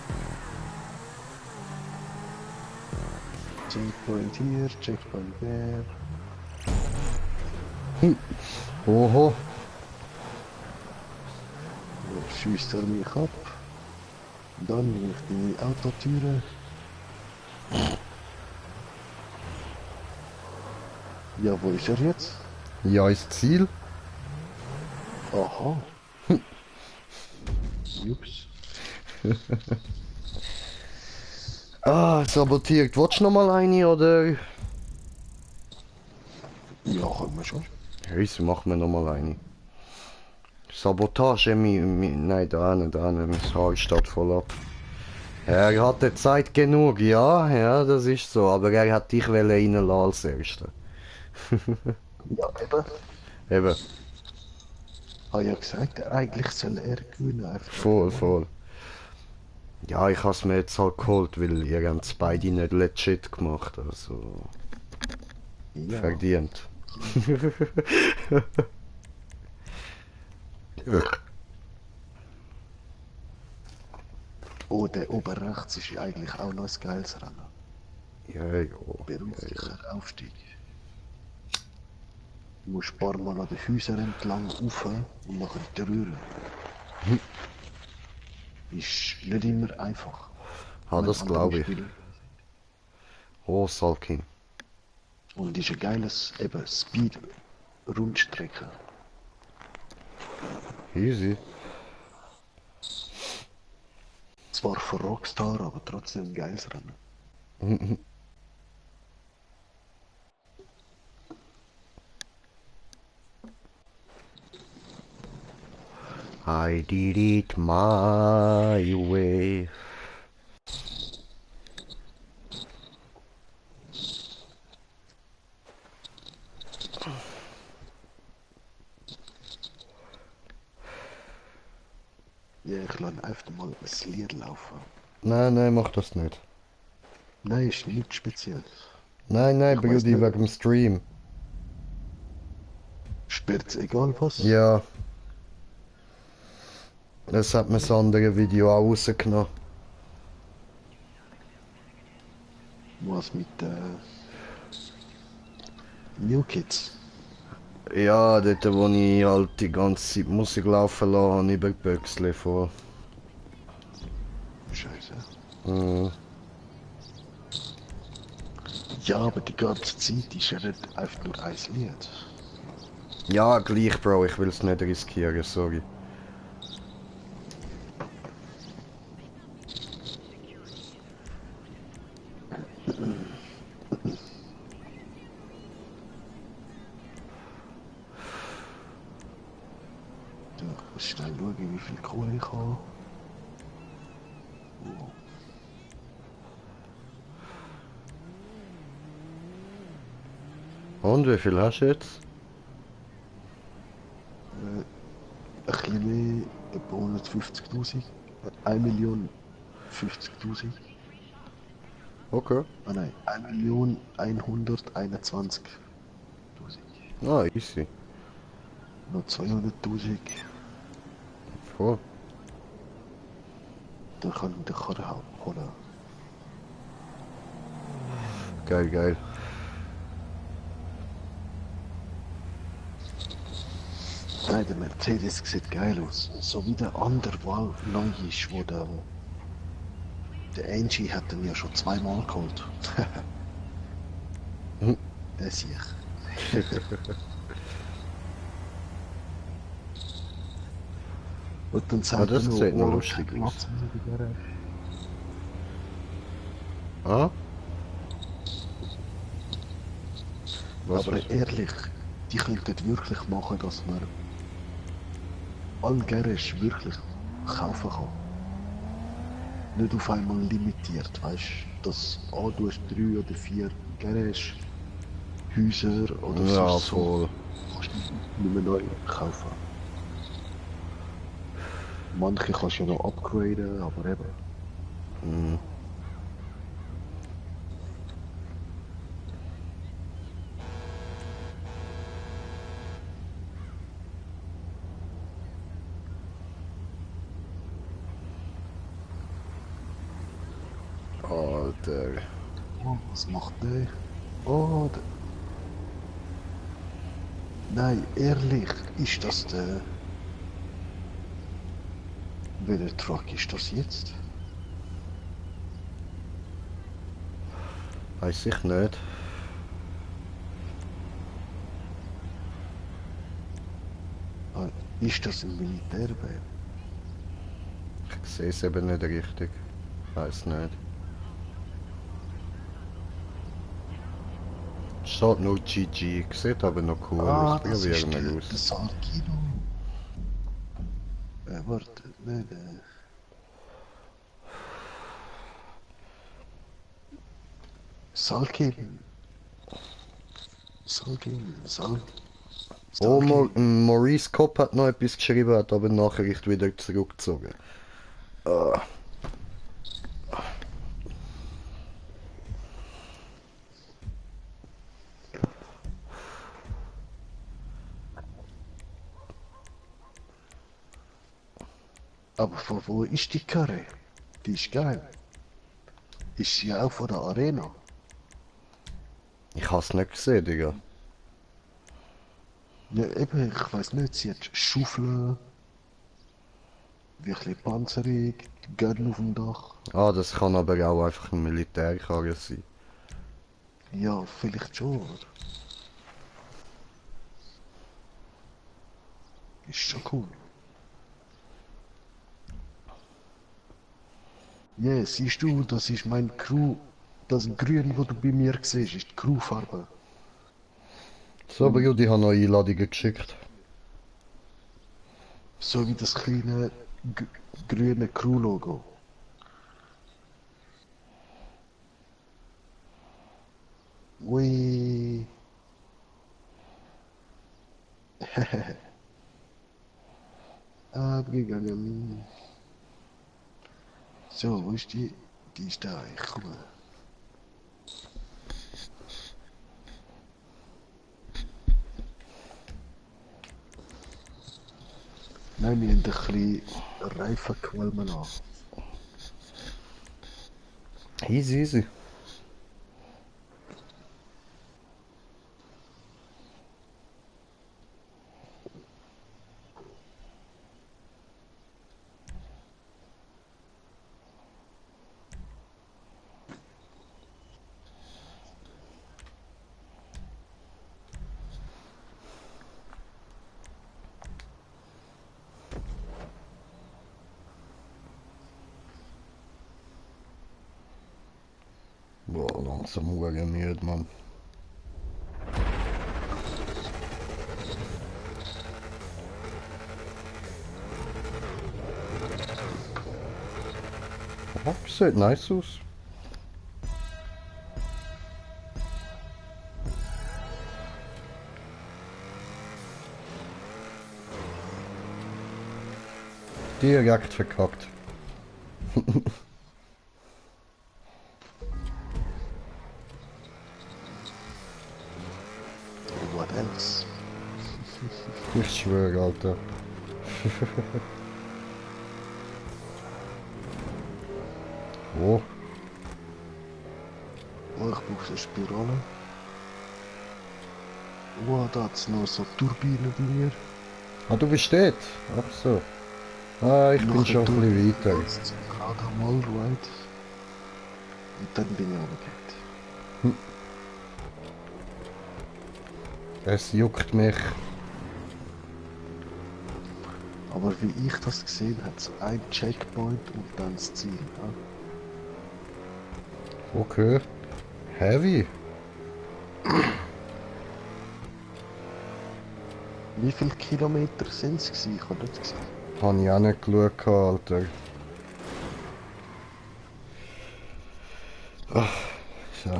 S2: Checkpoint hier, Checkpoint there.
S1: Oho.
S2: Schießt er mich ab. Dann nehme ich die Autotüre. Ja, wo ist er jetzt?
S1: Ja, ist Ziel.
S2: Aha. Jups.
S1: Ah, sabotiert. Willst du noch mal eine, oder?
S2: Ja, können wir schon.
S1: Wieso machen wir noch mal eine? Sabotage, nein, da nicht, mein Haar steht voll ab. Er hatte Zeit genug, ja, das ist so, aber er hat dich reinlassen als Erster.
S2: Ja, eben.
S1: Eben,
S2: Habe ja gesagt, eigentlich soll er gewinnen. Einfach.
S1: voll. Ja, ich hab's mir jetzt halt geholt, weil ihr habt beide nicht legit gemacht, also
S2: Ja.
S1: verdient.
S2: Oh, der oben rechts ist eigentlich auch noch ein geiles Rennen.
S1: Ja.
S2: Beruflicher Aufstieg. Du musst ein paar Mal an den Häusern entlang rauf und nachher in die Röhre. Ist nicht immer einfach.
S1: Ah,
S2: Wenn
S1: das
S2: andere
S1: glaube ich.
S2: Spiele-
S1: Oh, Salkin.
S2: Und ist ein geiles eben Speed-Rundstrecke.
S1: Easy.
S2: Zwar für Rockstar, aber trotzdem ein geiles Rennen.
S1: I did it my way.
S2: Ja, ich lasse einfach mal ein Lied laufen.
S1: Nein, mach das nicht.
S2: Nein, ist nichts Spezielles.
S1: Nein,
S2: Ich weiss
S1: Brudi,
S2: nicht.
S1: wegen dem Stream.
S2: Sperrt's egal was?
S1: Ja. Das hat mir das andere Video auch rausgenommen.
S2: Was mit New Kids?
S1: Ja, dort wo ich halt die ganze Zeit Musik laufen lasse, habe ich über die Büchsel vor.
S2: Scheiße.
S1: Mhm.
S2: Ja, aber die ganze Zeit ist ja nicht einfach nur ein Lied.
S1: Ja, gleich, Bro, ich will es nicht riskieren, sorry.
S2: Ja, ich muss schnell schauen, wie viel Kohle ich habe.
S1: Und wie viel hast du jetzt?
S2: Ein bisschen mehr, etwa 150.000. 1.050.000.
S1: Okay.
S2: Ah nein, 1.121.000.
S1: Ah, easy.
S2: Noch 200.000.
S1: Voll.
S2: Dann kann ich den Karren holen.
S1: Geil.
S2: Nein, der Mercedes sieht geil aus. So wie der andere, der neu ist, wo der Angie hat ihn ja schon zweimal geholt. Der sehe ich. Und dann sagt
S1: das
S2: er
S1: sieht noch
S2: oh,
S1: lustig
S2: kein
S1: aus.
S2: Platz mehr bei der.
S1: Ah? Was?
S2: Aber ehrlich, die könnten wirklich machen, dass man all Garage wirklich kaufen kann. nicht auf einmal limitiert, weißt du, dass du hast 3 oder 4 Garage, Häuser oder
S1: Ja,
S2: sonst so,
S1: voll.
S2: kannst du nicht mehr neu kaufen. Manche kannst du ja noch upgraden, aber eben.
S1: Alter.
S2: Oh, was macht der? Oh, nein, ehrlich, ist das der... Welcher Truck ist das jetzt?
S1: Weiß ich nicht.
S2: Ah, ist das ein Militärwert?
S1: Ich sehe es eben nicht richtig. Weiß nicht. Steht nur GG. Sieht aber noch cool aus.
S2: Das ist
S1: Probieren wir
S2: der
S1: aus.
S2: Sarkino. Warte, nein, Salkin.
S1: Oh, Maurice Kopp hat noch etwas geschrieben, hat aber die Nachricht wieder zurückgezogen.
S2: Aber von wo ist die Karre? Die ist geil. Ist sie auch von der Arena?
S1: Ich hab's nicht gesehen, Digga.
S2: Ja, eben, ich weiß nicht, sie hat Schaufeln, wirklich Panzerung, Gun auf dem Dach.
S1: Ah, das kann aber auch einfach ein Militärkarre sein.
S2: Ja, vielleicht schon. Oder? Ist schon cool. Ja, yeah, siehst du, das ist mein Crew. Das Grün, das du bei mir siehst, ist die Crewfarbe.
S1: So, Bruder, ich habe noch Einladungen geschickt.
S2: So wie das kleine grüne Crew-Logo. Ui. Abgegangen. So, wo ist die? Die ist da, ich komme. Nein, wir haben ein bisschen Reifenqualmen an.
S1: Easy, easy. Boah, langsam müde, Mann. Oh, sieht nice aus. Direkt verkackt.
S2: What else?
S1: Ich schwöre, Alter. Oh,
S2: Oh, ich brauche eine Spirale. Oh, da hat es noch so Turbinen bei mir.
S1: ah, du bist dort? Ach so. Ah, ich bin
S2: Noch
S1: schon ein
S2: eine
S1: bisschen
S2: Turbine,
S1: weiter.
S2: das gerade einmal, right? Und dann bin ich runtergegangen.
S1: Es juckt mich.
S2: Aber wie ich das gesehen habe, hat es ein Checkpoint und dann das Ziel. Ja?
S1: Okay. Heavy.
S2: Wie viele Kilometer sind es gewesen? Ich habe nicht gesehen.
S1: Habe ich auch nicht geschaut, Alter. So.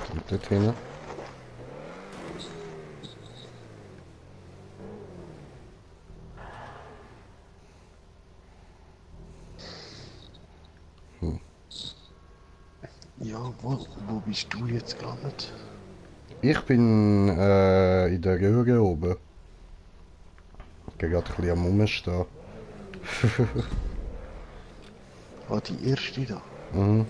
S1: Kommt dort hin.
S2: Ja, wo bist du jetzt gelandet?
S1: Ich bin in der Röhre oben. Ich bin gerade ein bisschen am Rumstehen.
S2: Ah, die erste da.
S1: Mhm.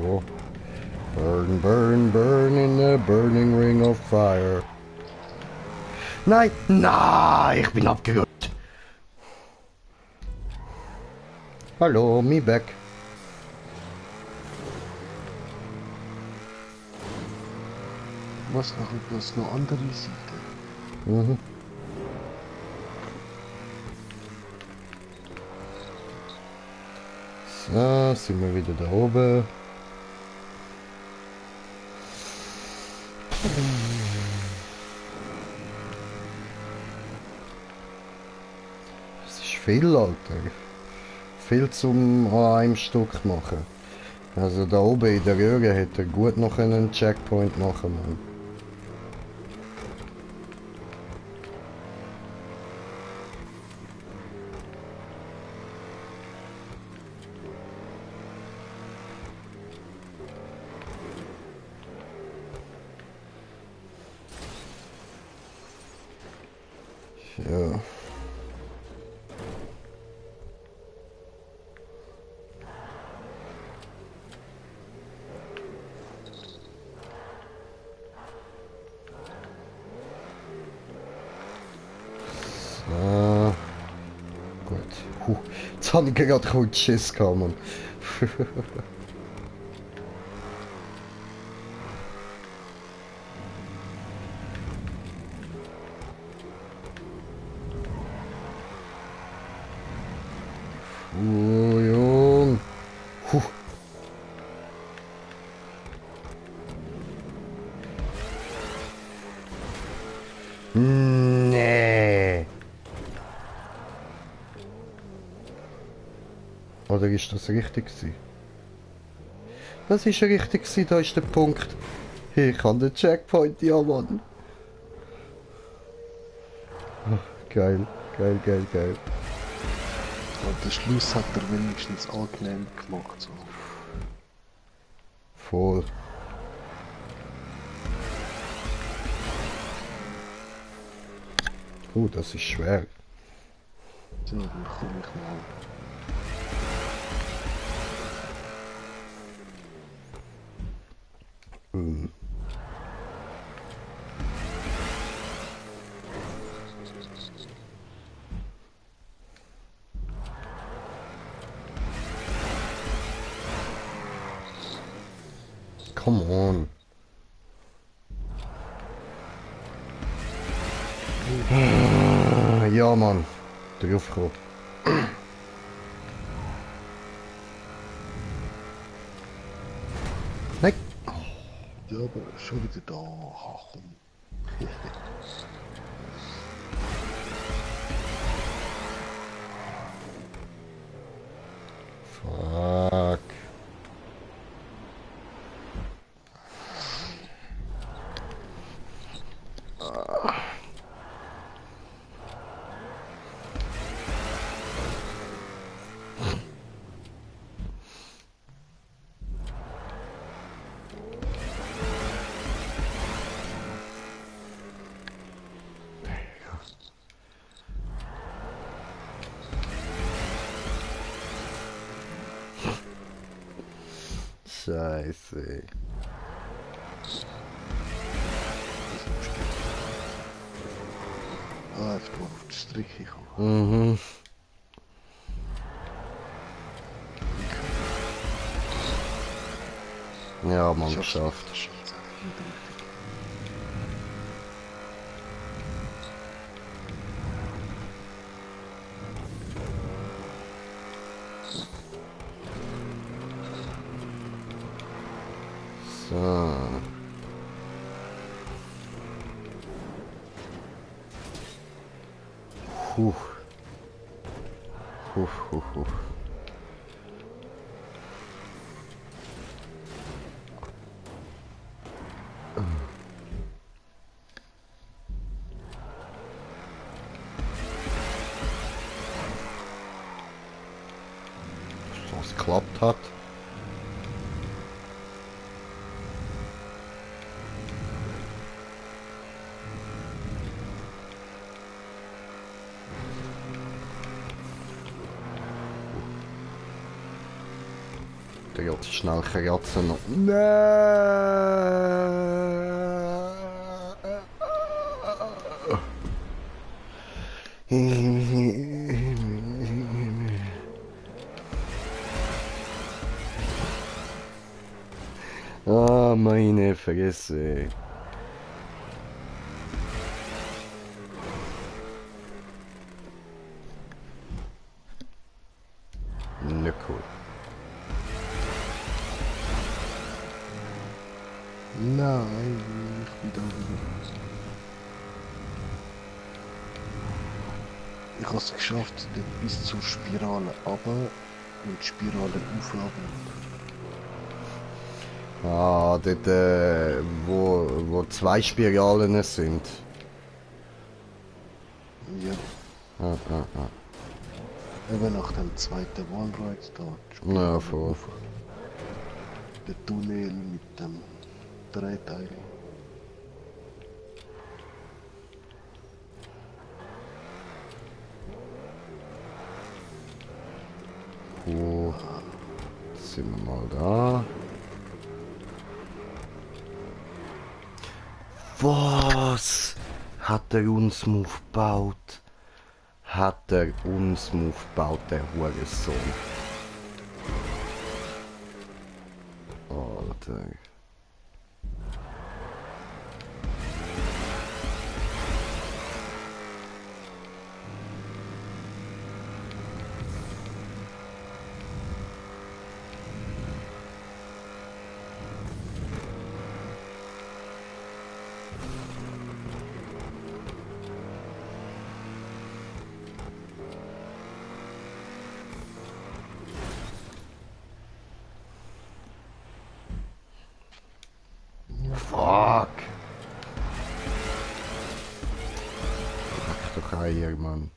S1: Oh. Burn, burn, burn in the burning ring of fire. Nein, nein, ich bin abgerutscht. Hallo, me back.
S2: Was noch bloß noch andere Seite?
S1: Mhm. So, sind wir wieder da oben. Es ist viel, Alter. Viel zum an einem Stück machen. Also da oben in der Röhre hätte er gut noch einen Checkpoint machen können. Ja. So. Gut. Jetzt habe ich gerade kurz Schiss gehabt, Mann. Jung. Nee. Oder ist das richtig gewesen? Das ist richtig gewesen, da ist der Punkt. Ich kann den Checkpoint, ja Mann. Geil, geil, geil, geil.
S2: Und den Schluss hat er wenigstens angenehm gemacht. So.
S1: Voll. Das ist schwer.
S2: So, dann komme ich mal.
S1: Come on. Ja, Mann. Draufgekommen. Nein.
S2: Ja, aber schon wieder da. Ach, komm.
S1: Fuck. Scheiße.
S2: Ah, einfach mal auf die Strecke kommen.
S1: Mhm. Ja, man
S2: Schaffst du
S1: geschafft.
S2: das schon, sag ich nicht richtig.
S1: So. Puh. Puh, puh, puh. Dass es geklappt hat. Der geht schnell kratzen noch. Nein! Ah, meine Fresse. Nicht cool.
S2: Nein, ich bin da wieder. Ich habe es geschafft, dort bis zur Spirale runter und die Spirale aufladen.
S1: Ah, dort, wo zwei Spiralen sind.
S2: Ja,
S1: Ah, ah, ah.
S2: eben nach dem zweiten Wallride da. die
S1: Ja,
S2: Spirale
S1: voll.
S2: auf. Der Tunnel mit dem Drehteil.
S1: Jetzt sind wir mal da. Was? Hat er uns Move gebaut? Hat er uns Move gebaut, der Hurensohn? Alter. Fuck! Fuck doch Eier, Mann.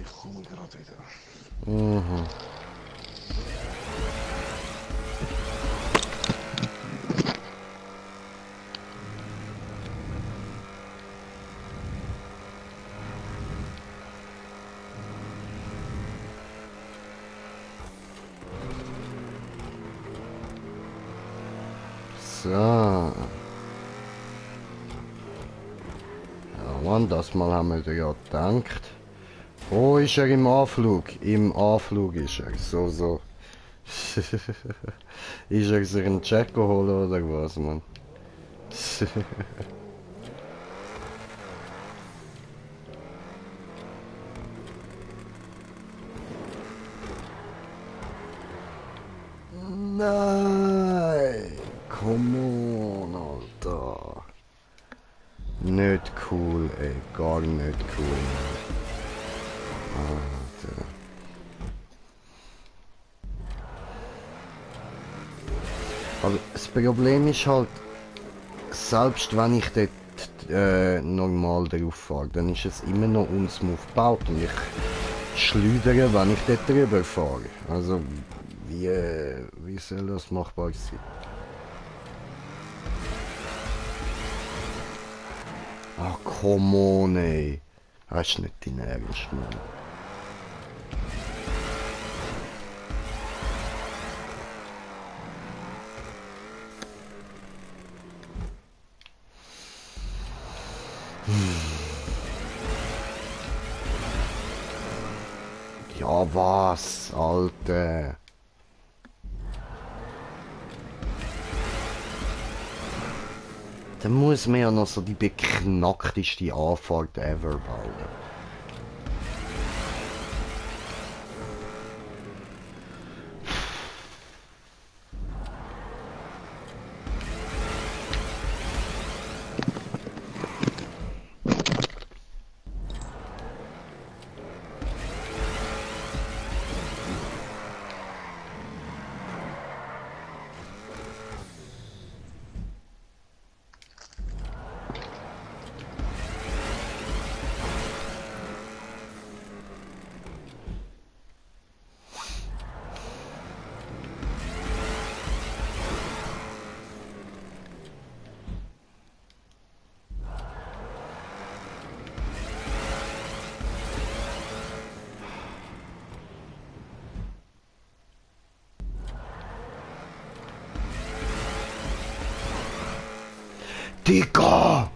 S2: Ich komme gerade wieder.
S1: Mhm. So. Ja, Mann, das Mal haben wir ja gedacht. Wo ist er im Anflug? Im Anflug ist er. So, so. Ist er sich einen Check geholt oder was, Mann? Nein! Come on, Alter. Nicht cool, ey. Gar nicht cool. Alter. Aber das Problem ist halt, selbst wenn ich dort normal drauf fahre, dann ist es immer noch unsmooth gebaut und ich schleudere, wenn ich dort drüber fahre. Also, wie soll das machbar sein? Ach, come on, ey. Das ist nicht dein Ernst, Mann. Ja, was, Alter? Dann muss man ja noch so die beknackteste Anfahrt ever bauen. Digga!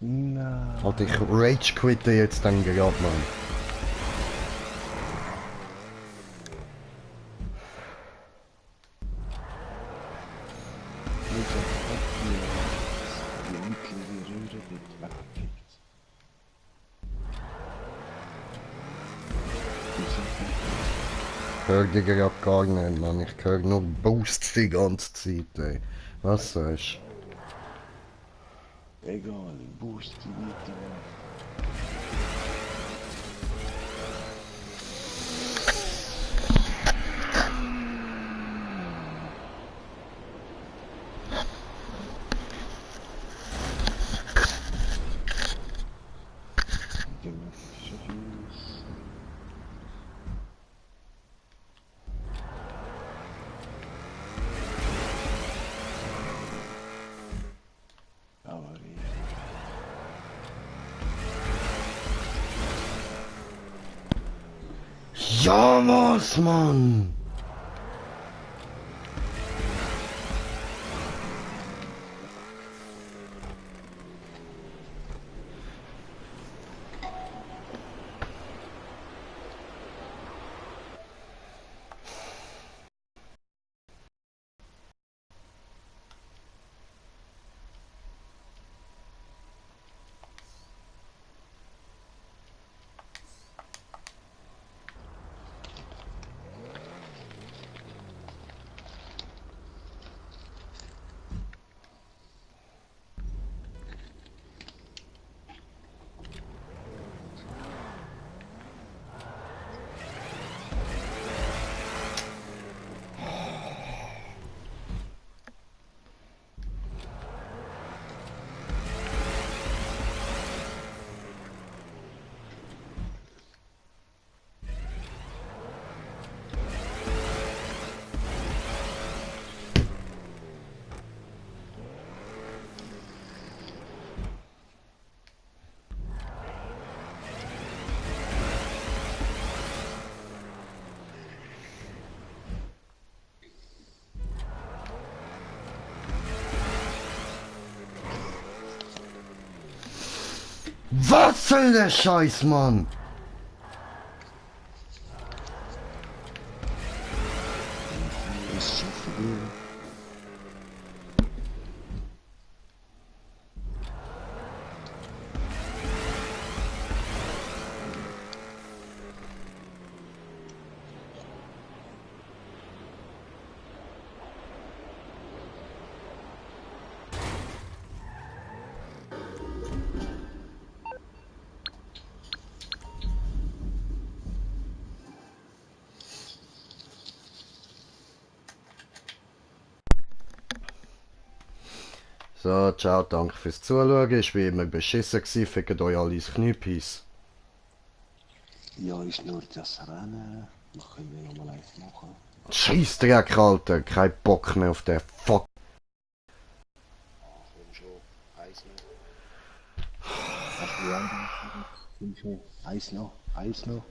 S2: Nein.
S1: Alter, ich rage quitte jetzt dann gerade, Mann.
S2: Die mittlere Röhre wird weggepickt.
S1: Ich höre dich gerade gar nicht, Mann. Ich höre nur Boost die ganze Zeit, ey. Was sagst
S2: Egal, Boost die Miete. Aber
S1: du? Ja, was, Mann! Was soll der Scheiß, Mann?
S2: ist schon verloren.
S1: So, ciao, danke fürs Zuschauen. Ich war immer beschissen, fickt euch alle ins Knie, Peace.
S2: Ja, ist nur das Rennen. Dann können wir nochmal eins machen.
S1: Scheissdreck, Alter. Kein Bock mehr auf den Fuck.
S2: Komm schon, eins noch. Hast du die anderen? Komm schon, eins noch, eins noch.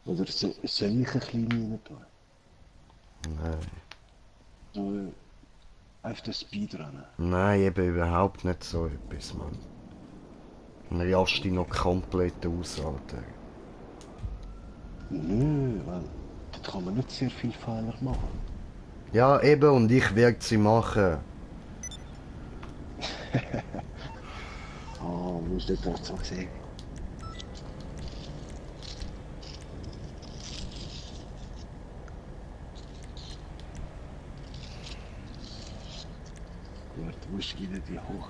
S2: Oder soll ich eine kleine rein tun?
S1: Nein.
S2: So, einfach den Speedrunner.
S1: Nein, eben überhaupt nicht so etwas, Mann. Dann jagst dich noch komplett aus, Alter.
S2: Nö, weil dort kann man nicht sehr viel Fehler machen.
S1: Ja, eben, und ich werde sie machen.
S2: Ah, musst du nicht gerade so sehen. Gut, du musst wieder die hoch.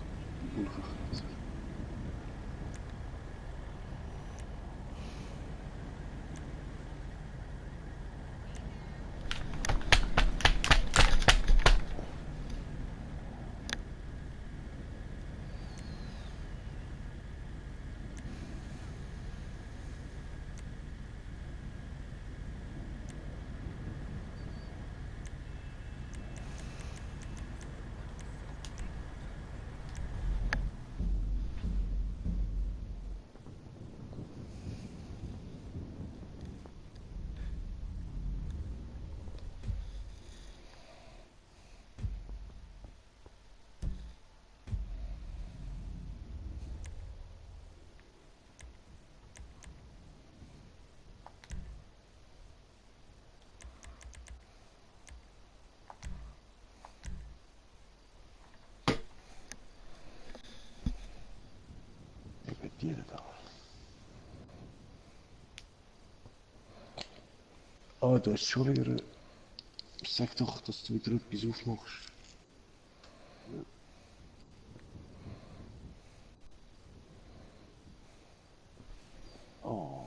S2: Repetieren da. Ah, du hast schon wieder. Sag doch, dass du wieder etwas aufmachst. Oh.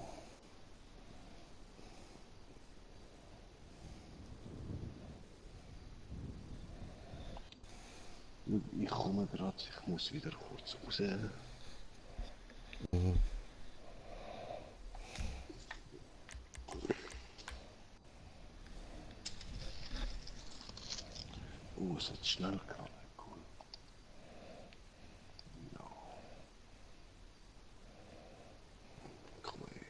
S2: Ich komme gerade, ich muss wieder kurz raus. Oh, es hat schnell gegangen. Cool. Ja. Komm her.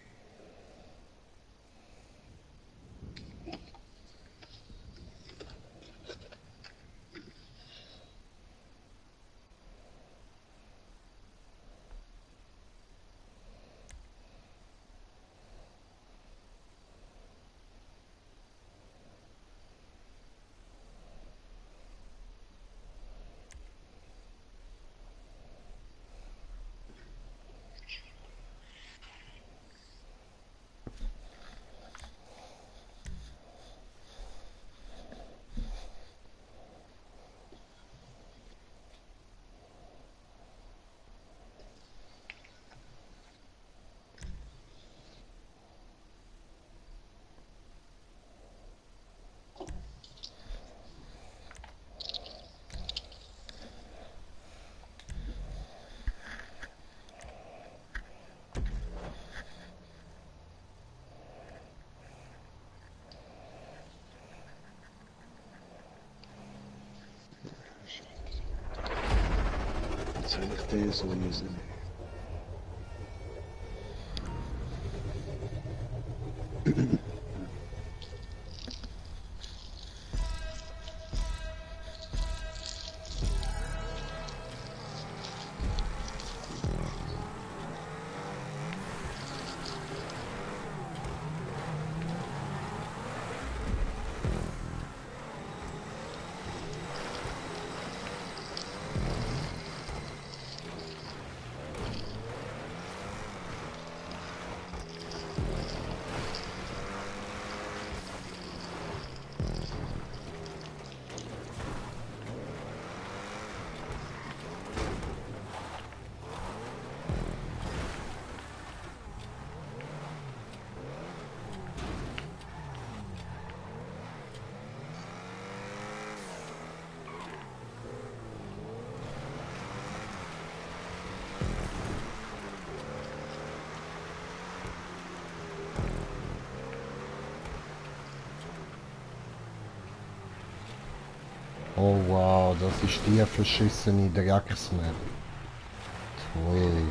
S2: Jetzt habe ich den so müssen.
S1: Oh wow, das ist die verschissene Drecksmap. Toll.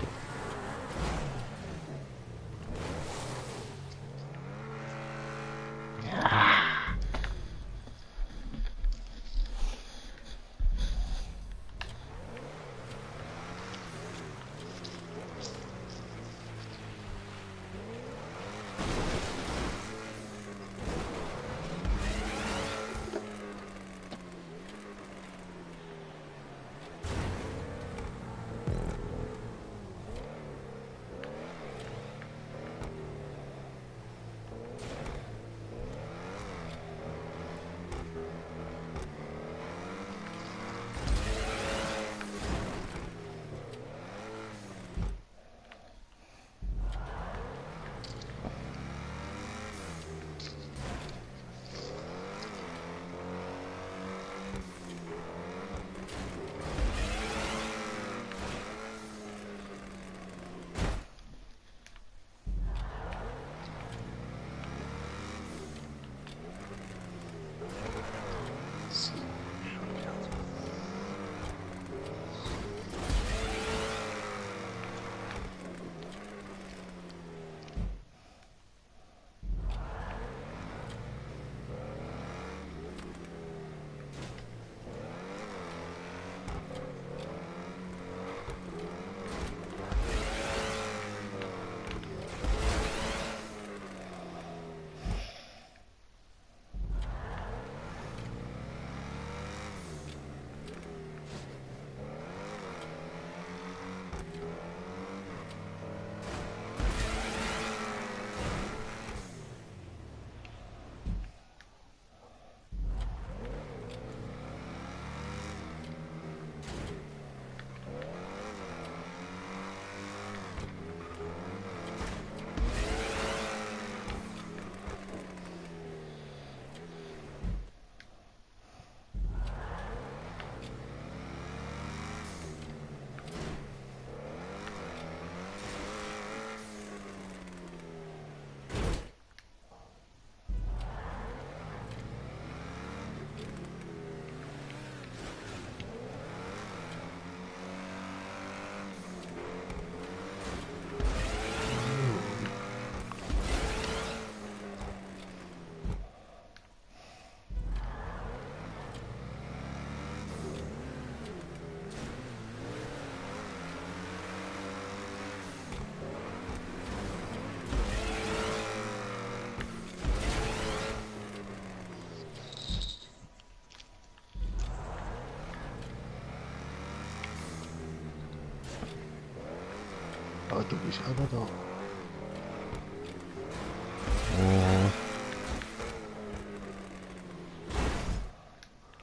S2: Ah, du bist auch noch da.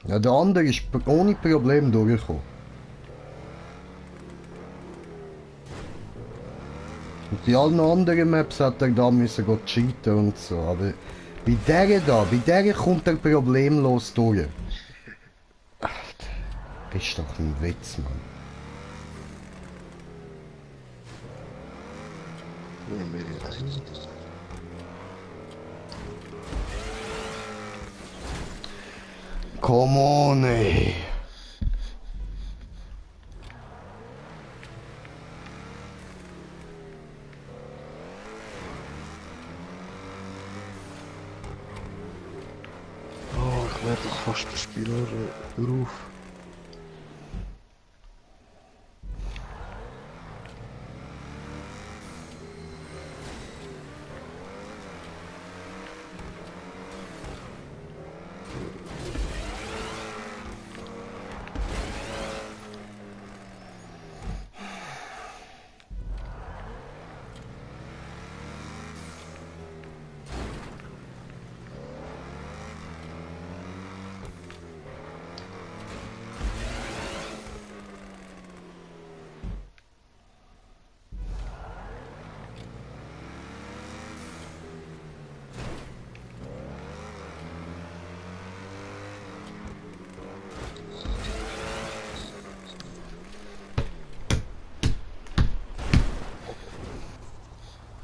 S1: Ja, der andere ist ohne Problem durchgekommen. Und die allen anderen Maps hat er da müssen cheaten und so, aber bei der kommt er problemlos durch. Alter, das ist doch ein Witz, Mann.
S2: Nehmen wir ihn rein.
S1: Come on, ey.
S2: Oh, ich werde doch fast den Spieler drauf.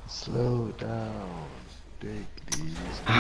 S2: Slow down, take these.